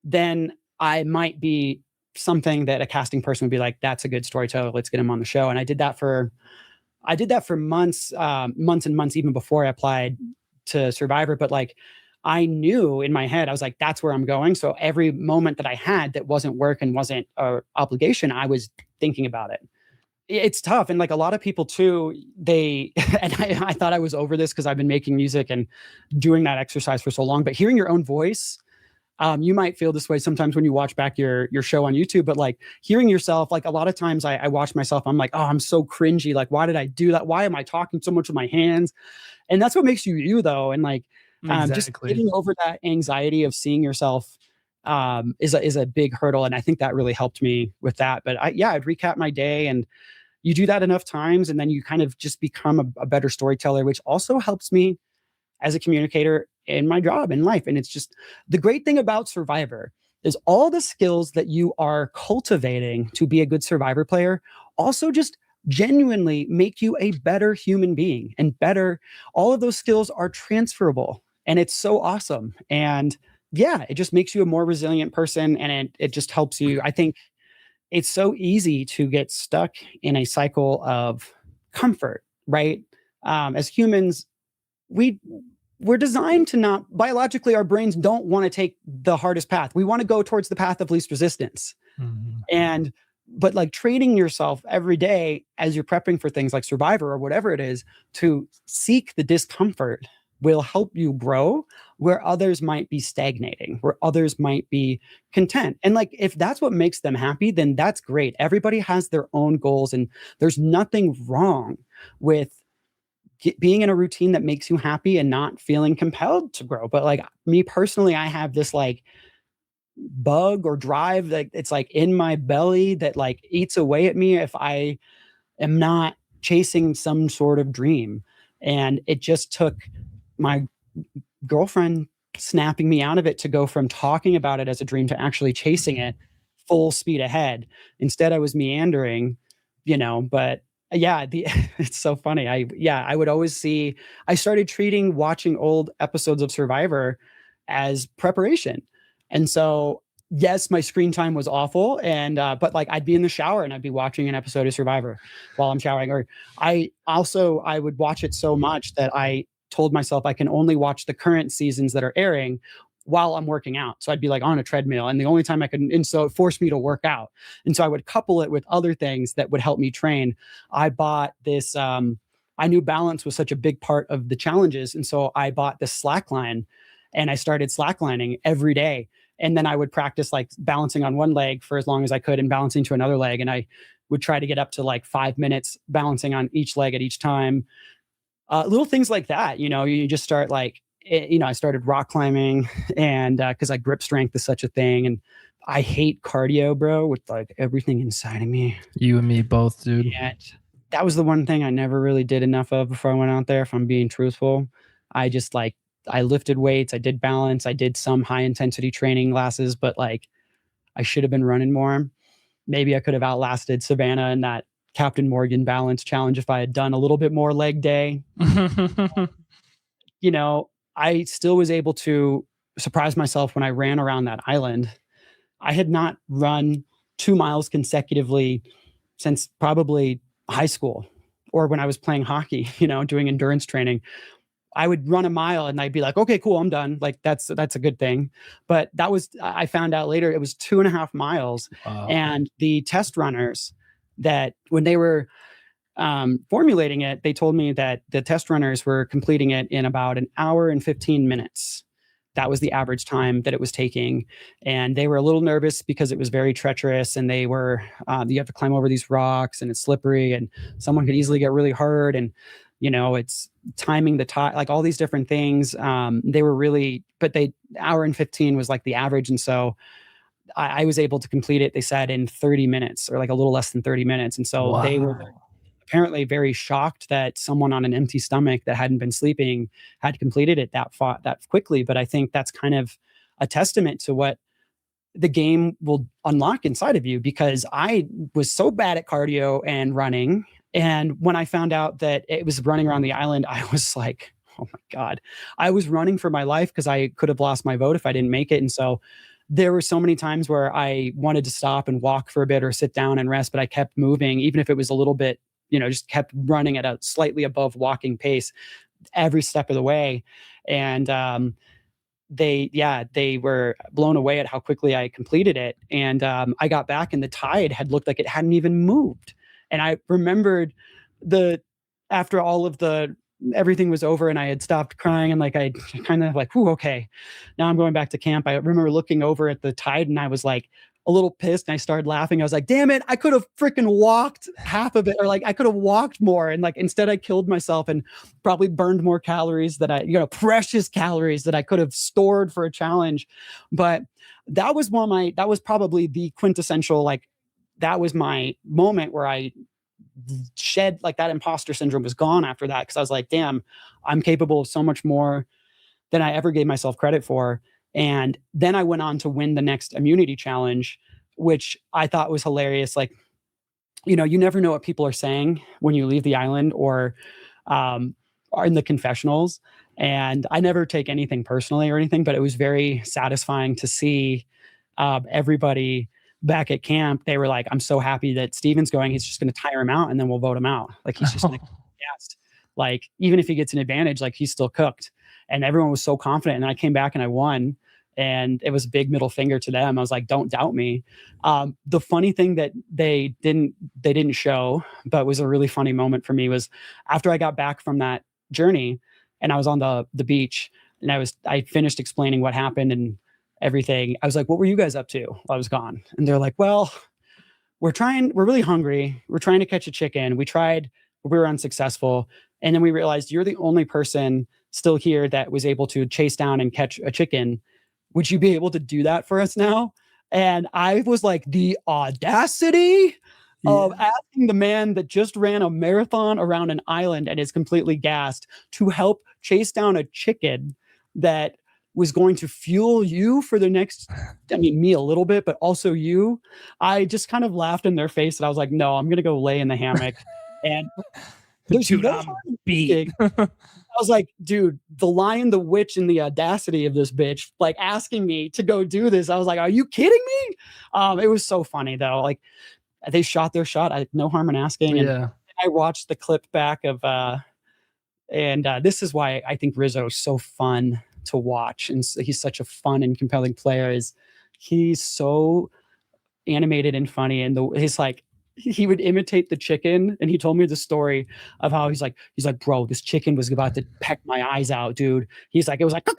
then I might be something that a casting person would be like, that's a good storyteller, let's get him on the show. And I did that for months and months, even before I applied to Survivor. But like, I knew in my head, I was like, that's where I'm going. So every moment that I had that wasn't work and wasn't an obligation, I was thinking about it. It's tough. And like a lot of people too, and I thought I was over this because I've been making music and doing that exercise for so long, but hearing your own voice, you might feel this way sometimes when you watch back your show on YouTube, but like hearing yourself, like a lot of times I watch myself, I'm like, oh, I'm so cringy. Like, why did I do that? Why am I talking so much with my hands? And that's what makes you though. And like, just getting over that anxiety of seeing yourself is a big hurdle. And I think that really helped me with that. But I'd recap my day, and you do that enough times, and then you kind of just become a better storyteller, which also helps me as a communicator in my job in life. And it's just the great thing about Survivor is all the skills that you are cultivating to be a good Survivor player also just genuinely make you a better human being and better. All of those skills are transferable, and it's so awesome. And yeah, it just makes you a more resilient person, and it just helps you. I think it's so easy to get stuck in a cycle of comfort, right? As humans, we're designed to not, biologically, our brains don't want to take the hardest path. We want to go towards the path of least resistance. Mm-hmm. But like training yourself every day as you're prepping for things like Survivor or whatever it is, to seek the discomfort will help you grow where others might be stagnating, where others might be content. And like, if that's what makes them happy, then that's great. Everybody has their own goals, and there's nothing wrong with being in a routine that makes you happy and not feeling compelled to grow. But like me personally, I have this like bug or drive that it's like in my belly that like eats away at me if I am not chasing some sort of dream. And it just took my girlfriend snapping me out of it to go from talking about it as a dream to actually chasing it full speed ahead. Instead, I was meandering, but yeah, it's so funny. I would always I started treating watching old episodes of Survivor as preparation. And so, yes, my screen time was awful. And, but like I'd be in the shower and I'd be watching an episode of Survivor while I'm showering. Or I would watch it so much that I told myself I can only watch the current seasons that are airing while I'm working out. So I'd be like on a treadmill, and the only time I could, and so it forced me to work out. And so I would couple it with other things that would help me train. I bought this, I knew balance was such a big part of the challenges. And so I bought this slackline, and I started slacklining every day. And then I would practice like balancing on one leg for as long as I could and balancing to another leg. And I would try to get up to like 5 minutes balancing on each leg at each time. Little things like that, you just start like, I started rock climbing, and because like grip strength is such a thing. And I hate cardio, bro, with like everything inside of me. You and me both, dude. And that was the one thing I never really did enough of before I went out there, if I'm being truthful. I just like, I lifted weights, I did balance, I did some high intensity training classes, but like I should have been running more. Maybe I could have outlasted Savannah in that Captain Morgan balance challenge if I had done a little bit more leg day. I still was able to surprise myself when I ran around that island. I had not run 2 miles consecutively since probably high school or when I was playing hockey, doing endurance training. I would run a mile and I'd be like, okay, cool, I'm done. Like that's a good thing. But I found out later it was 2.5 miles. Wow. And the test runners that when they were formulating it, they told me that the test runners were completing it in about an hour and 15 minutes. That was the average time that it was taking. And they were a little nervous because it was very treacherous and they were, you have to climb over these rocks and it's slippery and someone could easily get really hurt. And, it's timing the time, like all these different things. They were really, but hour and 15 was like the average. And so I was able to complete it, they said, in 30 minutes or like a little less than 30 minutes. And so they were apparently very shocked that someone on an empty stomach that hadn't been sleeping had completed it that quickly. But I think that's kind of a testament to what the game will unlock inside of you, because I was so bad at cardio and running. And when I found out that it was running around the island, I was like, oh my God, I was running for my life because I could have lost my vote if I didn't make it. And so there were so many times where I wanted to stop and walk for a bit or sit down and rest, but I kept moving, even if it was a little bit, just kept running at a slightly above walking pace every step of the way. And they were blown away at how quickly I completed it. And I got back and the tide had looked like it hadn't even moved. And I remembered after all of everything was over and I had stopped crying and like I kind of like, whew, okay, now I'm going back to camp. I remember looking over at the tide and I was like a little pissed and I started laughing. I was like, damn it, I could have freaking walked half of it, or like I could have walked more. And like instead I killed myself and probably burned more calories that precious calories that I could have stored for a challenge. But that was probably the quintessential, like that was my moment where I shed, like that imposter syndrome was gone after that. Cause I was like, damn, I'm capable of so much more than I ever gave myself credit for. And then I went on to win the next immunity challenge, which I thought was hilarious. Like, you never know what people are saying when you leave the island or are in the confessionals. And I never take anything personally or anything, but it was very satisfying to see everybody back at camp. They were like, I'm so happy that Steven's going. He's just going to tire him out and then we'll vote him out. Like he's just going to gassed. Like even if he gets an advantage, like he's still cooked. And everyone was so confident. And I came back and I won. And it was a big middle finger to them. I was like, don't doubt me. The funny thing that they didn't show, but was a really funny moment for me, was after I got back from that journey and I was on the beach and I finished explaining what happened and everything. I was like, what were you guys up to while I was gone? And they're like, well, we're really hungry. We're trying to catch a chicken. We tried, but we were unsuccessful. And then we realized you're the only person still here that was able to chase down and catch a chicken. Would you be able to do that for us now? And I was like, the audacity of asking the man that just ran a marathon around an island and is completely gassed to help chase down a chicken that was going to fuel you for the next, me a little bit, but also you. I just kind of laughed in their face and I was like, no, I'm going to go lay in the hammock. And there's dude, no beat. I was like, dude, the lion, the witch, and the audacity of this bitch, like asking me to go do this. I was like, are you kidding me? It was so funny though. Like they shot their shot. No harm in asking. And I watched the clip back of, and this is why I think Rizzo is so fun to watch. And he's such a fun and compelling player. Is he's so animated and funny. And he's like, he would imitate the chicken. And he told me the story of how he's like, bro, this chicken was about to peck my eyes out, dude. He's like, it was like,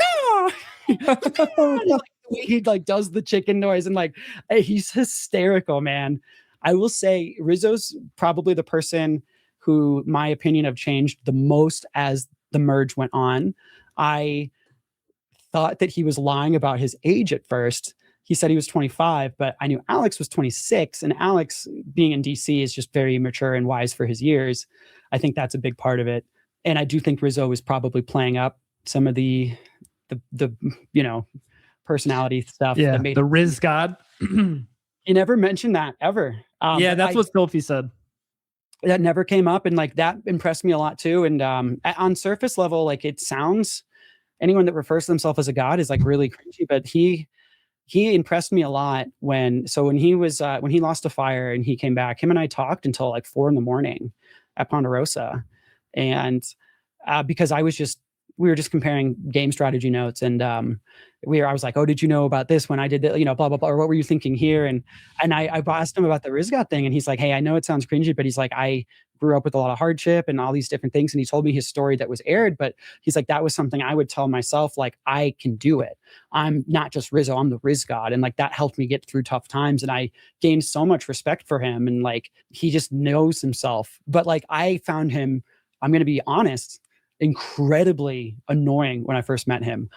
like, he like does the chicken noise and like, he's hysterical, man. I will say Rizzo's probably the person who my opinion have changed the most as the merge went on. I thought that he was lying about his age at first. He said he was 25, but I knew Alex was 26, and Alex being in DC is just very mature and wise for his years. I think that's a big part of it. And I do think Rizzo was probably playing up some of the personality stuff. Yeah, that made the Rizz God. He never mentioned that ever. That's what Sophie said. That never came up, and like that impressed me a lot too. And on surface level, like it sounds anyone that refers to themselves as a god is like really cringy, but he impressed me a lot when he was when he lost a fire and he came back, him and I talked until like 4 a.m. at Ponderosa. And because we were just comparing game strategy notes, and I was like, oh, did you know about this when I did that, blah blah blah, or what were you thinking here? And I asked him about the Rizz thing, and he's like, hey, I know it sounds cringy, but he's like, I grew up with a lot of hardship and all these different things, and he told me his story that was aired, but he's like, that was something I would tell myself, like, I can do it. I'm not just Rizzo, I'm the Rizz God, and like that helped me get through tough times, and I gained so much respect for him, and like he just knows himself. But like I found him, I'm going to be honest, incredibly annoying when I first met him.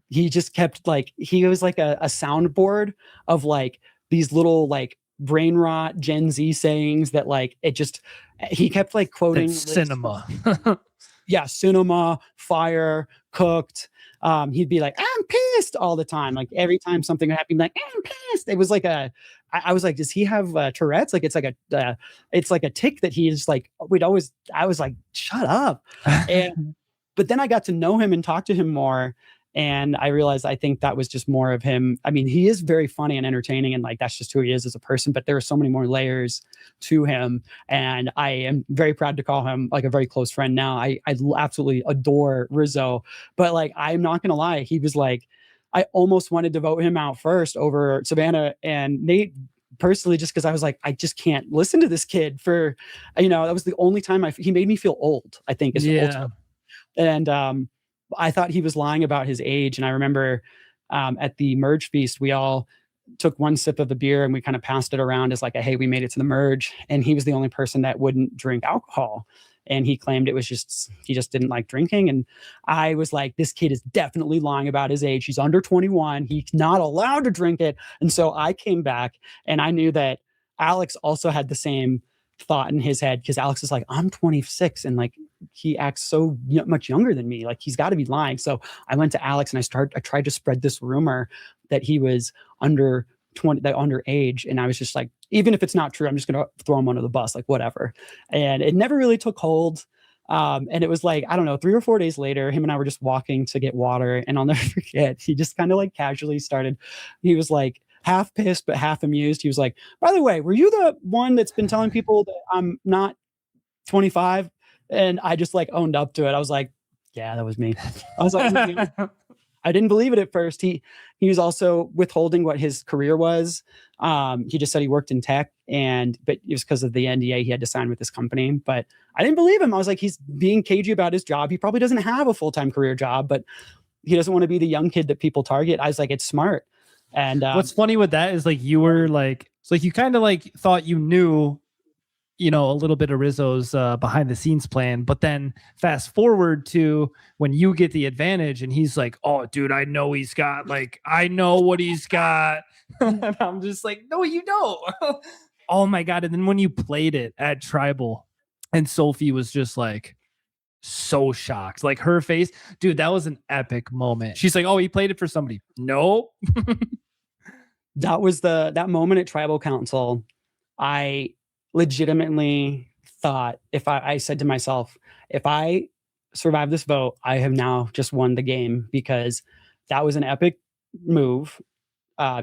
He just kept like, he was like a soundboard of like these little like brain rot Gen Z sayings that like he kept like quoting cinema. Yeah, cinema, fire, cooked. He'd be like, I'm pissed all the time. Like every time something would happen, like, I'm pissed. It was like I was like, does he have Tourette's? Like it's like a tick that he's like, I was like, shut up. But then I got to know him and talk to him more. And I realized, I think that was just more of him. I mean, he is very funny and entertaining, and like that's just who he is as a person, but there are so many more layers to him. And I am very proud to call him like a very close friend now. I absolutely adore Rizzo, but like, I'm not gonna lie, he was like, I almost wanted to vote him out first over Savannah and Nate personally, just because I was like, I just can't listen to this kid for, that was the only time he made me feel old, I think. And I thought he was lying about his age. And I remember at the merge feast, we all took one sip of the beer and we kind of passed it around as like hey, we made it to the merge. And he was the only person that wouldn't drink alcohol. And he claimed he just didn't like drinking. And I was like, this kid is definitely lying about his age. He's under 21. He's not allowed to drink it. And so I came back and I knew that Alex also had the same thought in his head, because Alex is like, I'm 26 and like he acts so much younger than me, like he's got to be lying. So I went to Alex and I tried to spread this rumor that he was underage, and I was just like, even if it's not true, I'm just gonna throw him under the bus, like whatever. And it never really took hold. And it was like, I don't know, 3 or 4 days later, him and I were just walking to get water, and I'll never forget, he just kind of like casually started, he was like half pissed but half amused. He was like, by the way, were you the one that's been telling people that I'm not 25? And I just like owned up to it. I was like, yeah, that was me. I was like, I didn't believe it at first. He was also withholding what his career was. He just said he worked in tech, but it was because of the NDA he had to sign with this company. But I didn't believe him. I was like, he's being cagey about his job. He probably doesn't have a full-time career job, but he doesn't want to be the young kid that people target. I was like, it's smart. And what's funny with that is like, you were like, it's like you kind of like thought you knew, a little bit of Rizzo's behind the scenes plan, but then fast forward to when you get the advantage and he's like, oh dude, I know what he's got. And I'm just like, no, you don't. Oh my God. And then when you played it at Tribal and Sophie was just like so shocked, like her face, dude, that was an epic moment. She's like, oh, he played it for somebody. No. That was that moment at Tribal Council. I legitimately thought, I said to myself, if I survive this vote, I have now just won the game, because that was an epic move.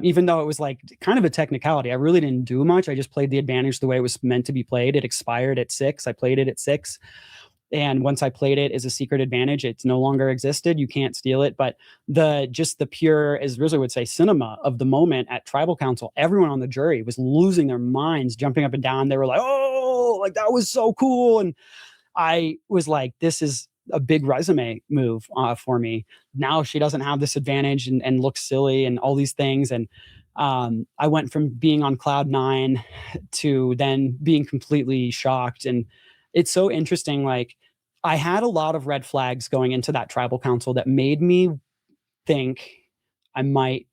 Even though it was like kind of a technicality, I really didn't do much. I just played the advantage the way it was meant to be played. It expired at 6. I played it at 6. And once I played it as a secret advantage, it's no longer existed. You can't steal it. But the pure, as Rizzo would say, cinema of the moment at Tribal Council, everyone on the jury was losing their minds, jumping up and down. They were like, oh, like that was so cool. And I was like, this is a big resume move for me. Now she doesn't have this advantage and looks silly and all these things. And I went from being on cloud 9 to then being completely shocked. And it's so interesting. Like, I had a lot of red flags going into that Tribal Council that made me think I might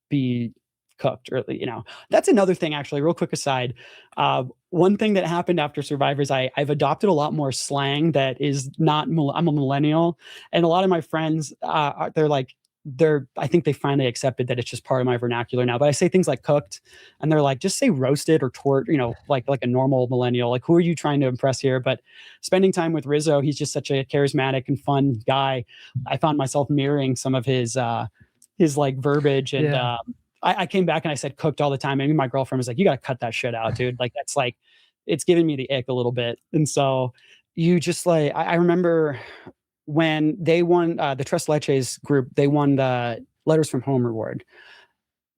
be cooked, or that's another thing, actually. Real quick aside, one thing that happened after Survivors, I've adopted a lot more slang that is not, I'm a millennial, and a lot of my friends they're like, I think they finally accepted that it's just part of my vernacular now. But I say things like cooked, and they're like, just say roasted or tort, like a normal millennial. Like, who are you trying to impress here? But spending time with Rizzo, he's just such a charismatic and fun guy. I found myself mirroring some of his like verbiage, and I came back and I said cooked all the time. Maybe my girlfriend was like, you got to cut that shit out, dude. Like, that's like, it's giving me the ick a little bit. And so you just like, I remember when they won the Tres Leches group, they won the Letters from Home reward.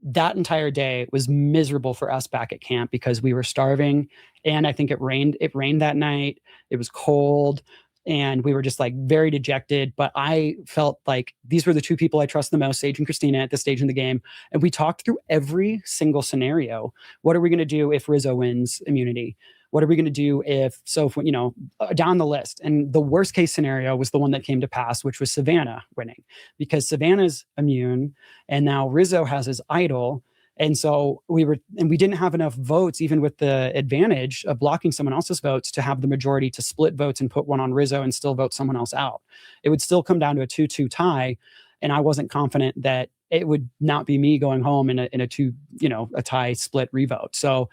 That entire day was miserable for us back at camp because we were starving. And I think it rained that night. It was cold. And we were just like very dejected. But I felt like these were the two people I trust the most, Sage and Christina, at this stage in the game. And we talked through every single scenario. What are we going to do if Rizzo wins immunity? What are we going to do if down the list? And the worst case scenario was the one that came to pass, which was Savannah winning, because Savannah's immune and now Rizzo has his idol. And so we didn't have enough votes, even with the advantage of blocking someone else's votes, to have the majority to split votes and put one on Rizzo and still vote someone else out. It would still come down to a 2-2 tie. And I wasn't confident that it would not be me going home in a tie split revote. So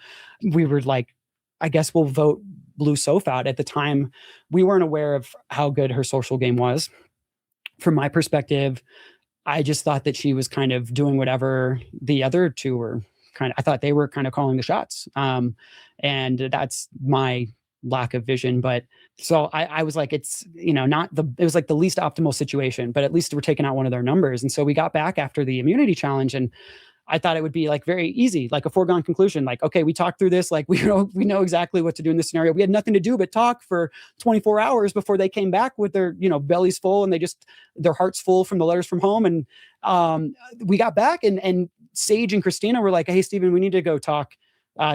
we were like, I guess we'll vote Blue Soph out. At the time, we weren't aware of how good her social game was. From my perspective, I just thought that she was kind of doing whatever the other two were I thought they were kind of calling the shots. And that's my lack of vision. But so I was like, it was like the least optimal situation, but at least we're taking out one of their numbers. And so we got back after the immunity challenge, and I thought it would be like very easy, like a foregone conclusion. Like, okay, we talked through this. Like, we know exactly what to do in this scenario. We had nothing to do but talk for 24 hours before they came back with their, bellies full, and their hearts full from the letters from home. And we got back, and Sage and Christina were like, hey, Steven, we need to go talk.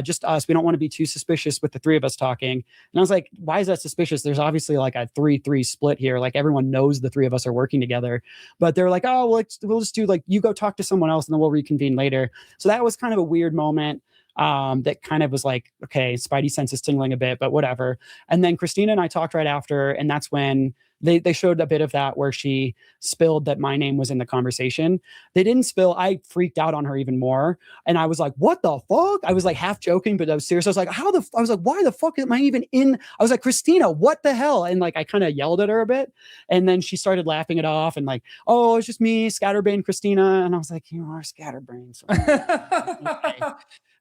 Just us. We don't want to be too suspicious with the three of us talking. And I was like, why is that suspicious? There's obviously like a 3-3 split here. Like, everyone knows the three of us are working together. But they're like, oh, well, we'll just do like, you go talk to someone else and then we'll reconvene later. So that was kind of a weird moment. That kind of was like, okay, Spidey sense is tingling a bit, but whatever. And then Christina and I talked right after, and that's when they showed a bit of that where she spilled that my name was in the conversation. They didn't spill. I freaked out on her even more. And I was like, what the fuck? I was like half joking, but I was serious. I was like, I was like, why the fuck am I even in? I was like, Christina, what the hell? And like, I kind of yelled at her a bit. And then she started laughing it off and like, oh, it's just me, Scatterbrain Christina. And I was like, you are Scatterbrain. So okay.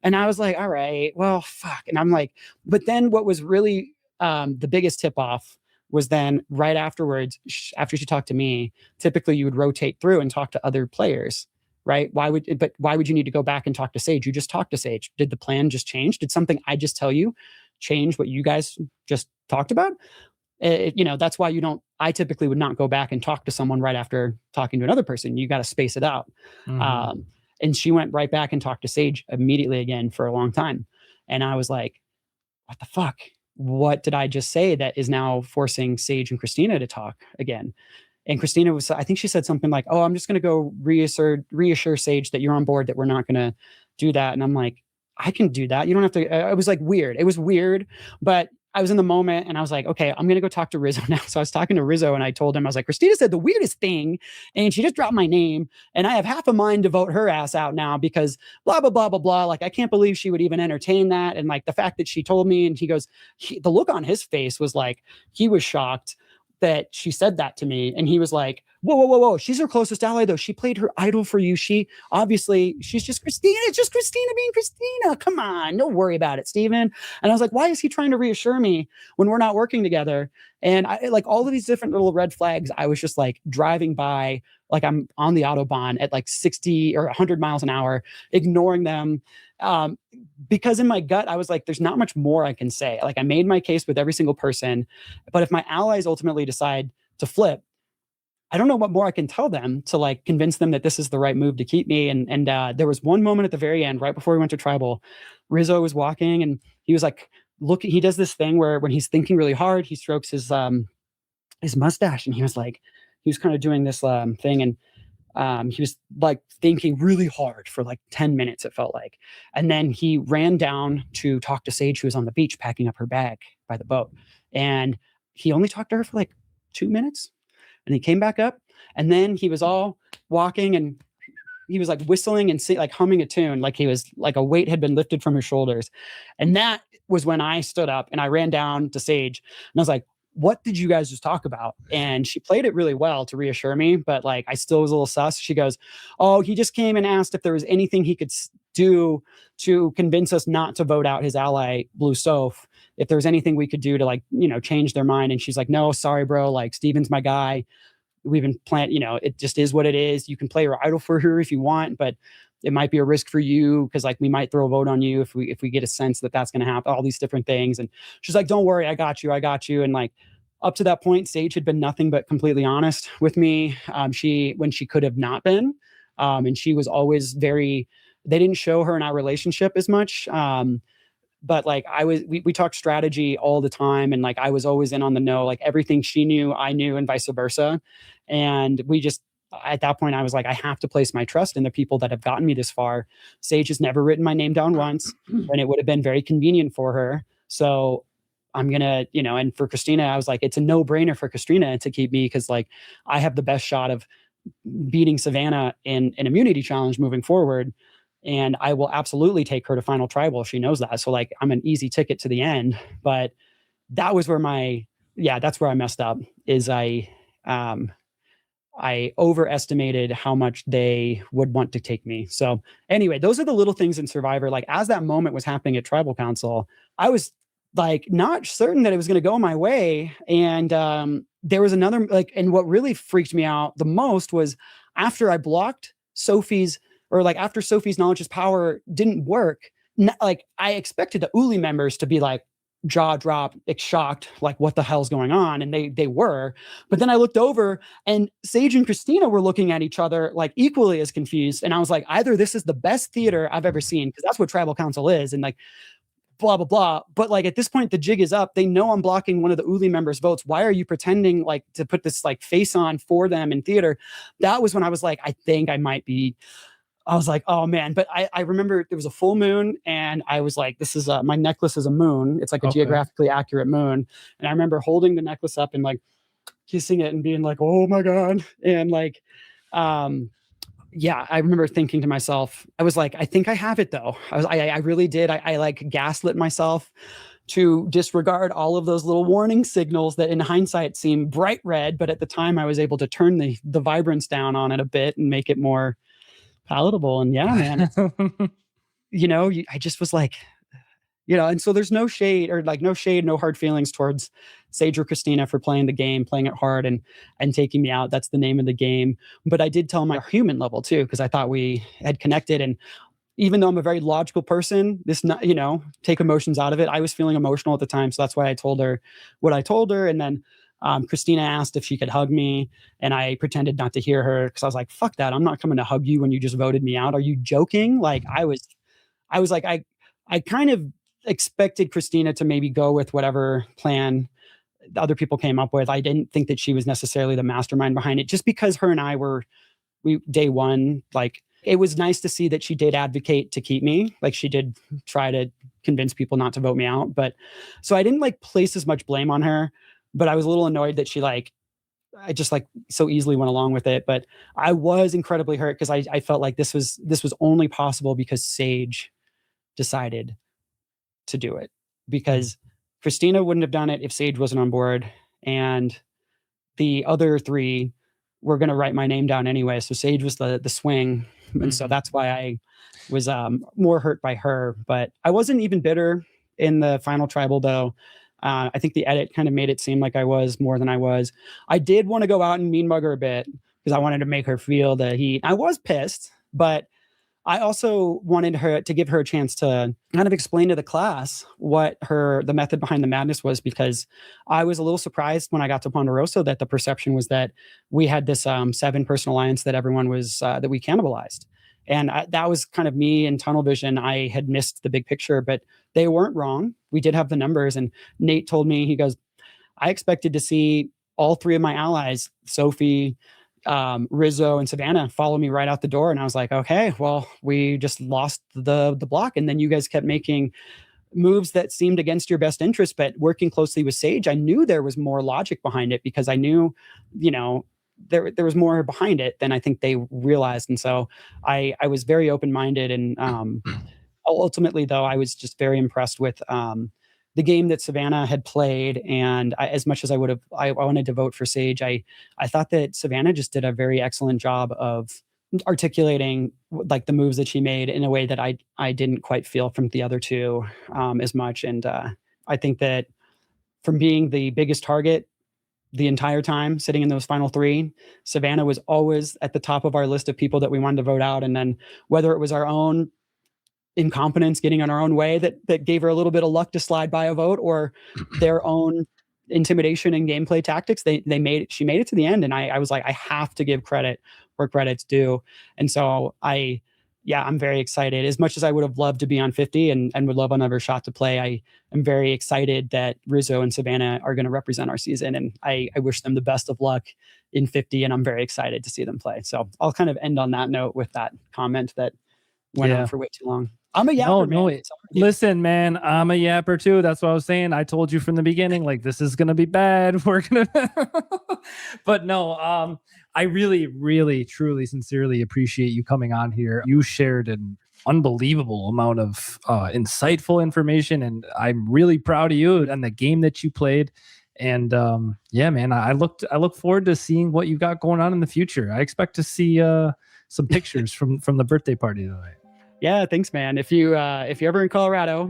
And I was like, all right, well, fuck. And I'm like, but then what was really the biggest tip off was then right afterwards, after she talked to me, typically you would rotate through and talk to other players, right? Why would you need to go back and talk to Sage? You just talked to Sage. Did the plan just change? Did something I just tell you change what you guys just talked about? That's why I typically would not go back and talk to someone right after talking to another person. You got to space it out. Mm-hmm. And she went right back and talked to Sage immediately again for a long time. And I was like, what the fuck? What did I just say that is now forcing Sage and Christina to talk again? And Christina I think she said something like, oh, I'm just going to go reassure Sage that you're on board, that we're not going to do that. And I'm like, I can do that. You don't have to. It was like weird. It was weird, but I was in the moment and I was like, okay, I'm going to go talk to Rizzo now. So I was talking to Rizzo and I told him, I was like, Christina said the weirdest thing and she just dropped my name and I have half a mind to vote her ass out now because blah, blah, blah, blah, blah. Like, I can't believe she would even entertain that. And like the fact that she told me, and he goes, the look on his face was like, he was shocked that she said that to me. And he was like, whoa. She's her closest ally though. She played her idol for you. She's just Christina. It's just Christina being Christina. Come on. Don't worry about it, Steven. And I was like, why is he trying to reassure me when we're not working together? And I like all of these different little red flags. I was just like driving by, like I'm on the Autobahn at like 60 or 100 miles an hour, ignoring them. Because in my gut, I was like, there's not much more I can say. Like, I made my case with every single person, but if my allies ultimately decide to flip, I don't know what more I can tell them to like convince them that this is the right move to keep me. And there was one moment at the very end, right before we went to tribal, Rizzo was walking and he was like, he does this thing where when he's thinking really hard, he strokes his mustache. And he was kind of doing this thing. And he was like thinking really hard for like 10 minutes, it felt like. And then he ran down to talk to Sage, who was on the beach packing up her bag by the boat. And he only talked to her for like 2 minutes. And he came back up and then he was all walking and he was like whistling and like humming a tune, like he was like a weight had been lifted from his shoulders. And that was when I stood up and I ran down to Sage and I was like, what did you guys just talk about? And she played it really well to reassure me, but like I still was a little sus. She goes, oh, he just came and asked if there was anything he could do to convince us not to vote out his ally, Blue Soph, if there was anything we could do to like, you know, change their mind. And she's like, no, sorry, bro. Like Steven's my guy. We've been planning, you know, it just is what it is. You can play your idol for her if you want, but it might be a risk for you because like we might throw a vote on you if we get a sense that that's going to happen, all these different things. And she's like, don't worry, I got you. And like up to that point, Sage had been nothing but completely honest with me. When she could have not been, and she was always they didn't show her in our relationship as much. But like we talked strategy all the time. And like, I was always in on the know, like everything she knew, I knew and vice versa. And at that point, I was like, I have to place my trust in the people that have gotten me this far. Sage has never written my name down once, and it would have been very convenient for her. So I'm going to, you know, and for Christina, I was like, it's a no brainer for Christina to keep me because like I have the best shot of beating Savannah in an immunity challenge moving forward. And I will absolutely take her to final tribal. She knows that. So like, I'm an easy ticket to the end, but that was where that's where I messed up is I overestimated how much they would want to take me. So anyway, those are the little things in Survivor. Like as that moment was happening at Tribal Council, I was like not certain that it was going to go my way. And there was another and what really freaked me out the most was after I blocked after Sophie's knowledge is power didn't work. Like I expected the Uli members to be like jaw drop, shocked, like what the hell's going on? And they were, but then I looked over and Sage and Christina were looking at each other like equally as confused. And I was like, either this is the best theater I've ever seen, because that's what Tribal Council is, and like blah, blah, blah. But like at this point, the jig is up. They know I'm blocking one of the Uli members' votes. Why are you pretending like to put this like face on for them in theater? That was when I was like, I was like, oh man. But I remember there was a full moon and I was like, this is my necklace is a moon. It's like a geographically accurate moon. And I remember holding the necklace up and like kissing it and being like, oh my God. And like, I remember thinking to myself, I was like, I think I have it though. I really did. I like gaslit myself to disregard all of those little warning signals that in hindsight seem bright red. But at the time I was able to turn the vibrance down on it a bit and make it more palatable. And yeah, man, I just was like, and so there's no shade, no hard feelings towards Sage or Christina for playing the game, playing it hard and taking me out. That's the name of the game. But I did tell my human level too, because I thought we had connected. And even though I'm a very logical person, take emotions out of it. I was feeling emotional at the time. So that's why I told her what I told her. And then Christina asked if she could hug me, and I pretended not to hear her because I was like, fuck that. I'm not coming to hug you when you just voted me out. Are you joking? Like I was like, I kind of expected Christina to maybe go with whatever plan the other people came up with. I didn't think that she was necessarily the mastermind behind it, just because her and I day one, like it was nice to see that she did advocate to keep me. Like she did try to convince people not to vote me out. But so I didn't like place as much blame on her. But I was a little annoyed that I just like so easily went along with it. But I was incredibly hurt because I felt like this was only possible because Sage decided to do it, because Christina wouldn't have done it if Sage wasn't on board. And the other three were going to write my name down anyway. So Sage was the swing. And so that's why I was more hurt by her. But I wasn't even bitter in the final tribal though. I think the edit kind of made it seem like I was more than I was. I did want to go out and mean mug her a bit because I wanted to make her feel the heat. I was pissed, but I also wanted her to give her a chance to kind of explain to the class what the method behind the madness was, because I was a little surprised when I got to Ponderosa that the perception was that we had this 7-person alliance that everyone was, that we cannibalized. And that was kind of me in tunnel vision. I had missed the big picture, but they weren't wrong. We did have the numbers. And Nate told me, he goes, I expected to see all 3 of my allies, Sophie, Rizzo, and Savannah, follow me right out the door. And I was like, okay, well, we just lost the block. And then you guys kept making moves that seemed against your best interest, but working closely with Sage, I knew there was more logic behind it, because I knew, there was more behind it than I think they realized. And so I was very open-minded. And ultimately, though, I was just very impressed with the game that Savannah had played. And as much as I wanted to vote for Sage, I thought that Savannah just did a very excellent job of articulating like the moves that she made in a way that I didn't quite feel from the other two as much. And I think that from being the biggest target the entire time sitting in those final three, Savannah was always at the top of our list of people that we wanted to vote out. And then whether it was our own incompetence getting in our own way that gave her a little bit of luck to slide by a vote, or their own intimidation and gameplay tactics, she made it to the end. And I was like, I have to give credit where credit's due. And so I'm very excited. As much as I would have loved to be on 50 and would love another shot to play, I am very excited that Rizzo and Savannah are going to represent our season. And I wish them the best of luck in 50. And I'm very excited to see them play. So I'll kind of end on that note with that comment that went on for way too long. I'm a yapper, man. Listen, man, I'm a yapper too. That's what I was saying. I told you from the beginning, like, this is going to be bad. We're going to, but no, I really, really, truly, sincerely appreciate you coming on here. You shared an unbelievable amount of insightful information, and I'm really proud of you and the game that you played. And yeah, man, I look forward to seeing what you got going on in the future. I expect to see some pictures from the birthday party tonight. Yeah, thanks, man. If you're ever in Colorado,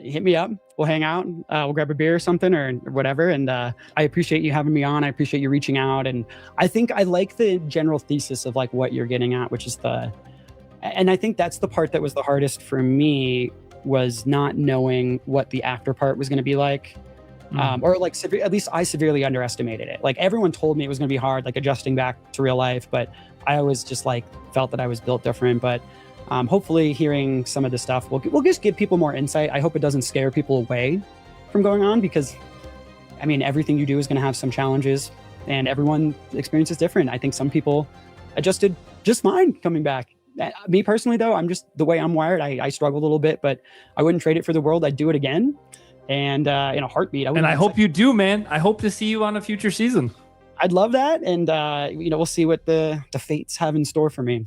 hit me up. We'll hang out. We'll grab a beer or something or whatever. And I appreciate you having me on. I appreciate you reaching out. And I think I like the general thesis of like what you're getting at, which is and I think that's the part that was the hardest for me, was not knowing what the after part was going to be like. Or like at least I severely underestimated it. Like everyone told me it was going to be hard, like adjusting back to real life, but I always just like felt that I was built different. But hopefully hearing some of the stuff will just give people more insight. I hope it doesn't scare people away from going on, because I mean, everything you do is going to have some challenges and everyone experiences different. I think some people adjusted just fine coming back. Me personally, though, I'm just the way I'm wired. I struggle a little bit, but I wouldn't trade it for the world. I'd do it again. And in a heartbeat. And I hope you do, man. I hope to see you on a future season. I'd love that. And, we'll see what the fates have in store for me.